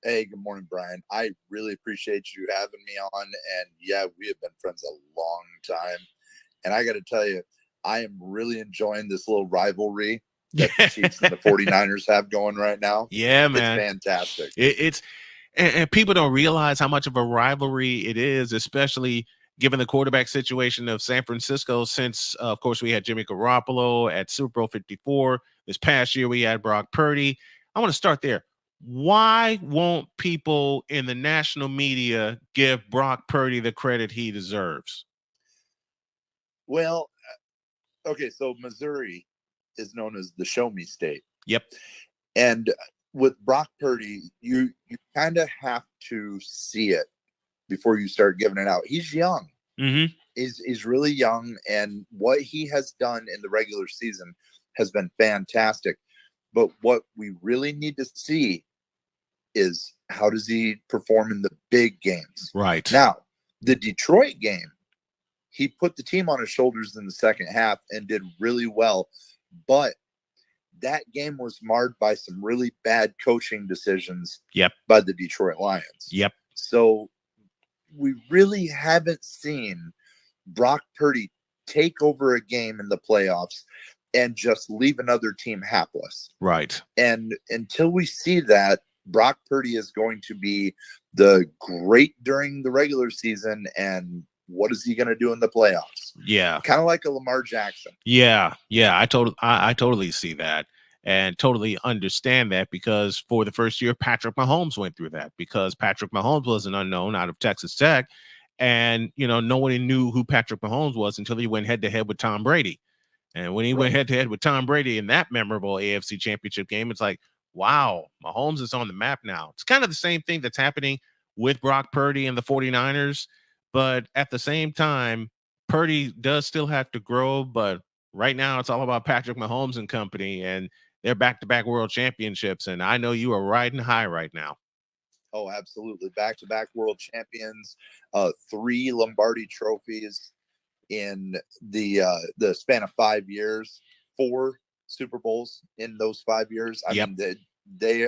Hey, good morning, Brian. I really appreciate you having me on. And yeah, we have been friends a long time. And I got to tell you, I am really enjoying this little rivalry that the Chiefs and the 49ers have going right now. Yeah, man. It's fantastic. And people don't realize how much of a rivalry it is, especially given the quarterback situation of San Francisco since, of course, we had Jimmy Garoppolo at Super Bowl 54. This past year, we had Brock Purdy. I want to start there. Why won't people in the national media give Brock Purdy the credit he deserves? Well, okay, so Missouri is known as the show me state. Yep. And with Brock Purdy, you kind of have to see it before you start giving it out. He's young. Mm-hmm. He's really young, and what he has done in the regular season has been fantastic. But what we really need to see is how does he perform in the big games? Right. Now, the Detroit game, he put the team on his shoulders in the second half and did really well. But that game was marred by some really bad coaching decisions by the Detroit Lions. Yep. So we really haven't seen Brock Purdy take over a game in the playoffs and just leave another team hapless. Right. And until we see that, Brock Purdy is going to be the great during the regular season. And what is he going to do in the playoffs? Yeah. Kind of like a Lamar Jackson. Yeah. I totally see that and totally understand that, because for the first year, Patrick Mahomes went through that, because Patrick Mahomes was an unknown out of Texas Tech. And, nobody knew who Patrick Mahomes was until he went head to head with Tom Brady. And when he went head to head with Tom Brady in that memorable AFC Championship game, it's like, wow, Mahomes is on the map now. It's kind of the same thing that's happening with Brock Purdy and the 49ers. But at the same time, Purdy does still have to grow. But right now, it's all about Patrick Mahomes and company, and they're back-to-back world championships. And I know you are riding high right now. Oh, absolutely. Back-to-back world champions, 3 Lombardi trophies in the span of 5 years, 4 Super Bowls in those 5 years. I mean, they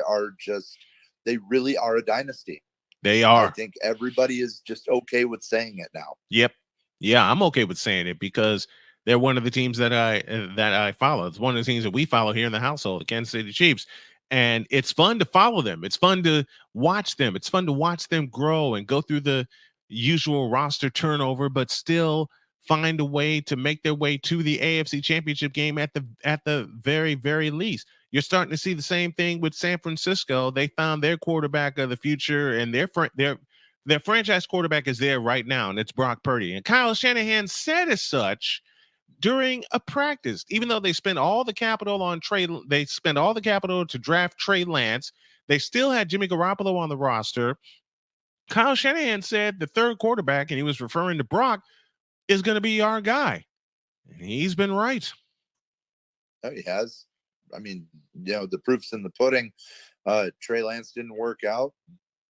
really are a dynasty. They are. I think everybody is just okay with saying it now. Yep. Yeah, I'm okay with saying it, because they're one of the teams that I follow. It's one of the teams that we follow here in the household, the Kansas City Chiefs. And it's fun to follow them. It's fun to watch them. It's fun to watch them grow and go through the usual roster turnover, but still find a way to make their way to the AFC Championship game at the very, very least. You're starting to see the same thing with San Francisco. They found their quarterback of the future, and their franchise quarterback is there right now, and it's Brock Purdy. And Kyle Shanahan said as such during a practice, even though they spent all the capital to draft Trey Lance, they still had Jimmy Garoppolo on the roster. Kyle Shanahan said the third quarterback, and he was referring to Brock, is going to be our guy. And he's been right. Oh, he has. I mean, the proof's in the pudding. Trey Lance didn't work out,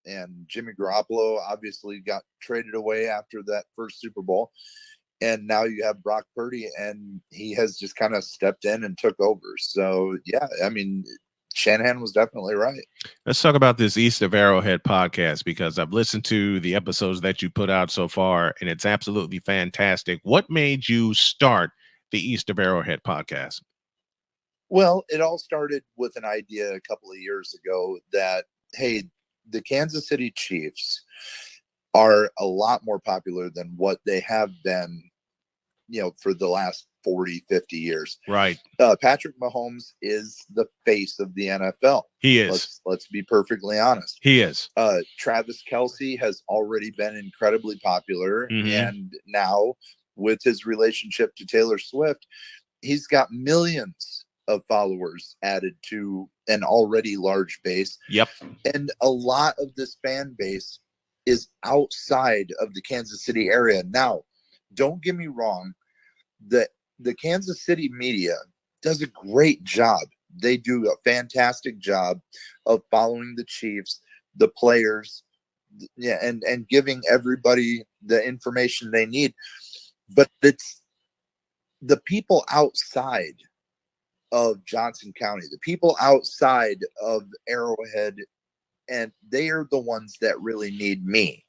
and Jimmy Garoppolo obviously got traded away after that first Super Bowl. And now you have Brock Purdy, and he has just kind of stepped in and took over. So, yeah, I mean, Shanahan was definitely right. Let's talk about this East of Arrowhead podcast, because I've listened to the episodes that you put out so far, and it's absolutely fantastic. What made you start the East of Arrowhead podcast? Well, it all started with an idea a couple of years ago that, hey, the Kansas City Chiefs are a lot more popular than what they have been, for the last 40, 50 years. Right. Patrick Mahomes is the face of the NFL. He is. Let's be perfectly honest. He is. Travis Kelce has already been incredibly popular. Mm-hmm. And now with his relationship to Taylor Swift, he's got millions of followers added to an already large base. Yep. And a lot of this fan base is outside of the Kansas City area. Now, don't get me wrong, the Kansas City media does a great job. They do a fantastic job of following the Chiefs, the players, and giving everybody the information they need. But it's the people outside of Johnson County, the people outside of Arrowhead, and they are the ones that really need me.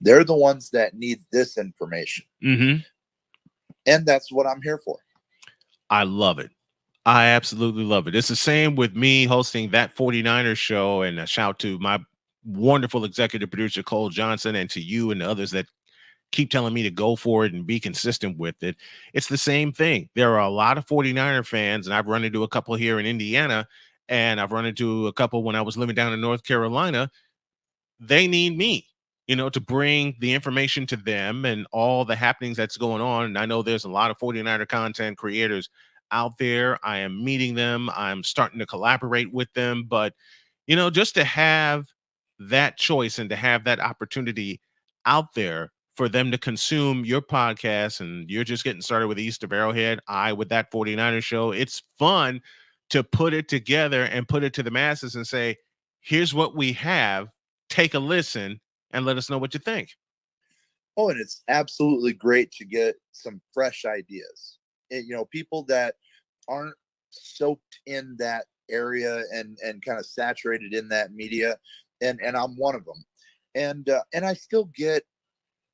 They're the ones that need this information. Mm-hmm. And that's what I'm here for. I love it. I absolutely love it. It's the same with me hosting that 49ers show, and a shout to my wonderful executive producer, Cole Johnson, and to you and the others that keep telling me to go for it and be consistent with it. It's the same thing. There are a lot of 49er fans, and I've run into a couple here in Indiana, and I've run into a couple when I was living down in North Carolina. They need me, to bring the information to them and all the happenings that's going on. And I know there's a lot of 49er content creators out there. I am meeting them. I'm starting to collaborate with them. But, just to have that choice and to have that opportunity out there for them to consume your podcast, and you're just getting started with East of Arrowhead, I with that 49er show, it's fun to put it together and put it to the masses and say, here's what we have. Take a listen and let us know what you think. Oh, and it's absolutely great to get some fresh ideas. And, people that aren't soaked in that area and kind of saturated in that media. And I'm one of them. And I still get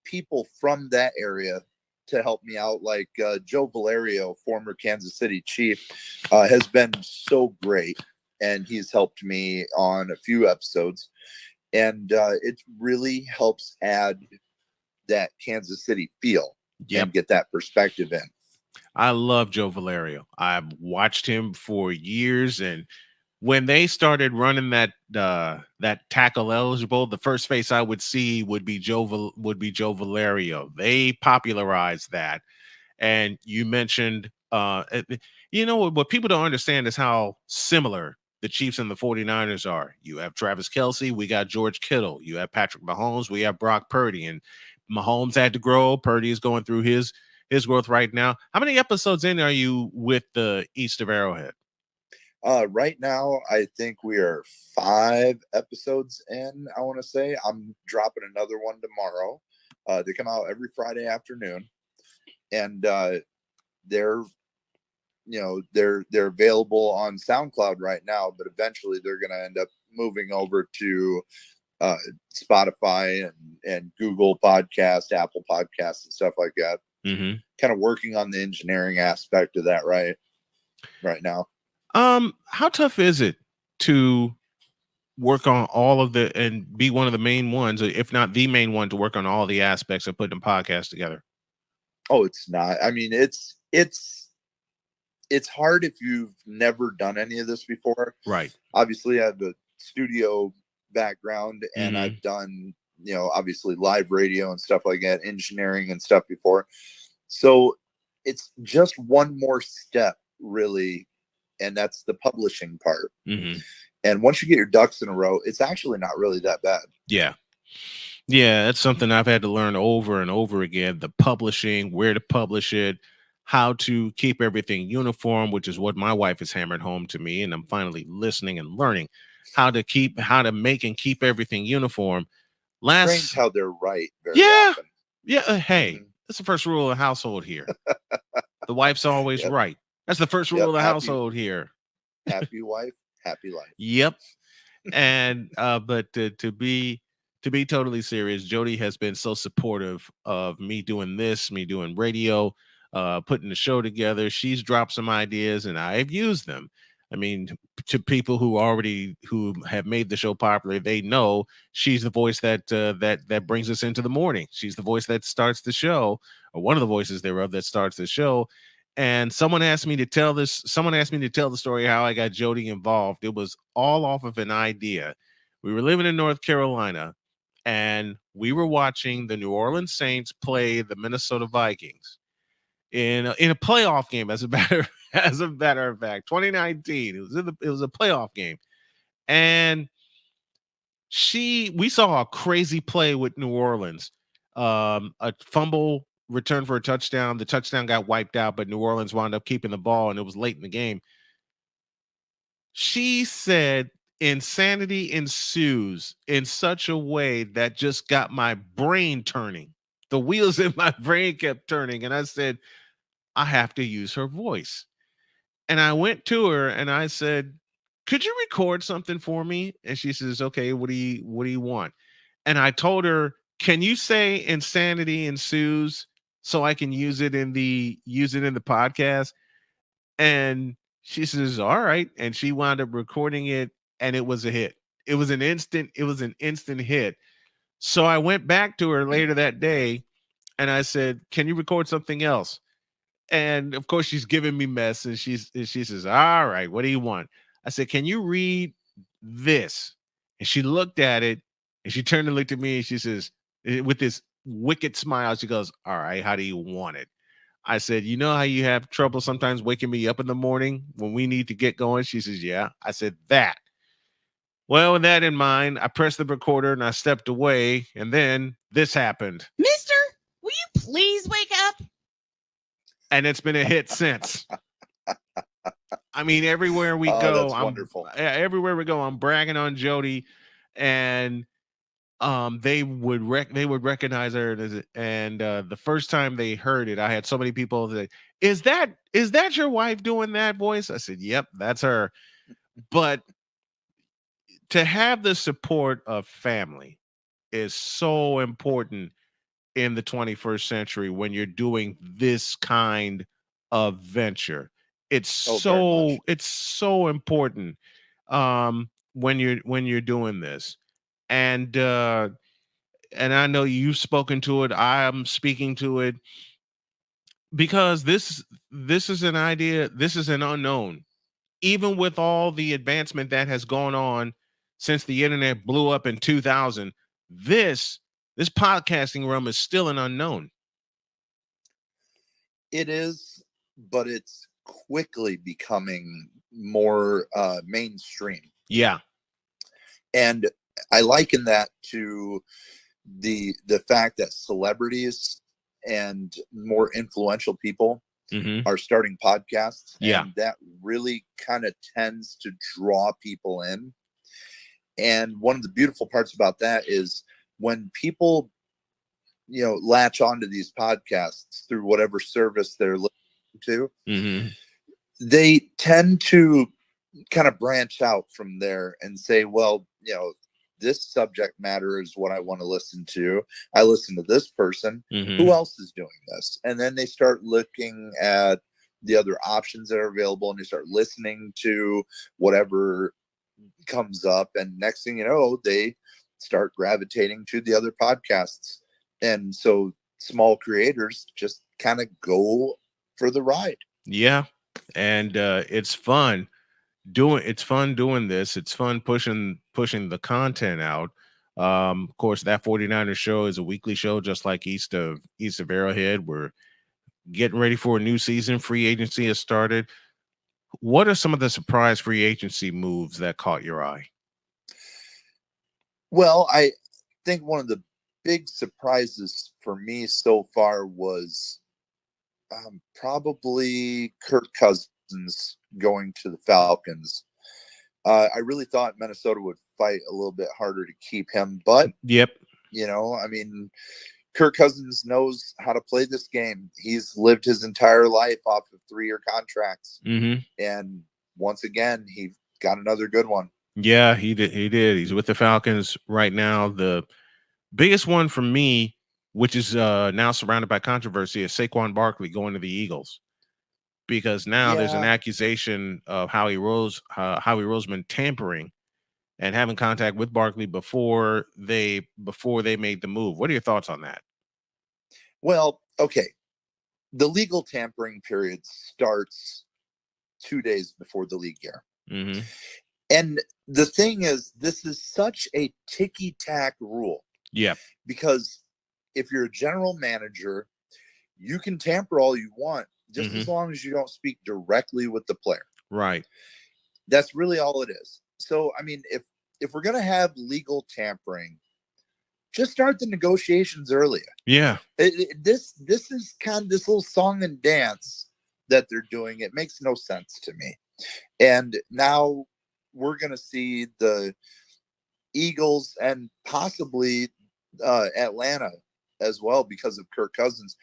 people from that area to help me out. Like Joe Valerio, former Kansas City Chief, has been so great. And he's helped me on a few episodes. And it really helps add that Kansas City feel and get that perspective in. I love Joe Valerio. I've watched him for years, and when they started running that tackle eligible, the first face I would see would be Joe Valerio. They popularized that, and you mentioned, what people don't understand is how similar the Chiefs and the 49ers are. You have Travis Kelce, we got George Kittle. You have Patrick Mahomes, we have Brock Purdy. And Mahomes had to grow. Purdy is going through his growth right now. How many episodes in are you with the East of Arrowhead? Right now, I think we are 5 episodes in, I want to say. I'm dropping another one tomorrow. They come out every Friday afternoon. And they're available on SoundCloud right now, but eventually they're going to end up moving over to Spotify and Google Podcast, Apple Podcasts, and stuff like that. Mm-hmm. Kind of working on the engineering aspect of that right now. How tough is it to work on all of and be one of the main ones, if not the main one, to work on all the aspects of putting a podcast together? Oh, it's not. I mean, it's hard if you've never done any of this before. Right. Obviously, I have a studio background, and I've done, obviously live radio and stuff like that, engineering and stuff before. So it's just one more step, really, and that's the publishing part. Mm-hmm. And once you get your ducks in a row, it's actually not really that bad. Yeah. Yeah, that's something I've had to learn over and over again. The publishing, where to publish it, how to keep everything uniform, which is what my wife has hammered home to me. And I'm finally listening and learning how to make and keep everything uniform. Strange how they're right. Very often. Yeah. Hey, that's the first rule of the household here. The wife's always right. That's the first rule of the household here. Happy wife, happy life. Yep. And but to be totally serious, Jody has been so supportive of me doing this, me doing radio, putting the show together. She's dropped some ideas and I've used them. I mean, to people who have made the show popular, they know she's the voice that brings us into the morning. She's the voice that starts the show, or one of the voices thereof that starts the show. And someone asked me to tell the story how I got Jody involved. It was all off of an idea. We were living in North Carolina, and we were watching the New Orleans Saints play the Minnesota Vikings in a playoff game. As a matter of fact, 2019. It was a playoff game, and we saw a crazy play with New Orleans. A fumble return for a touchdown. The touchdown got wiped out, but New Orleans wound up keeping the ball, and it was late in the game. She said insanity ensues in such a way that just got my brain turning. The wheels in my brain kept turning, and I said, I have to use her voice. And I went to her and I said, could you record something for me? And she says, okay, what do you want? And I told her, can you say insanity ensues so I can use it in the podcast. And she says, all right. And she wound up recording it, and it was a hit. It was an instant hit. So I went back to her later that day and I said, can you record something else? And of course, she's giving me mess, and she says, all right, what do you want? I said, can you read this? And she looked at it, and she turned and looked at me, and she says, with this wicked smile, she goes, all right, how do you want it? I said, you know how you have trouble sometimes waking me up in the morning when we need to get going? She says, yeah. I said, that. Well, with that in mind, I pressed the recorder and I stepped away, and then this happened. Mister, will you please wake up? And it's been a hit since. I mean, everywhere we go, that's wonderful. Everywhere we go, I'm bragging on Jody, and they would recognize her, and the first time they heard it, I had so many people say, is that your wife doing that voice? I said, yep, that's her. But to have the support of family is so important in the 21st century when you're doing this kind of venture. It's so important when you're doing this. And I know you've spoken to it, I'm speaking to it, because this is an idea, this is an unknown. Even with all the advancement that has gone on since the internet blew up in 2000, this podcasting realm is still an unknown. It is, but it's quickly becoming more mainstream. Yeah. And I liken that to the fact that celebrities and more influential people are starting podcasts. Yeah. And that really kind of tends to draw people in. And one of the beautiful parts about that is when people, latch onto these podcasts through whatever service they're listening to, they tend to kind of branch out from there and say, well, this subject matter is what I want to listen to. I listen to this person. Who else is doing this? And then they start looking at the other options that are available, and they start listening to whatever comes up. And next thing you know, they start gravitating to the other podcasts. And so small creators just kind of go for the ride. Yeah. And it's fun doing this. It's fun pushing the content out. Of course, that 49ers show is a weekly show, just like East of Arrowhead. We're getting ready for a new season. Free agency has started. What are some of the surprise free agency moves that caught your eye? Well, I think one of the big surprises for me so far was probably Kirk Cousins going to the Falcons. I really thought Minnesota would fight a little bit harder to keep him, but yep, Kirk Cousins knows how to play this game. He's lived his entire life off of 3-year contracts, and once again, he got another good one. Yeah, he did. He's with the Falcons right now. The biggest one for me, which is now surrounded by controversy, is Saquon Barkley going to the Eagles, because now there's an accusation of Howie Roseman tampering and having contact with Barkley before they made the move. What are your thoughts on that? Well, okay. The legal tampering period starts 2 days before the league year. And the thing is, this is such a ticky-tack rule. Yeah. Because if you're a general manager, you can tamper all you want, just as long as you don't speak directly with the player. Right. That's really all it is. So, I mean, if we're going to have legal tampering, just start the negotiations earlier. Yeah. This is kind of this little song and dance that they're doing. It makes no sense to me. And now we're going to see the Eagles and possibly Atlanta as well, because of Kirk Cousins.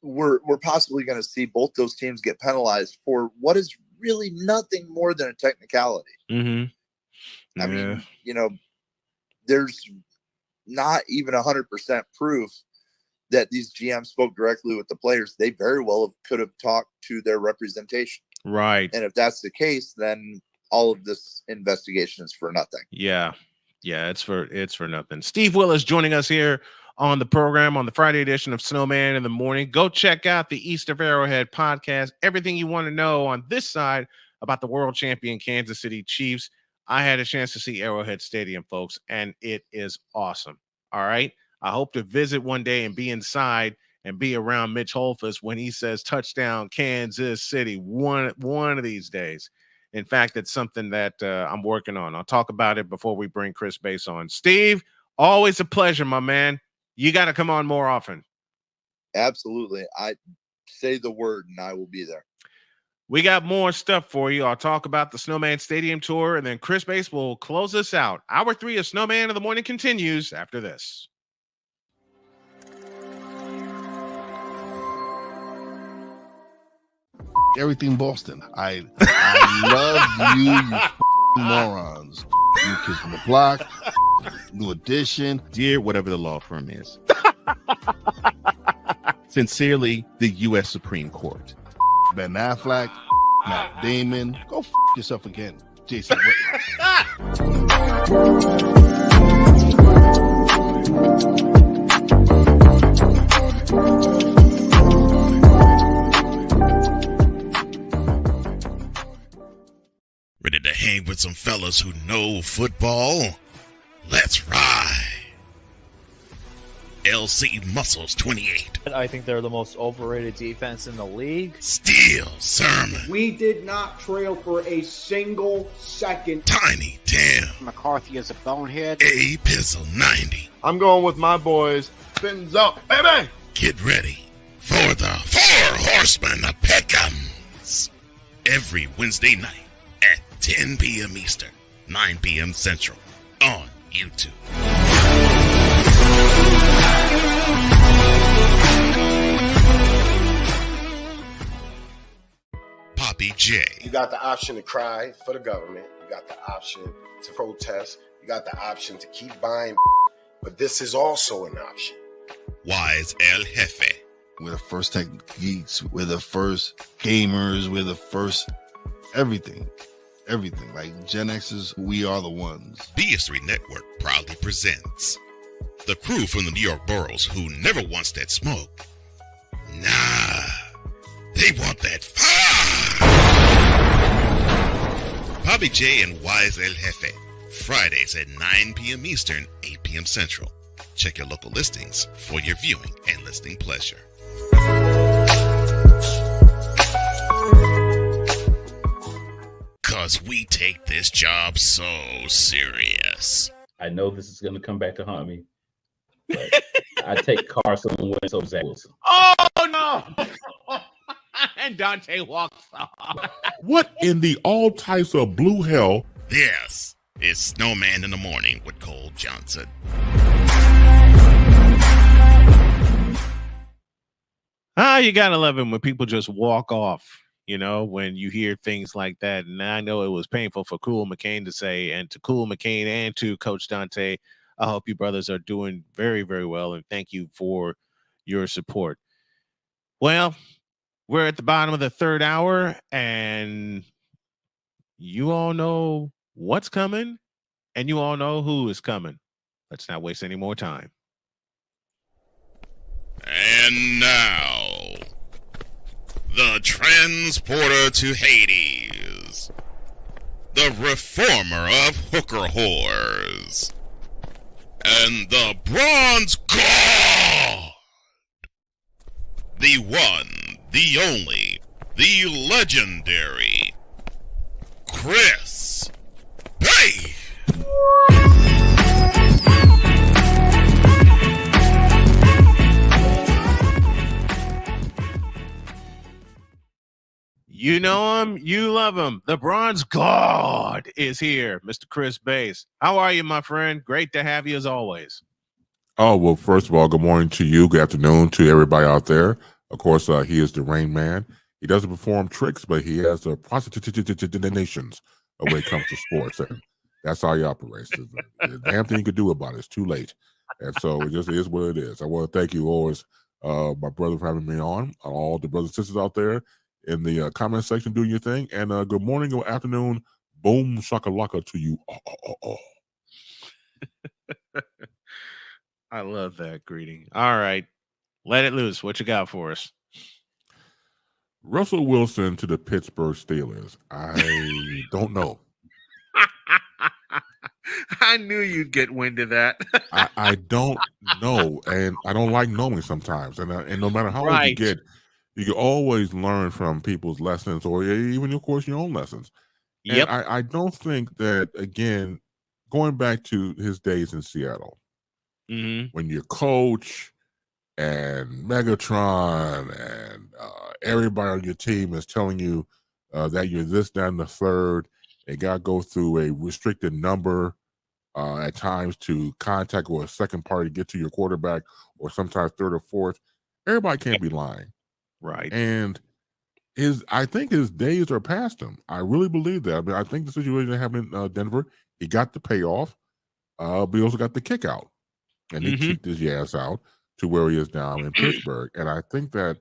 We're possibly going to see both those teams get penalized for what is really nothing more than a technicality. I mean, there's not even 100% proof that these GMs spoke directly with the players, they very well could have talked to their representation. Right. And if that's the case, then all of this investigation is for nothing. Yeah. It's for nothing. Steve Willis joining us here on the program on the Friday edition of Snowman in the Morning. Go check out the East of Arrowhead podcast. Everything you want to know on this side about the world champion Kansas City Chiefs. I had a chance to see Arrowhead Stadium, folks, and it is awesome. All right. I hope to visit one day and be inside and be around Mitch Holthus when he says touchdown Kansas City one of these days. In fact, it's something that I'm working on. I'll talk about it before we bring Chris Bass on. Steve, always a pleasure, my man. You got to come on more often. Absolutely. I say the word and I will be there. We got more stuff for you. I'll talk about the Snowman Stadium tour, and then Chris Bass will close us out. Hour 3 of Snowman in the Morning continues after this. Everything Boston. I love you morons. New Kids from the Block, New Edition. Dear whatever the law firm is. Sincerely, the U.S. Supreme Court. Ben Affleck, Matt Damon. Go yourself again, Jason Whitlock. Ready to hang with some fellas who know football? Let's ride. LC Muscles 28. I think they're the most overrated defense in the league. Steel Sermon. We did not trail for a single second. Tiny Tim. McCarthy is a bonehead. A Pizzle 90. I'm going with my boys. Fins up, baby. Get ready for the Four Horsemen of Peckham's. Every Wednesday night at 10 p.m. Eastern, 9 p.m. Central on YouTube. Poppy J. You got the option to cry for the government. You got the option to protest. You got the option to keep buying, but this is also an option. Wise El Jefe. We're the first tech geeks. We're the first gamers. We're the first everything. Everything. Like Gen X's, we are the ones. BS3 Network proudly presents the crew from the New York boroughs who never wants that smoke. Nah, they want that fire. Bobby J and Wise El Jefe. Fridays at 9 p.m. Eastern, 8 p.m. Central. Check your local listings for your viewing and listening pleasure. Cause we take this job so serious. I know this is going to come back to haunt me, but I take Carson Wentz over Zach Wilson. Oh, no. And Dante walks off. What in the all types of blue hell? This is Snowman in the Morning with Cole Johnson. You gotta love him when people just walk off, you know, when you hear things like that. And I know it was painful for Cool McCain to say, and to Cool McCain and to Coach Dante, I hope you brothers are doing very, very well. And thank you for your support. Well, we're at the bottom of the third hour, and you all know what's coming, and you all know who is coming. Let's not waste any more time. And now, the transporter to Hades, the reformer of hooker whores, and the bronze god, the one, the only, the legendary Chris Bass. You know him, you love him. The bronze god is here, Mr. Chris Bass. How are you, my friend? Great to have you as always. Oh, well, first of all, good morning to you. Good afternoon to everybody out there. Of course, he is the Rain Man. He doesn't perform tricks, but he has the prostitutions when it comes to sports. And that's how he operates. The damn thing you could do about it. It's too late. And so it just is what it is. I want to thank you always, my brother, for having me on. All the brothers and sisters out there in the comment section doing your thing. And good morning, good afternoon, boom shakalaka to you. I love that greeting. All right, let it loose. What you got for us? Russell Wilson to the Pittsburgh Steelers. I don't know. I knew you'd get wind of that. I don't know, and I don't like knowing sometimes. And no matter how old you get, you can always learn from people's lessons, or even, of course, your own lessons. Yep. And I don't think that, again, going back to his days in Seattle, when your coach and Megatron and everybody on your team is telling you that you're this, that, and the third, they got to go through a restricted number at times to contact or a second party to get to your quarterback, or sometimes third or fourth. Everybody can't be lying. Right. And I think his days are past him. I really believe that. I mean, I think the situation that happened in Denver, he got the payoff, but he also got the kick out. And he kicked his ass out to where he is now in Pittsburgh. And I think that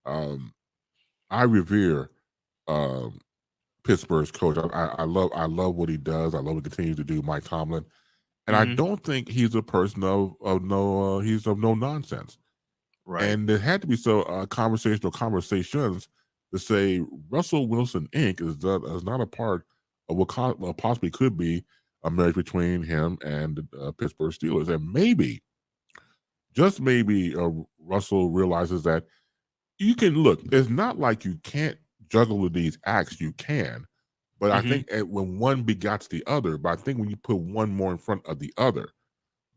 I revere Pittsburgh's coach. I love what he does. I love what he continues to do, Mike Tomlin. And I don't think he's a person of no he's of no nonsense. Right. And there had to be conversations to say Russell Wilson Inc. is not a part of what possibly could be a marriage between him and the Pittsburgh Steelers. And maybe, just maybe, Russell realizes that you can look. It's not like you can't juggle these acts. You can, but I think when one begots the other. But I think when you put one more in front of the other,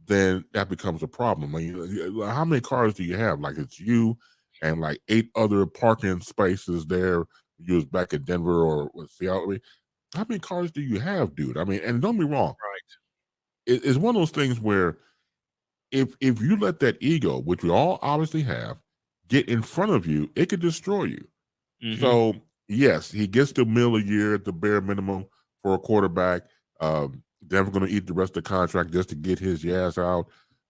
then that becomes a problem. I mean, how many cars do you have? Like, it's you and like 8 other parking spaces there. You was back in Denver or Seattle. I mean, how many cars do you have, dude? I mean, and don't be wrong. Right. It's one of those things where if you let that ego, which we all obviously have, get in front of you, it could destroy you. So yes, he gets the $1 million a year at the bare minimum for a quarterback. Denver going to eat the rest of the contract just to get his ass out.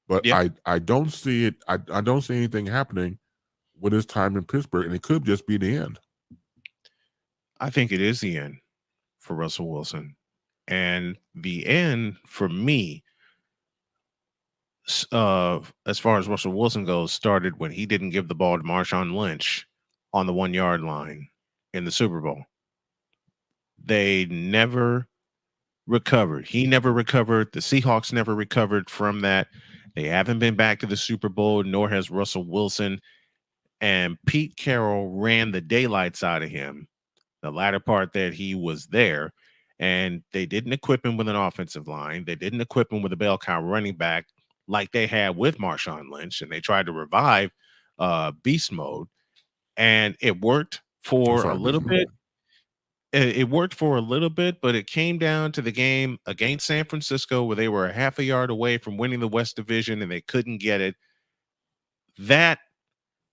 But I don't see it. I don't see anything happening with his time in Pittsburgh, and it could just be the end. I think it is the end for Russell Wilson. And the end for me, as far as Russell Wilson goes, started when he didn't give the ball to Marshawn Lynch on the 1-yard line in the Super Bowl. They never recovered. He never recovered. The Seahawks never recovered from that. They haven't been back to the Super Bowl, nor has Russell Wilson. And Pete Carroll ran the daylights out of him the latter part that he was there. And they didn't equip him with an offensive line. They didn't equip him with a bell cow running back like they had with Marshawn Lynch. And they tried to revive beast mode. And it worked for a little bit. It worked for a little bit, but it came down to the game against San Francisco where they were a half a yard away from winning the West Division and they couldn't get it. That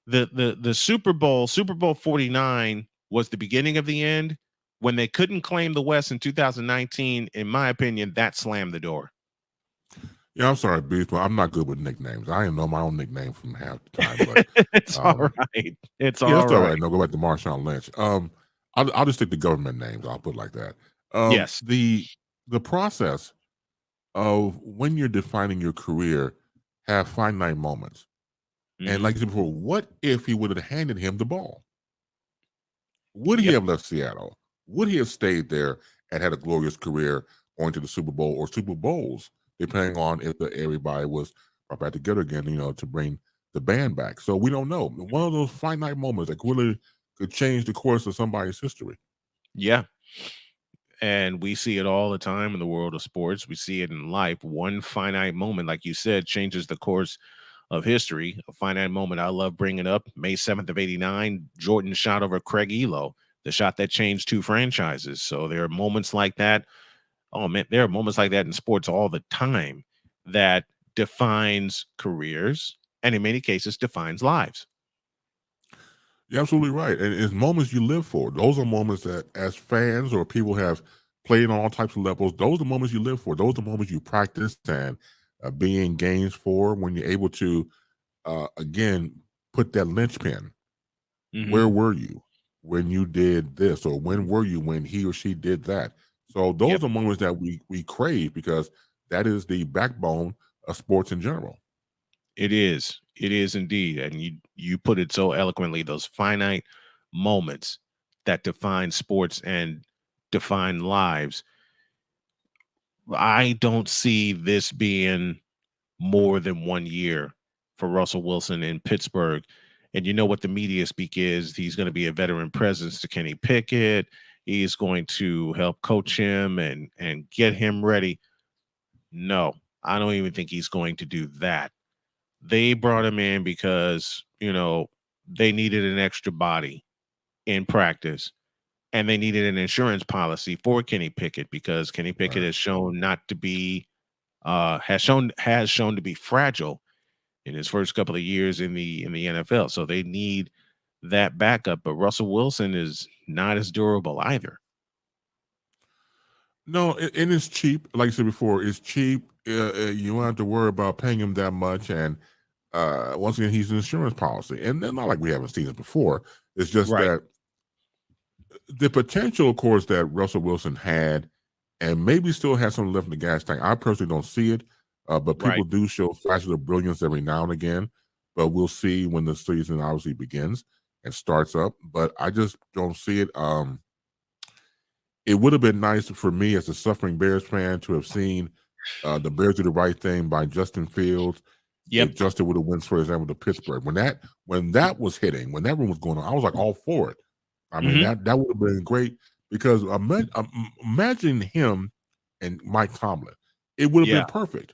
the Super Bowl 49 was the beginning of the end. When they couldn't claim the West in 2019, in my opinion, that slammed the door. Yeah, I'm sorry, Beast, but I'm not good with nicknames. I didn't know my own nickname from half the time. But, it's all right. It's all that's all right. right. No, go back to Marshawn Lynch. I'll just stick to government names. I'll put it like that. Yes. The process of when you're defining your career have finite moments. And like you said before, what if he would have handed him the ball? Would he have left Seattle? Would he have stayed there and had a glorious career going to the Super Bowl or Super Bowls, depending on if everybody was brought back together again, to bring the band back? So we don't know. One of those finite moments that really could change the course of somebody's history. Yeah. And we see it all the time in the world of sports. We see it in life. One finite moment, like you said, changes the course of history. A finite moment I love bringing up, May 7th of 89, Jordan shot over Craig Elo, the shot that changed 2 franchises. So there are moments like that. Oh, man, there are moments like that in sports all the time that defines careers and in many cases defines lives. You're absolutely right. And it's moments you live for. Those are moments that as fans or people have played on all types of levels, those are moments you live for. Those are moments you practice and be in games for, when you're able to, again, put that linchpin. Where were you when you did this, or when were you when he or she did that? So those are moments that we crave, because that is the backbone of sports in general. It is indeed, and you put it so eloquently. Those finite moments that define sports and define lives. I don't see this being more than 1 year for Russell Wilson in Pittsburgh. And you know what the media speak is. He's going to be a veteran presence to Kenny Pickett. He's going to help coach him and get him ready. No, I don't even think he's going to do that. They brought him in because, they needed an extra body in practice, and they needed an insurance policy for Kenny Pickett, because Kenny Pickett has shown not to be has shown to be fragile in his first couple of years in the NFL. So they need that backup, but Russell Wilson is not as durable either. No, and it's cheap. Like I said before, it's cheap. You don't have to worry about paying him that much. And once again, he's an insurance policy. And not like we haven't seen it before. It's just that the potential, of course, that Russell Wilson had, and maybe still has some left in the gas tank. I personally don't see it, but people do show flashes of brilliance every now and again. But we'll see when the season obviously begins and starts up. But I just don't see it. It would have been nice for me as a suffering Bears fan to have seen the Bears do the right thing by Justin Fields. If Justin would have went, for example, to Pittsburgh. When that was hitting, when that one was going on, I was like all for it. I mean, that would have been great, because imagine him and Mike Tomlin. It would have been perfect.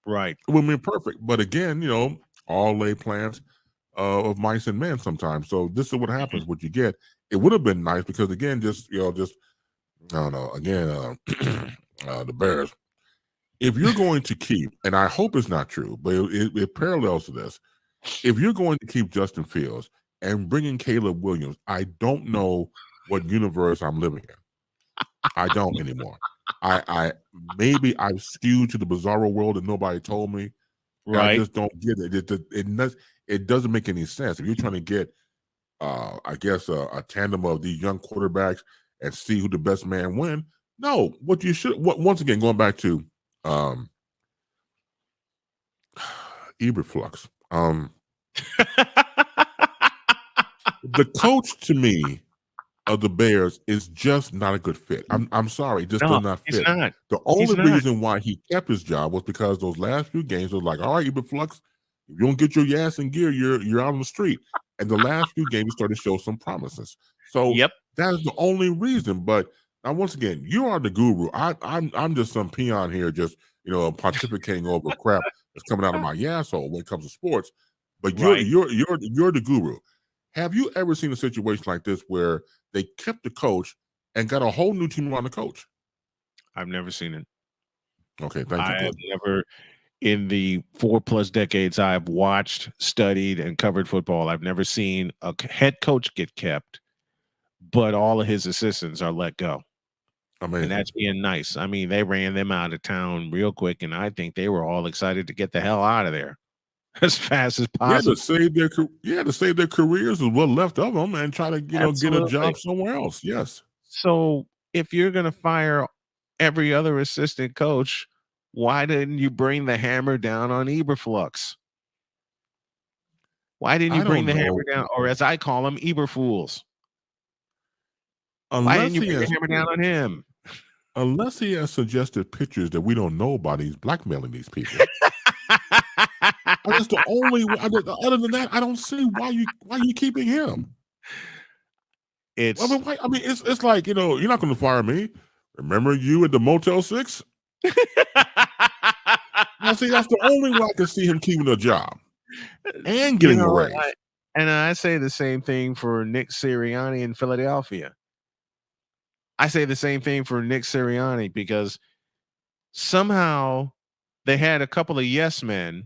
Right. It would have been perfect. But again, all laid plans of mice and men sometimes. So this is what happens. What you get. It would have been nice, because again, I don't know. Again, the Bears. If you're going to keep, and I hope it's not true, but it parallels to this. If you're going to keep Justin Fields and bringing Caleb Williams, I don't know what universe I'm living in. I don't anymore. I maybe I've skewed to the bizarro world that nobody told me. I just don't get it. It doesn't make any sense. If you're trying to get, I guess, a tandem of these young quarterbacks and see who the best man win. No, what you should, once again, going back to Eberflux. The coach, to me, of the Bears is just not a good fit. I'm sorry, it just does not fit. Not. The only reason why he kept his job was because those last few games was like, all right, Eberflux, if you don't get your ass in gear, you're out on the street. And the last few games started to show some promises. So that is the only reason. But now, once again, you are the guru. I'm just some peon here, just pontificating over crap that's coming out of my asshole when it comes to sports. But you're the guru. Have you ever seen a situation like this where they kept the coach and got a whole new team around the coach? I've never seen it. Okay, thank you. I have never, in the 4+ decades I've watched, studied, and covered football, I've never seen a head coach get kept, but all of his assistants are let go. Amazing. And that's being nice. I mean, they ran them out of town real quick, and I think they were all excited to get the hell out of there as fast as possible. To save their careers is what left of them, and try to get a job somewhere else. Yes. So if you're going to fire every other assistant coach, why didn't you bring the hammer down on Eberflux? Why didn't you bring the hammer down, or as I call them, Eberfools? Why didn't you bring the hammer down on him? Unless he has suggested pictures that we don't know about, he's blackmailing these people. That's the only. Other than that, I don't see why you keeping him. It's. It's like, you're not going to fire me. Remember you at the Motel 6? Now, see, that's the only way I can see him keeping a job and getting a raise. I say the same thing for Nick Sirianni in Philadelphia. I say the same thing for Nick Sirianni, because somehow they had a couple of yes men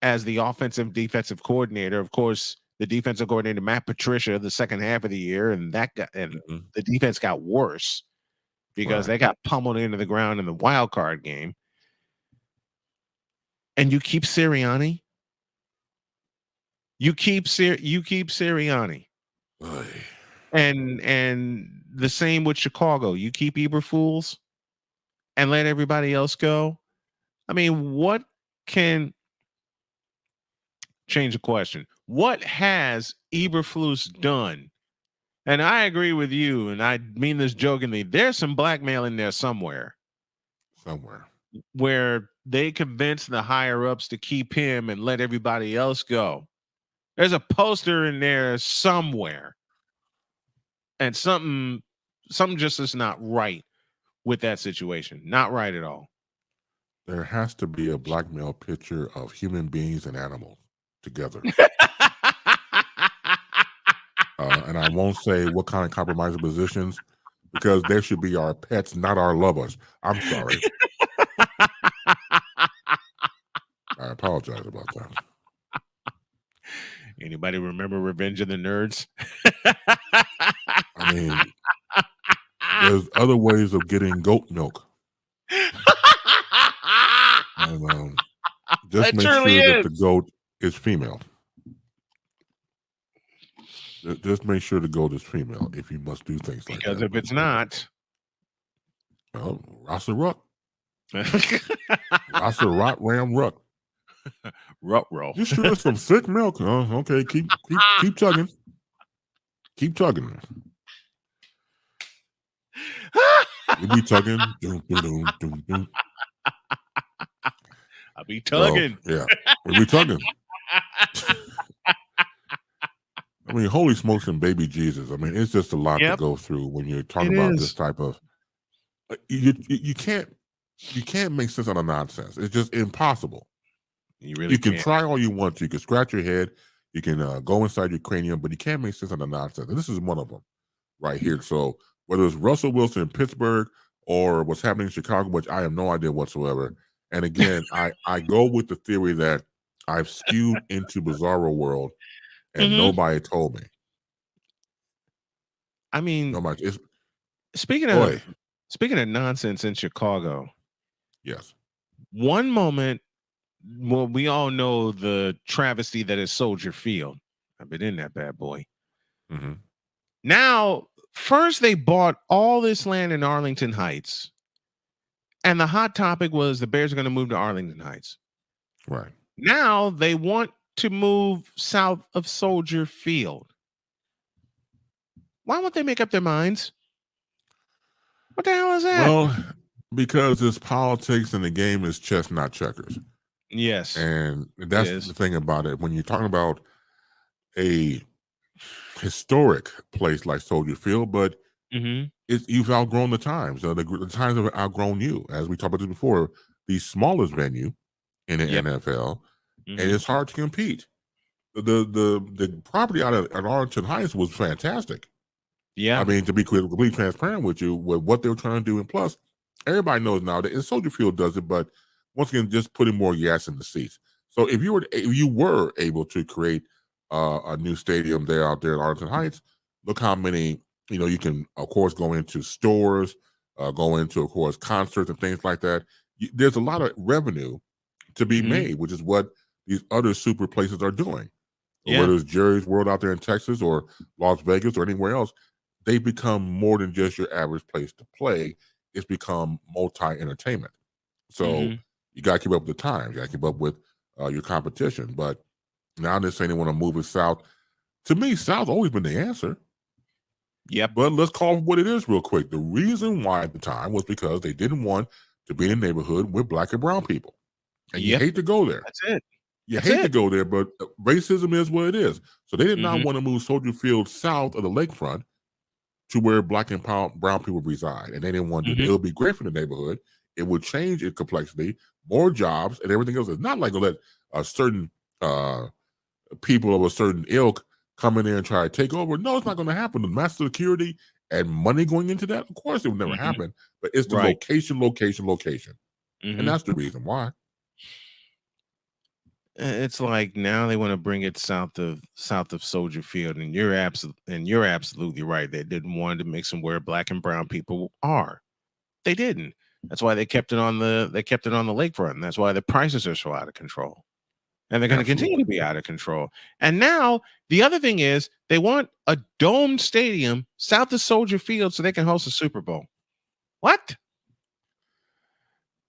as the offensive defensive coordinator. Of course, the defensive coordinator, Matt Patricia, the second half of the year, and the defense got worse because they got pummeled into the ground in the wild card game. and you keep Sirianni. You keep Sirianni. And the same with Chicago. You keep Eberflus and let everybody else go. I mean, what can change the question? What has Eberflus done? And I agree with you, and I mean this jokingly. There's some blackmail in there somewhere. Where they convince the higher ups to keep him and let everybody else go. There's a poster in there somewhere. And something just is not right with that situation. Not right at all. There has to be a blackmail picture of human beings and animals together. And I won't say what kind of compromising positions, because there should be our pets, not our lovers. I'm sorry. I apologize about that. Anybody remember Revenge of the Nerds? I mean, there's other ways of getting goat milk. And, just It make truly sure that is. the goat is female. Just make sure the goat is female if you must do things like that. Because if it's not, well, Rasa Ruck. Rasa Rot Ram Ruck. Rut roll. You sure some thick milk? Okay, keep chugging. Keep chugging. You be tugging. Doom, doom, doom, doom, doom. I'll be tugging. So, yeah, we be tugging. I mean, holy smokes and baby Jesus. I mean, it's just a lot to go through when you're talking about this type of. You can't make sense out of nonsense. It's just impossible. You can try all you want to. You can scratch your head. You can go inside your cranium, but you can't make sense out of nonsense. And this is one of them right here. So whether it's Russell Wilson in Pittsburgh or what's happening in Chicago, which I have no idea whatsoever. And again, I go with the theory that I've skewed into Bizarro World and nobody told me. I mean, nobody. Speaking of nonsense in Chicago. Yes. One moment, well, we all know the travesty that is Soldier Field. I've been in that bad boy. Mm-hmm. Now, first they bought all this land in Arlington Heights. And the hot topic was the Bears are going to move to Arlington Heights. Right. Now they want to move south of Soldier Field. Why won't they make up their minds? What the hell is that? Well, because it's politics and the game is chess, not checkers. Yes. And that's the thing about it. When you're talking about a historic place like Soldier Field, but you've outgrown the times. The times have outgrown you. As we talked about this before, the smallest venue in the NFL, and it's hard to compete. The property out at Arlington Heights was fantastic. Yeah. I mean, to be completely transparent with you, with what they were trying to do, and plus, everybody knows now that Soldier Field does it, but once again, just putting more gas in the seats. So if you were able to create a new stadium out there in Arlington Heights, look how many, you can, of course, go into stores, go into, of course, concerts and things like that. There's a lot of revenue to be made, which is what these other super places are doing. Yeah. Whether it's Jerry's World out there in Texas or Las Vegas or anywhere else, they become more than just your average place to play. It's become multi-entertainment. So you got to keep up with the times. You got to keep up with your competition. But now they're saying they want to move it south. To me, South's always been the answer. Yep. But let's call it what it is real quick. The reason why at the time was because they didn't want to be in a neighborhood with black and brown people. And you hate to go there. That's it. You hate to go there, but racism is what it is. So they did not want to move Soldier Field south of the lakefront to where black and brown people reside. And they didn't want to do that. It would be great for the neighborhood. It would change its complexity, more jobs, and everything else. It's not like to let certain people of a certain ilk come in there and try to take over. No, it's not going to happen. The mass security and money going into that, of course, it would never happen. But it's the location. And that's the reason why. It's like now they want to bring it south of Soldier Field, and you're absolutely right. They didn't want to mix them where black and brown people are. They didn't. That's why they kept it on the lakefront. And that's why the prices are so out of control. And they're going to continue to be out of control. And now the other thing is they want a domed stadium south of Soldier Field so they can host a Super Bowl. What?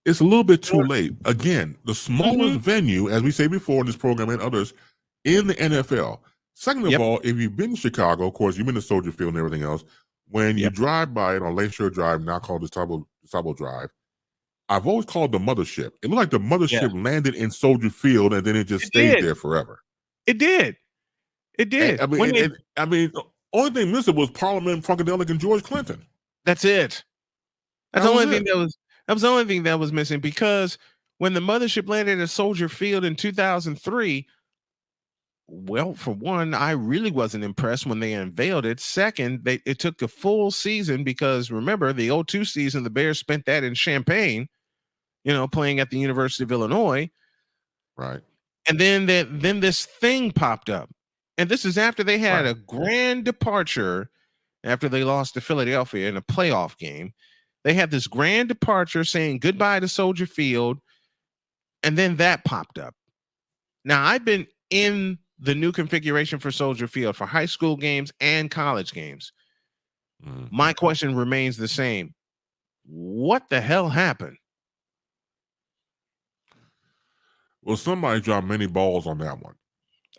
It's a little bit too late. Again, the smallest venue, as we say before in this program and others, in the NFL. Second of all, if you've been to Chicago, of course, you've been to Soldier Field and everything else. When you drive by it on Lakeshore Drive, now called DeSable Drive, I've always called the mothership. It looked like the mothership landed in Soldier Field and then it just stayed there forever. It did. It did. And, the only thing missing was Parliament, Funkadelic, and George Clinton. That's it. That's the only thing that was the only thing that was missing, because when the mothership landed at Soldier Field in 2003, well, for one, I really wasn't impressed when they unveiled it. Second, it took a full season, because remember the 2002 season, the Bears spent that in Champaign, playing at the University of Illinois. Right. And then this thing popped up. And this is after they had a grand departure after they lost to Philadelphia in a playoff game. They had this grand departure saying goodbye to Soldier Field. And then that popped up. Now, I've been in the new configuration for Soldier Field for high school games and college games. My question remains the same. What the hell happened? Well, somebody dropped many balls on that one.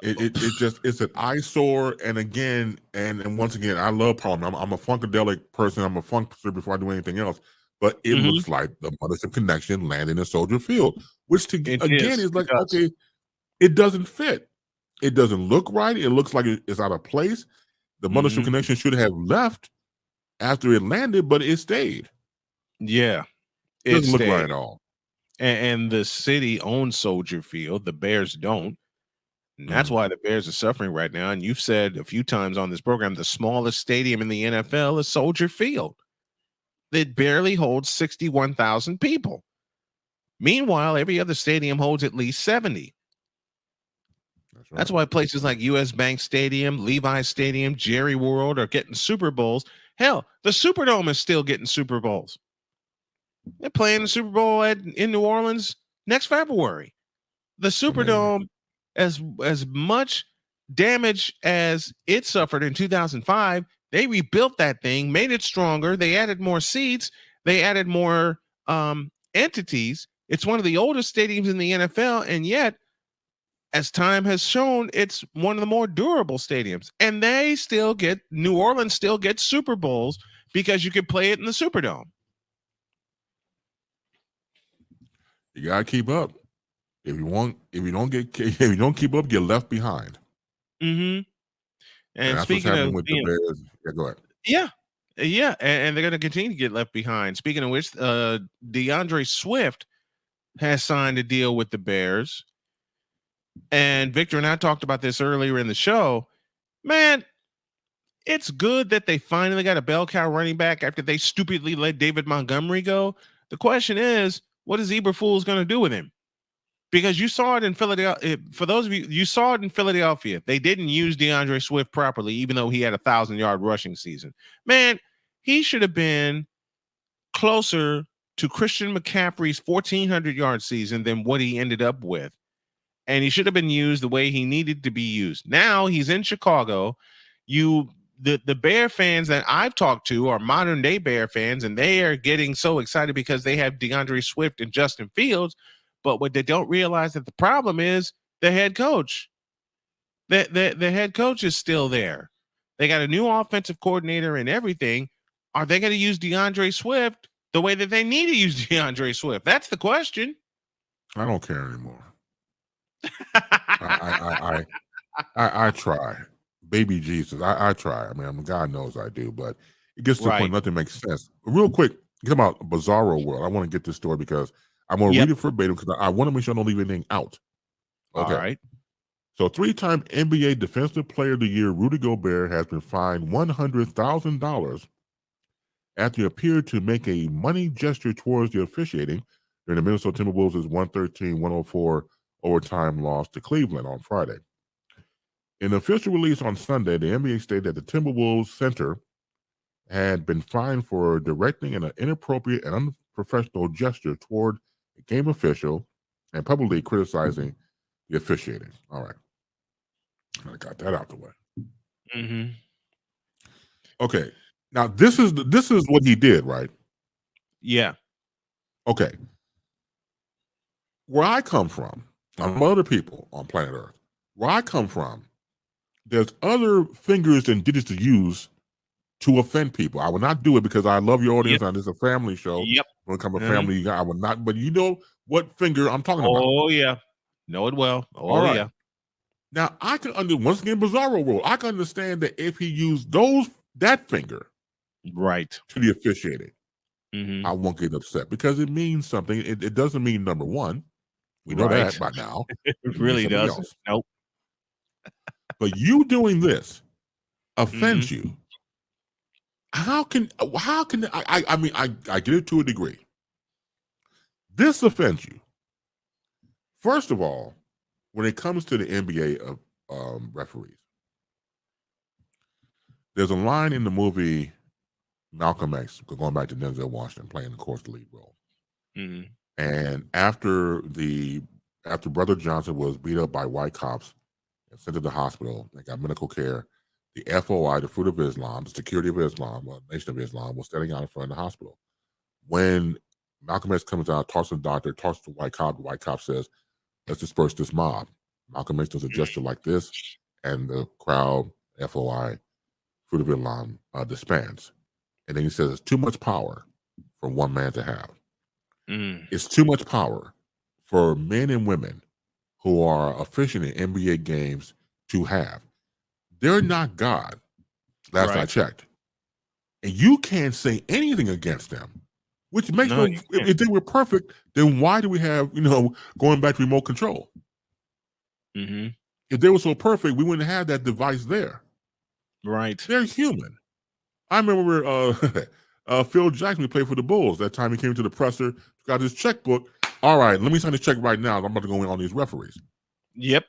It's an eyesore. And again, and once again, I love Parliament. I'm a funkadelic person. I'm a funkster before I do anything else. But it looks like the Mothership Connection landing in Soldier Field, which is like, okay, it doesn't fit. It doesn't look right. It looks like it's out of place. The Mothership Connection should have left after it landed, but it stayed. Yeah. It doesn't look right at all. And the city owns Soldier Field. The Bears don't. And that's why the Bears are suffering right now. And you've said a few times on this program, the smallest stadium in the NFL is Soldier Field. It barely holds 61,000 people. Meanwhile, every other stadium holds at least 70. That's why places like US Bank Stadium, Levi's Stadium, Jerry World are getting Super Bowls. Hell, the Superdome is still getting Super Bowls. They're playing the Super Bowl in New Orleans next February. The Superdome, as much damage as it suffered in 2005, they rebuilt that thing, made it stronger. They added more seats. They added more entities. It's one of the oldest stadiums in the NFL, and yet, as time has shown, it's one of the more durable stadiums. And New Orleans still gets Super Bowls because you can play it in the Superdome. You gotta keep up. If you don't keep up, you're left behind. And that's speaking what's happening of with the Bears. Yeah, go ahead. Yeah, and they're going to continue to get left behind. Speaking of which, DeAndre Swift has signed a deal with the Bears. And Victor and I talked about this earlier in the show. Man, it's good that they finally got a bell cow running back after they stupidly let David Montgomery go. The question is, what is Eberflus going to do with him? Because you saw it in Philadelphia. For those of you saw it in Philadelphia. They didn't use DeAndre Swift properly, even though he had a 1,000-yard rushing season. Man, he should have been closer to Christian McCaffrey's 1,400-yard season than what he ended up with. And he should have been used the way he needed to be used. Now he's in Chicago. The Bear fans that I've talked to are modern day Bear fans, and they are getting so excited because they have DeAndre Swift and Justin Fields. But what they don't realize that the problem is the head coach. The head coach is still there. They got a new offensive coordinator and everything. Are they going to use DeAndre Swift the way that they need to use DeAndre Swift? That's the question. I don't care anymore. I try. Baby Jesus. I try. I mean, God knows I do, but it gets to the point nothing makes sense. Real quick, get about Bizarro World. I want to get this story because I'm going to read it verbatim because I want to make sure I don't leave anything out. Okay. All right. So 3-time NBA Defensive Player of the Year Rudy Gobert has been fined $100,000 after he appeared to make a money gesture towards the officiating during the Minnesota Timberwolves' 113-104 overtime loss to Cleveland on Friday. In an official release on Sunday, the NBA stated that the Timberwolves center had been fined for directing an inappropriate and unprofessional gesture toward a game official and publicly criticizing the officiating. All right. I got that out the way. Mm-hmm. Okay. Now this is what he did, right? Yeah. Okay. Where I come from, I'm other people on planet Earth. Where I come from, there's other fingers and digits to use to offend people. I will not do it because I love your audience. Yep. And it's a family show. Yep. When it comes to family, I will not. But you know what finger I'm talking about. Oh yeah, know it well. Oh All right. yeah. Now I can once again Bizarro rule. I can understand that if he used that finger right to the officiating, mm-hmm. I won't get upset because it means something. It doesn't mean number one. We know that by now. It really doesn't. Else. Nope. But you doing this offends you. How can I mean I get it to a degree. This offends you. First of all, when it comes to the NBA of referees, there's a line in the movie Malcolm X, going back to Denzel Washington playing, of course, the lead role. Mm-hmm. And after Brother Johnson was beat up by white cops and sent to the hospital and got medical care, the FOI, the Fruit of Islam, the Security of Islam, Nation of Islam, was standing out in front of the hospital. When Malcolm X comes out, talks to the doctor, talks to the white cop says, let's disperse this mob. Malcolm X does a gesture like this, and the crowd, FOI, Fruit of Islam, disbands. And then he says, it's too much power for one man to have. It's too much power for men and women who are officiating in NBA games to have. They're not God, last I checked. And you can't say anything against them, which makes if they were perfect, then why do we have, going back to remote control? Mm-hmm. If they were so perfect, we wouldn't have that device there. Right. They're human. I remember Phil Jackson, who played for the Bulls. That time he came to the presser, got his checkbook. All right, let me sign this check right now. I'm about to go in on these referees. Yep,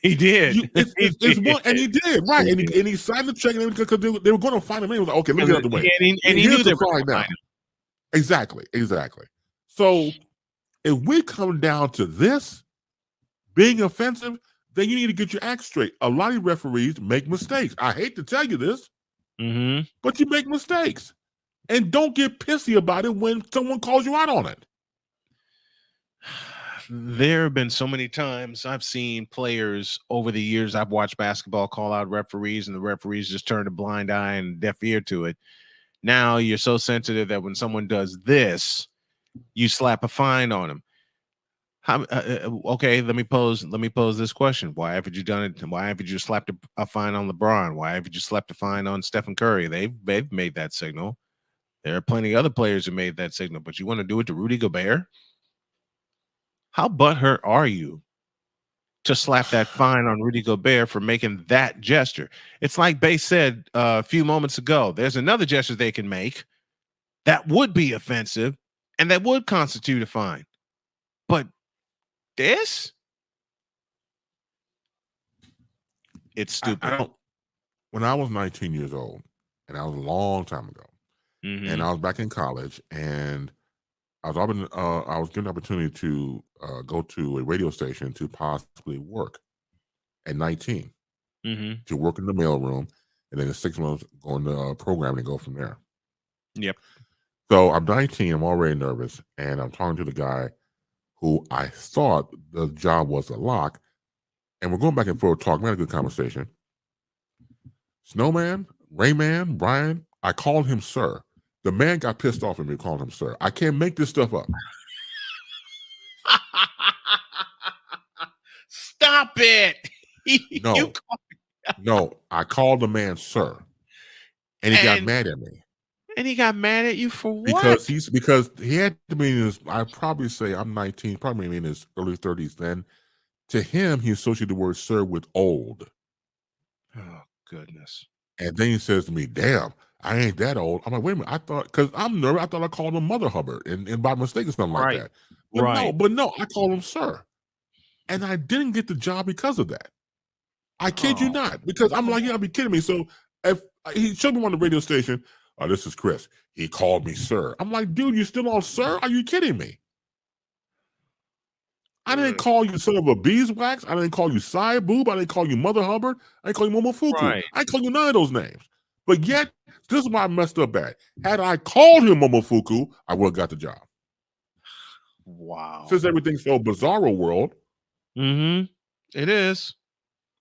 he did. It's one, and he did, right? And he signed the check because they were going to find him. He was like, okay, let me get out of the way. And he knew they were going to find him. Exactly. So if we come down to this being offensive, then you need to get your act straight. A lot of referees make mistakes. I hate to tell you this, but you make mistakes. And don't get pissy about it when someone calls you out on it. There have been so many times I've seen players over the years I've watched basketball call out referees, and the referees just turn a blind eye and deaf ear to it. Now you're so sensitive that when someone does this, you slap a fine on them. Okay, let me pose this question: why haven't you done it? Why haven't you slapped a fine on LeBron? Why haven't you slapped a fine on Stephen Curry? They've made that signal. There are plenty of other players who made that signal, but you want to do it to Rudy Gobert? How butthurt are you to slap that fine on Rudy Gobert for making that gesture? It's like Bay said a few moments ago. There's another gesture they can make that would be offensive and that would constitute a fine. But this? It's stupid. When I was 19 years old, and that was a long time ago, and I was back in college, and I was given the opportunity to go to a radio station to possibly work at 19, to work in the mailroom, and then in 6 months go into programming and go from there. Yep. So I'm 19, I'm already nervous, and I'm talking to the guy who I thought the job was a lock, and we're going back and forth talking. We had a good conversation. Snowman, Rayman, Brian, I called him sir. The man got pissed off at me calling him sir. I can't make this stuff up. Stop it. No, I called the man sir. And he got mad at me. And he got mad at you for what? Because he had to be in his, I'd probably say I'm 19, probably in his early 30s then. To him, he associated the word sir with old. Oh, goodness. And then he says to me, damn, I ain't that old. I'm like, wait a minute. I thought, because I'm nervous, I thought I called him Mother Hubbard and by mistake or something like that. But no, I called him sir. And I didn't get the job because of that. I kid you not. Because I'm like, you gotta be kidding me. So if he showed me on the radio station, This is Chris. He called me sir. I'm like, dude, you still on sir? Are you kidding me? I didn't call you son of a beeswax. I didn't call you side boob. I didn't call you Mother Hubbard. I didn't call you Momofuku. Right. I didn't call you none of those names. But yet, this is why I messed up bad. Had I called him Momofuku, I would have got the job. Wow. Since everything's so bizarro world. Mm-hmm. It is.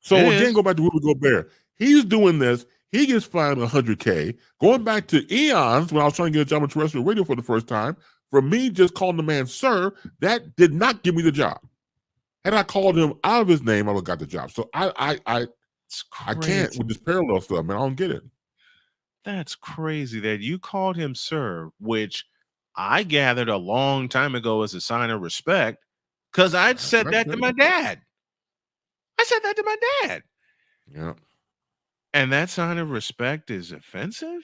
So again, go back to Rudy Gobert. He's doing this. He gets fined $100K. Going back to eons when I was trying to get a job on terrestrial radio for the first time, for me just calling the man sir, that did not give me the job. Had I called him out of his name, I would have got the job. So I can't with this parallel stuff, man. I don't get it. That's crazy that you called him sir, which I gathered a long time ago as a sign of respect, because I'd said that to my dad. I said that to my dad. Yeah. And that sign of respect is offensive?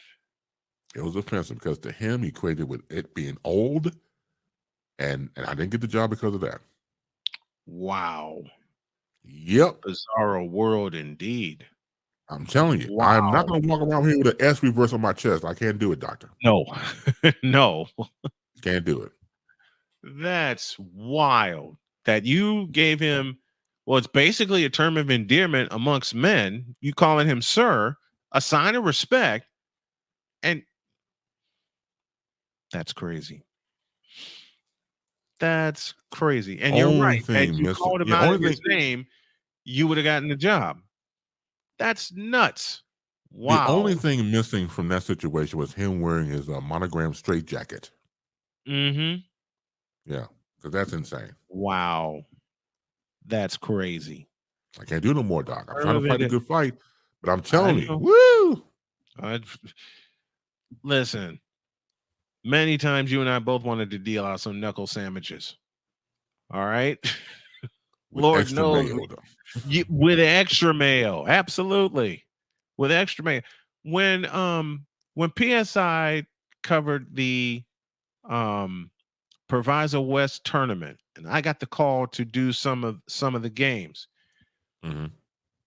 It was offensive because to him, he equated with it being old, and I didn't get the job because of that. Wow. Yep. Bizarro world indeed. I'm telling you, Wow. I'm not going to walk around here with an S reverse on my chest. I can't do it, doctor. No. No. Can't do it. That's wild that you gave him, well, it's basically a term of endearment amongst men. You calling him sir, a sign of respect, and that's crazy. That's crazy. And you're right. Had you called him out of his name, you would have gotten the job. That's nuts. Wow. The only thing missing from that situation was him wearing his monogram straitjacket. Mm-hmm. Yeah, because that's insane. Wow. That's crazy. I can't do no more, Doc. I'm trying to fight a good fight, but I'm telling you, woo! Listen, many times you and I both wanted to deal out some knuckle sandwiches. All right? Lord knows. With extra mayo. Absolutely. With extra mayo. When PSI covered the Proviso West tournament, and I got the call to do some of the games. Mm-hmm.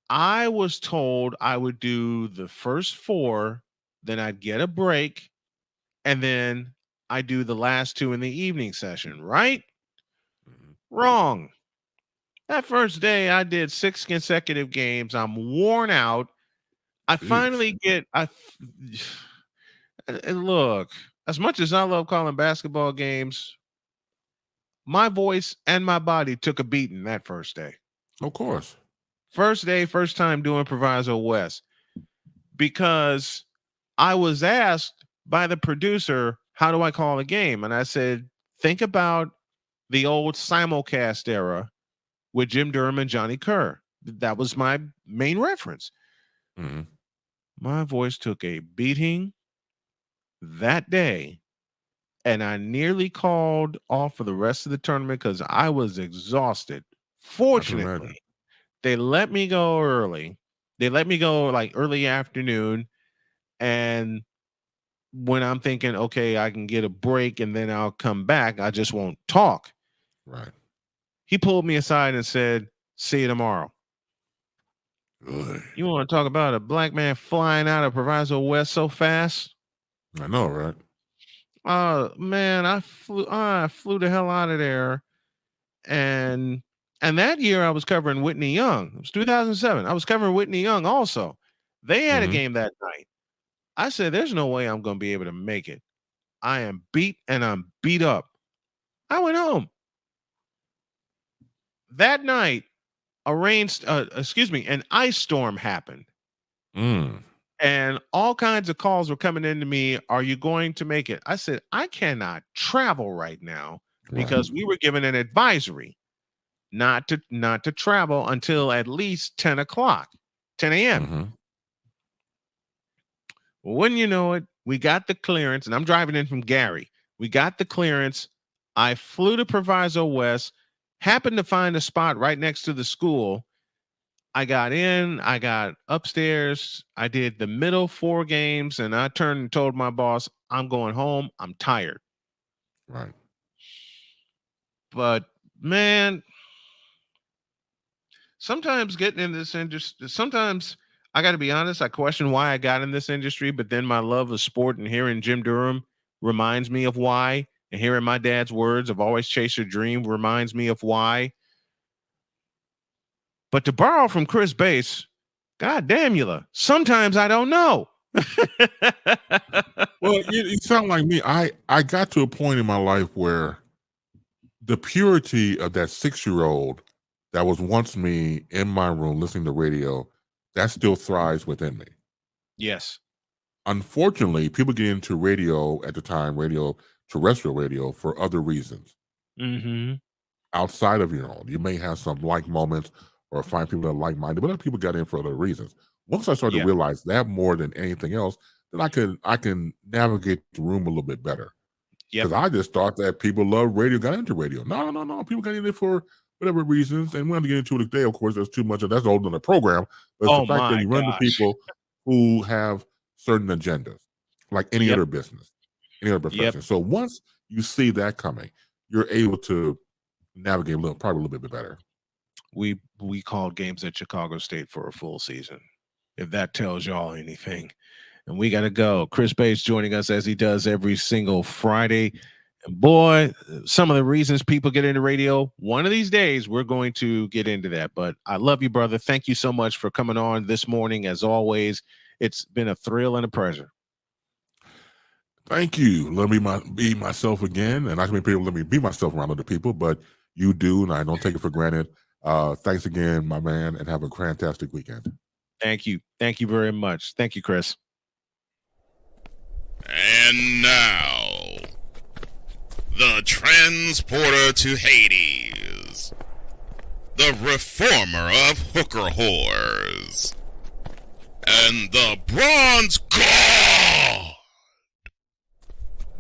I was told I would do the first 4, then I'd get a break, and then I do the last 2 in the evening session, right? Mm-hmm. Wrong. That first day I did 6 consecutive games. I'm worn out. I finally get and look, as much as I love calling basketball games, my voice and my body took a beating that first day. Of course. First day, first time doing Proviso West, because I was asked by the producer, how do I call a game? And I said, think about the old simulcast era with Jim Durham and Johnny Kerr. That was my main reference. Mm-hmm. My voice took a beating that day, and I nearly called off for the rest of the tournament because I was exhausted. Fortunately, they let me go early. They let me go like early afternoon. And when I'm thinking, okay, I can get a break and then I'll come back, I just won't talk. Right. He pulled me aside and said, see you tomorrow. Good. You want to talk about a black man flying out of Proviso West so fast? I know, right? Man, I flew the hell out of there. And that year I was covering Whitney Young. It was 2007. I was covering Whitney Young also. They had a game that night. I said, there's no way I'm going to be able to make it. I am beat and I'm beat up. I went home. That night, an ice storm happened. And all kinds of calls were coming into me. Are you going to make it? I said, I cannot travel right now because we were given an advisory not to travel until at least 10 a.m. Well, wouldn't you know it, we got the clearance, and I'm driving in from Gary. We got the clearance. I flew to Proviso West, happened to find a spot right next to the school. I got in, I got upstairs. I did the middle 4 games, and I turned and told my boss, I'm going home. I'm tired. Right. But, man, sometimes getting in this industry, sometimes I got to be honest, I question why I got in this industry, but then my love of sport and hearing Jim Durham reminds me of why. And hearing my dad's words of always chase your dream reminds me of why. But to borrow from Chris Bates, God damn you, sometimes I don't know. Well, you sound like me. I got to a point in my life where the purity of that 6-year-old that was once me in my room listening to radio, that still thrives within me. Yes. Unfortunately, people get into radio at the time, terrestrial radio, for other reasons. Mm-hmm. Outside of your own. You may have some like moments or find people that are like-minded, but other people got in for other reasons. Once I started to realize that more than anything else, then I can navigate the room a little bit better. Because I just thought that people love radio, got into radio. No. People got in it for whatever reasons. And we're going to get into it today. Of course, there's too much of that's older than the program. But it's the fact that you run into people who have certain agendas, like any other business, any other profession. So once you see that coming, you're able to navigate probably a little bit better. We called games at Chicago State for a full season, if that tells y'all anything. And we got to go. Chris Bates joining us as he does every single Friday. And boy, some of the reasons people get into radio, one of these days we're going to get into that. But I love you, brother. Thank you so much for coming on this morning. As always, it's been a thrill and a pleasure. Thank you. Let me be myself again. And I can people let me be myself around other people, but you do, and I don't take it for granted. Thanks again, my man, and have a fantastic weekend. Thank you. Thank you very much. Thank you, Chris. And now, the transporter to Hades, the reformer of hooker whores, and the bronze god,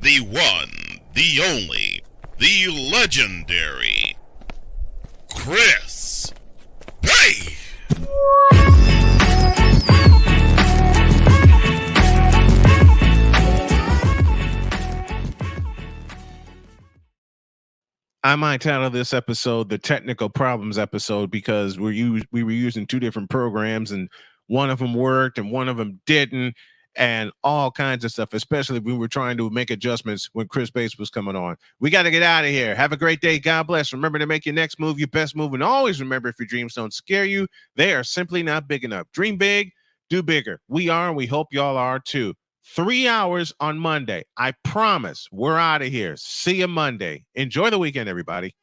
the one, the only, the legendary Chris Bay. I might title this episode the technical problems episode because we were using two different programs and one of them worked and one of them didn't and all kinds of stuff, especially when we were trying to make adjustments when Chris Bates was coming on. We got to get out of here. Have a great day. God bless. Remember to make your next move your best move. And always remember, if your dreams don't scare you, they are simply not big enough. Dream big, do bigger. We are, and we hope y'all are too. 3 hours on Monday. I promise we're out of here. See you Monday. Enjoy the weekend, everybody.